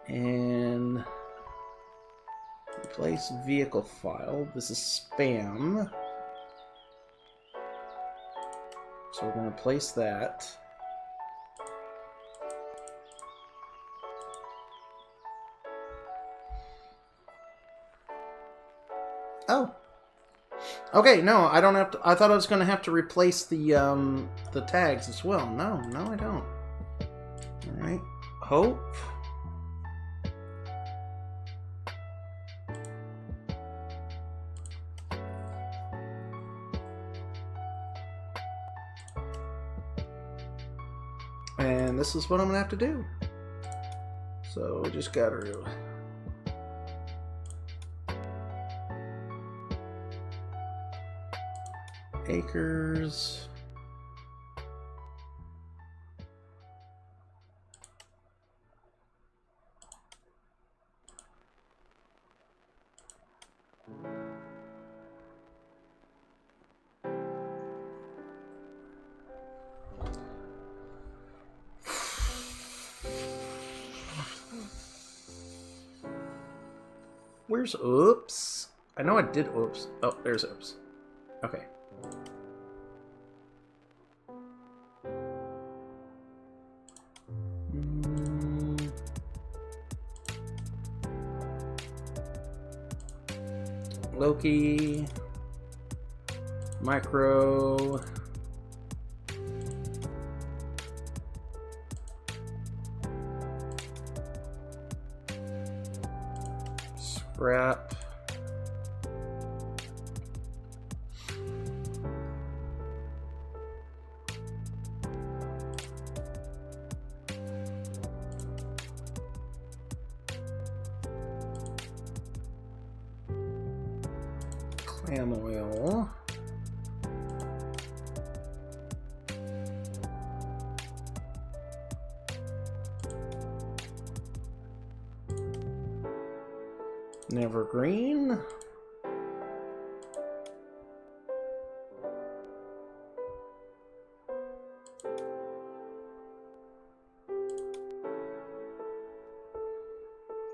and replace vehicle file. This is spam. So we're going to place that. Oh. Okay, no, I don't have to. I thought I was going to have to replace the tags as well. No, I don't. All right. Hope. And this is what I'm going to have to do. So we just got to... acres. Where's oops? I know I did oops. Oh, there's oops. Okay. Loki, micro, scrap, clam oil, Nevergreen,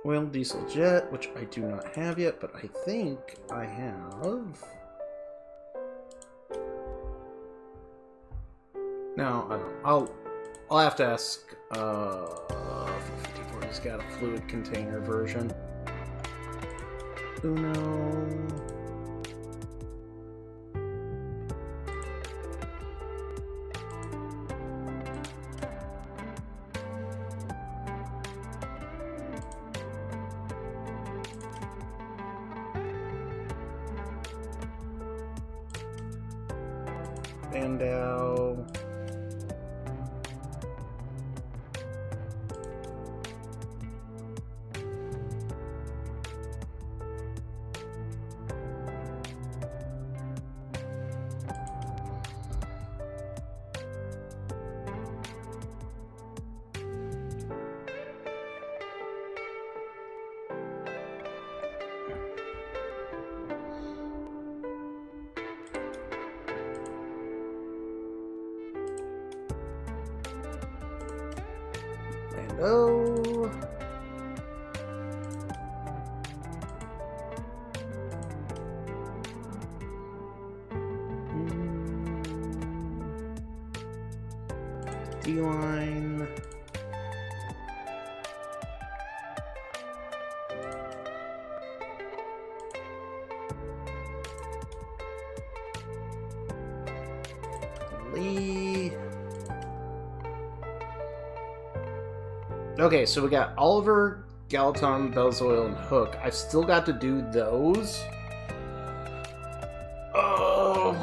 oil diesel jet, which I do not have yet, but I think I have. No, I don't. I'll have to ask. 54's got a fluid container version. Uno. Bandau. Lando. D-line. Lee. Okay, so we got Oliver, Gallaton, Bellzoil, and Hook. I've still got to do those. Oh.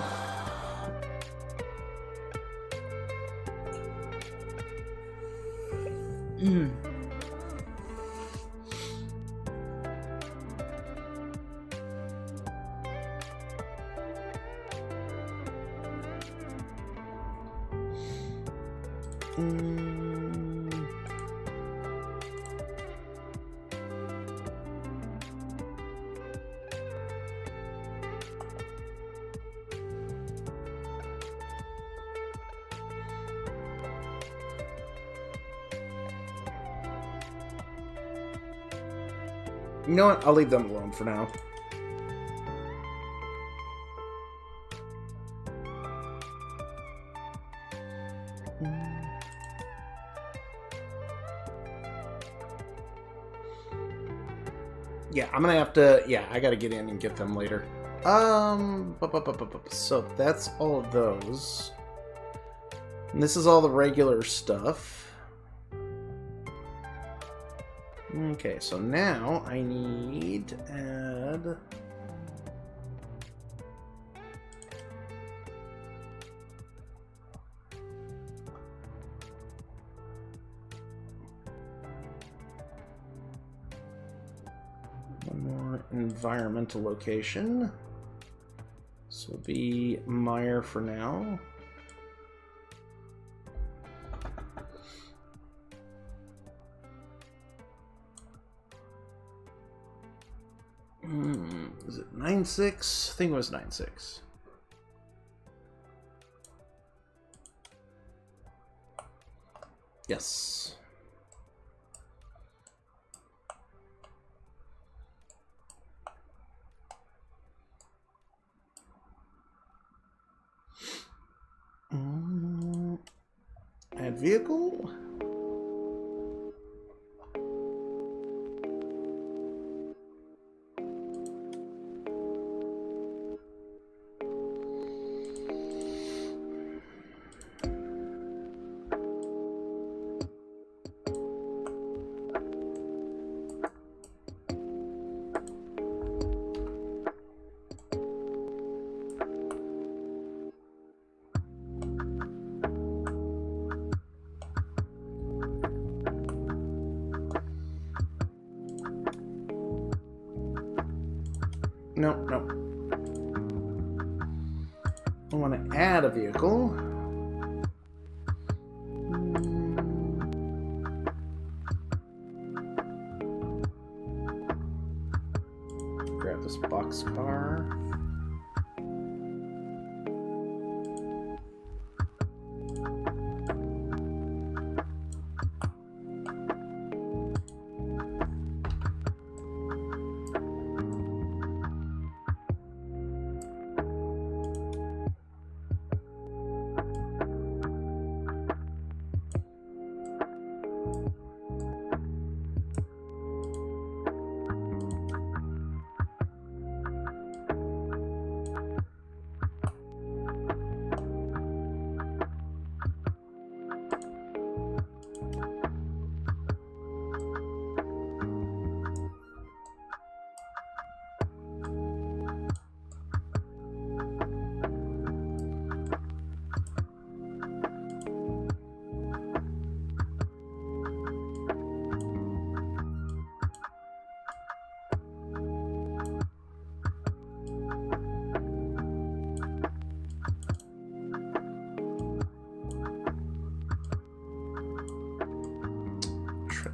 You know what? I'll leave them alone for now. Yeah, I'm gonna have to... Yeah, I gotta get in and get them later. So that's all of those. And this is all the regular stuff. Okay, so now I need to add... one more environmental location. This will be Meyer for now. Is it 9.6? I think it was 9.6. Yes. Add vehicle. Nope. I want to add a vehicle. Grab this boxcar.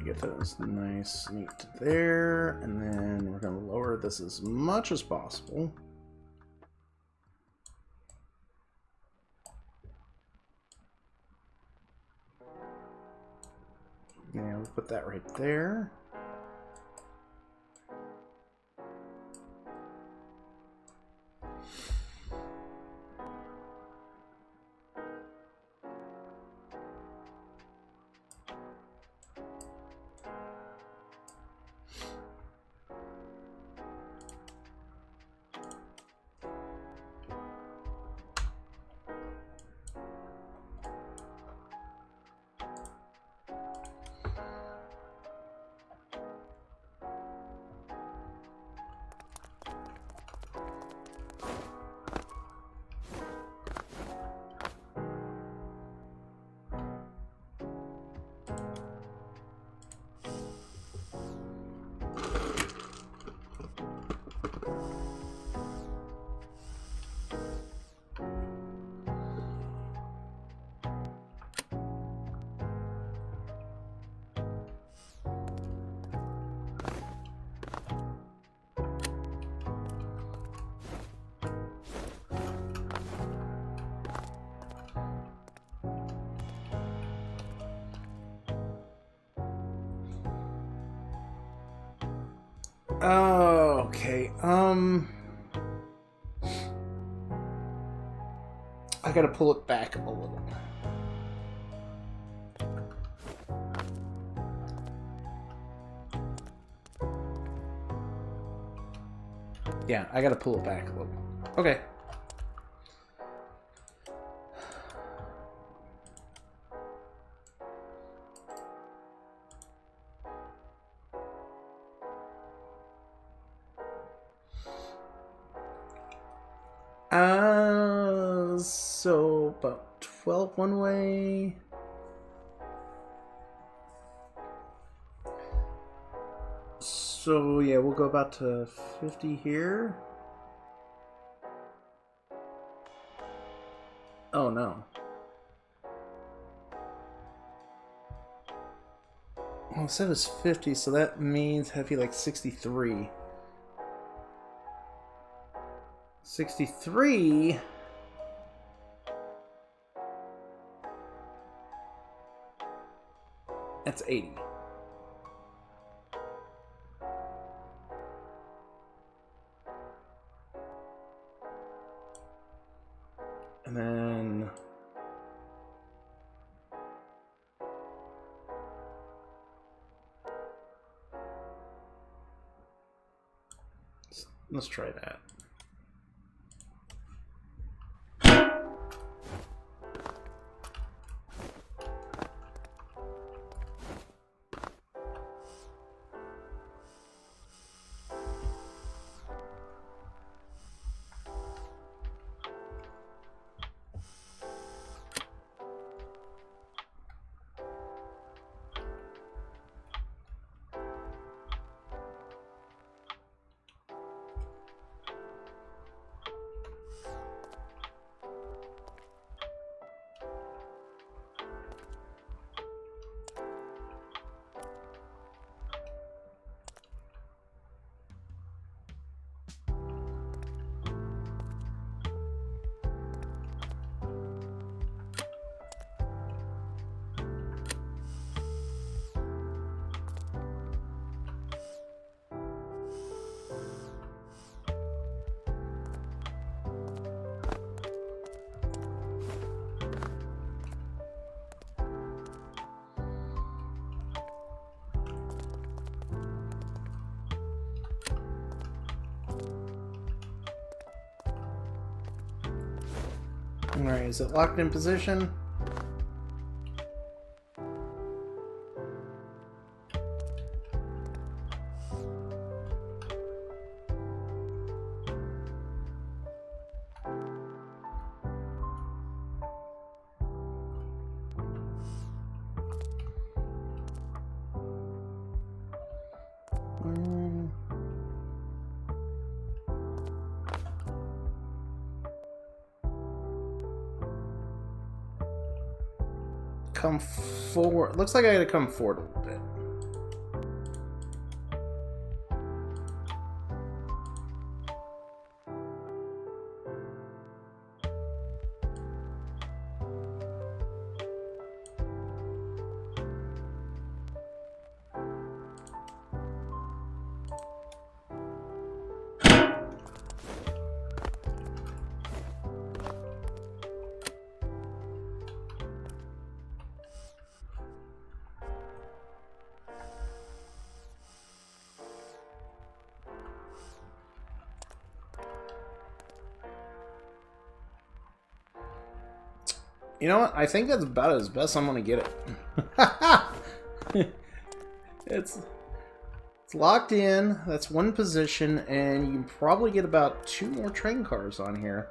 Get those nice neat there, and then we're going to lower this as much as possible. Yeah, we'll put that right there. Oh, okay. I gotta pull it back a little. Yeah, I gotta pull it back a little. Okay. So about 12 one way. So yeah, we'll go about to 50 here. Oh no. Well, it said it was 50, so that means heavy like 63. 63. That's 80. And then let's try that. Alright, is it locked in position? Come forward. Looks like I gotta come forward a little bit. You know what? I think that's about as best I'm gonna get it. It's locked in. That's one position, and you can probably get about 2 more train cars on here.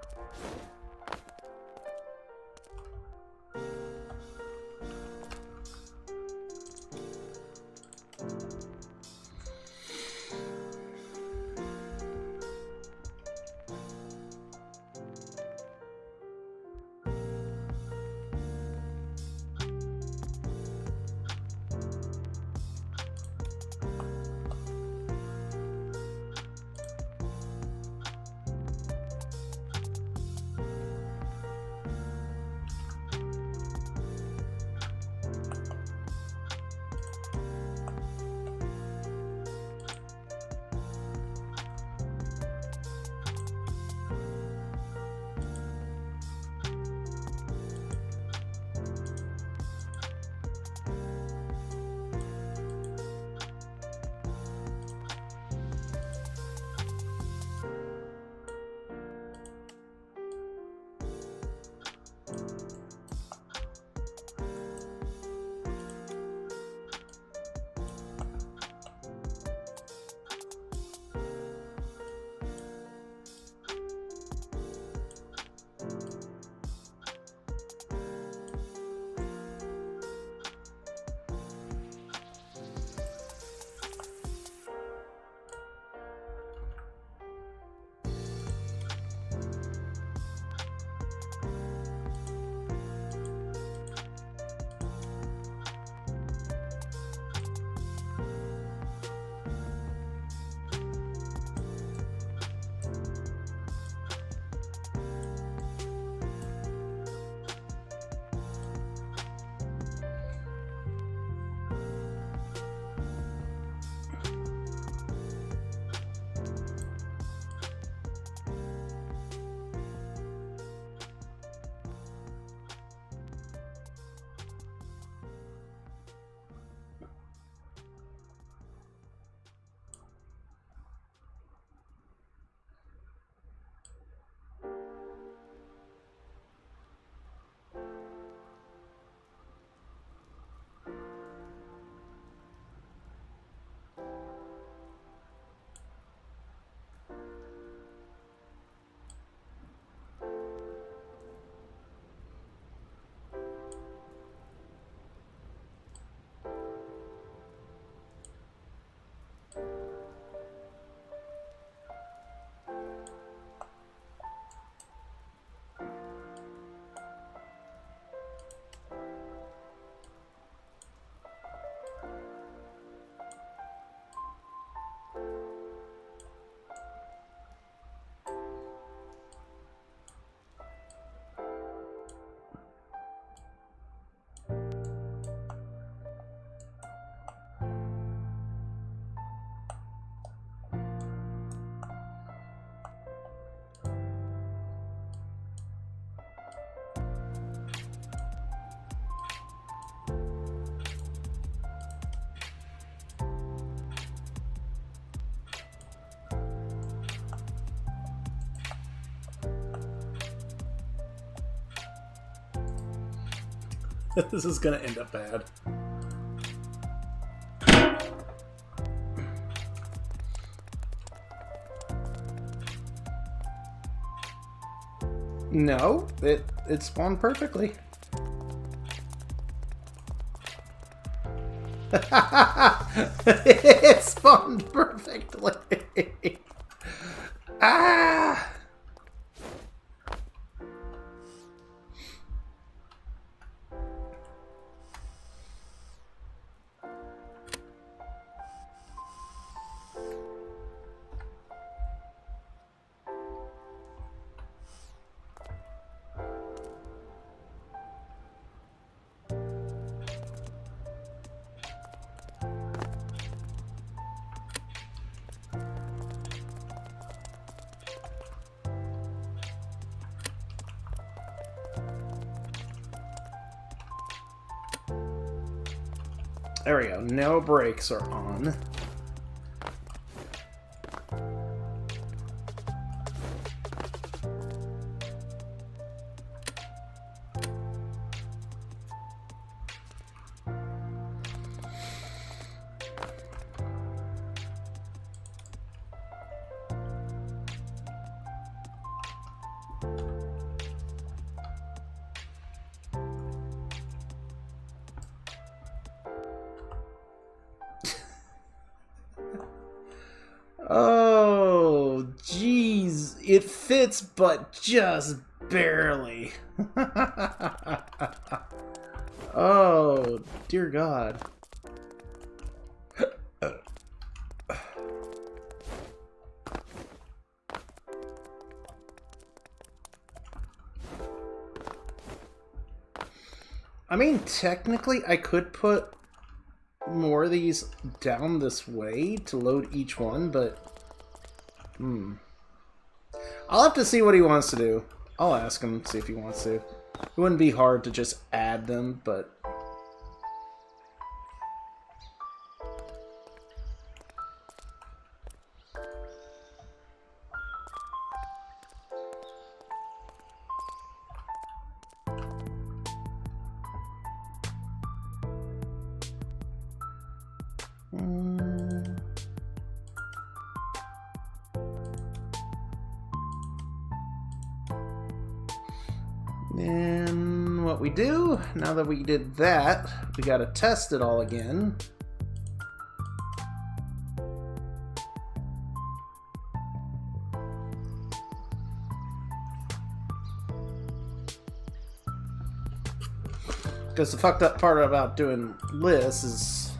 This is gonna end up bad. No, it spawned perfectly. It spawned perfectly. Ah! There we go. No brakes are on. Oh, jeez. It fits, but just barely. Oh, dear God. I mean, technically, I could put more of these down this way to load each one, but I'll have to see what he wants to do. I'll ask him, see if he wants to. It wouldn't be hard to just add them, but then what we do, now that we did that, we gotta test it all again. Because the fucked up part about doing this is,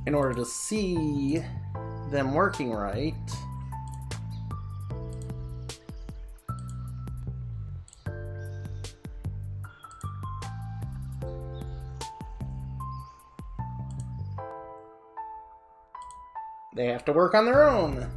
in order to see them working right, they have to work on their own.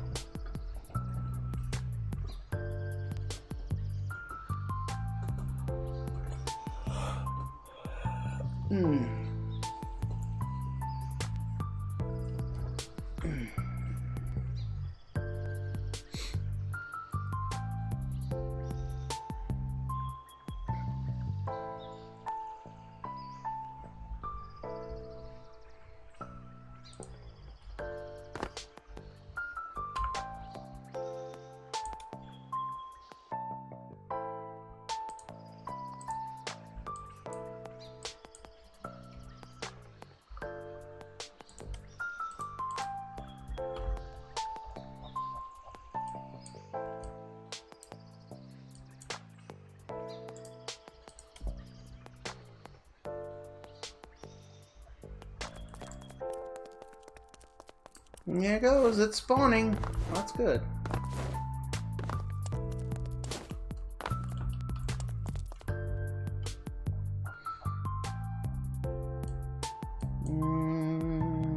There it goes, it's spawning. That's good.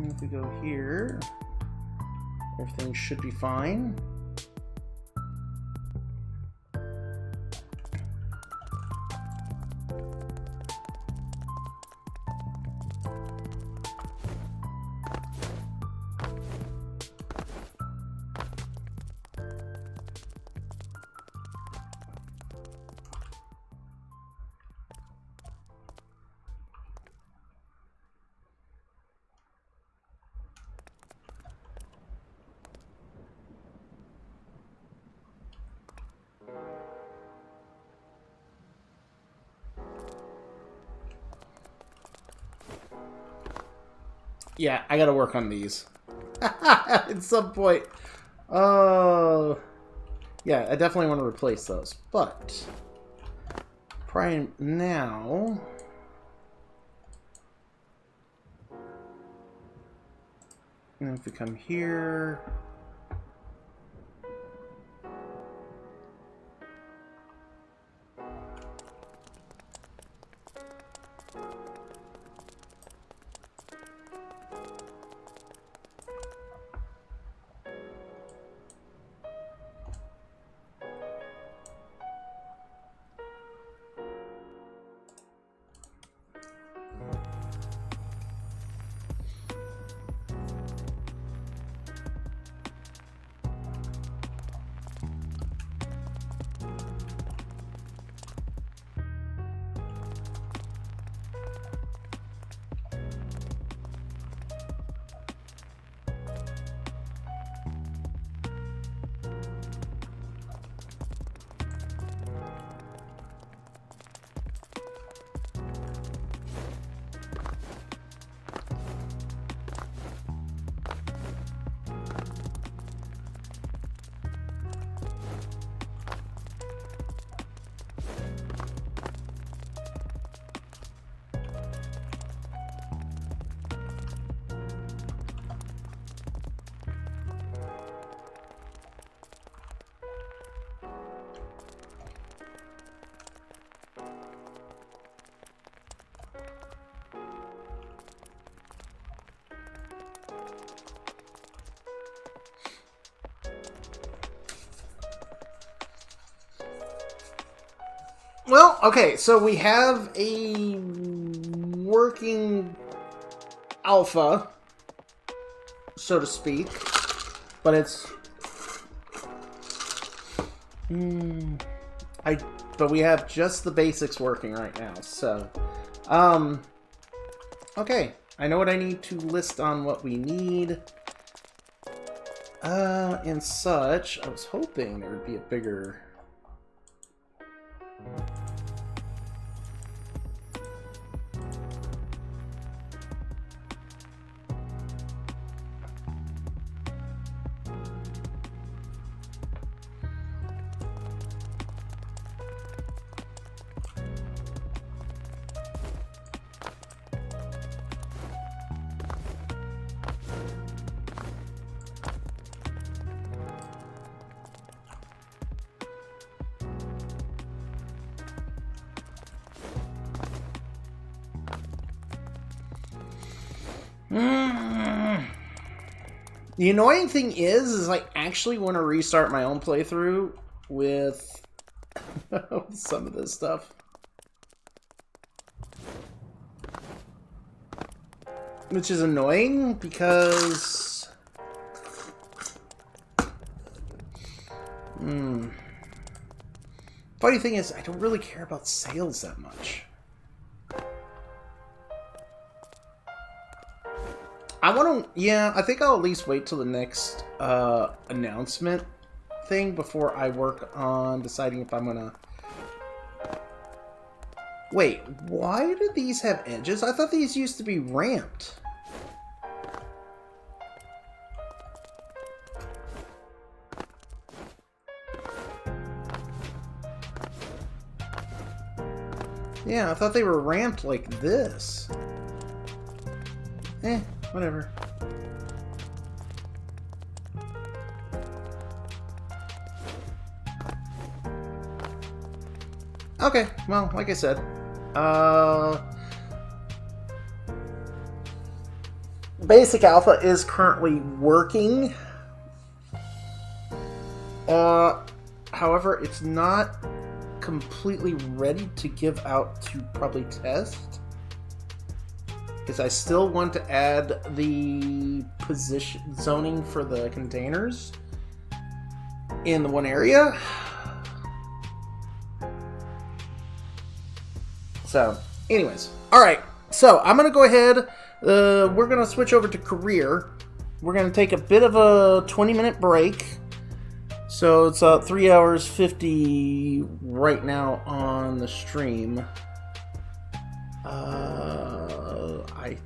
If we go here, everything should be fine. Yeah, I gotta work on these. At some point. Oh... yeah, I definitely want to replace those. But... probably now... and if we come here... well, okay, so we have a working alpha, so to speak, but it's... but we have just the basics working right now, so... okay, I know what I need to list on what we need. And such. I was hoping there would be a bigger... The annoying thing is I actually want to restart my own playthrough with some of this stuff. Which is annoying because... Funny thing is, I don't really care about sales that much. I want to... yeah, I think I'll at least wait till the next announcement thing before I work on deciding if I'm gonna... Wait, why do these have edges? I thought these used to be ramped. Yeah, I thought they were ramped like this. Whatever. Okay, well, like I said, Basic Alpha is currently working. However, it's not completely ready to give out to probably test. Because I still want to add the position zoning for the containers in the one area. So, anyways. Alright, so I'm going to go ahead. We're going to switch over to career. We're going to take a bit of a 20-minute break. So it's 3 hours 50 right now on the stream. I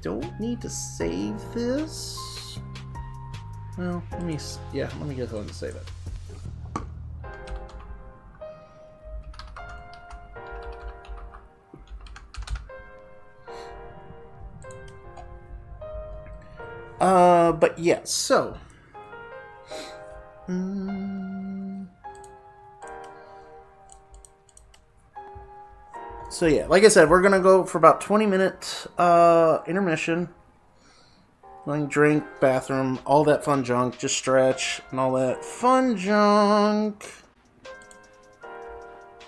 don't need to save this. Well, let me go ahead and save it. But yeah, so. So yeah, like I said, we're gonna go for about 20-minute intermission. Like drink, bathroom, all that fun junk, just stretch and all that fun junk.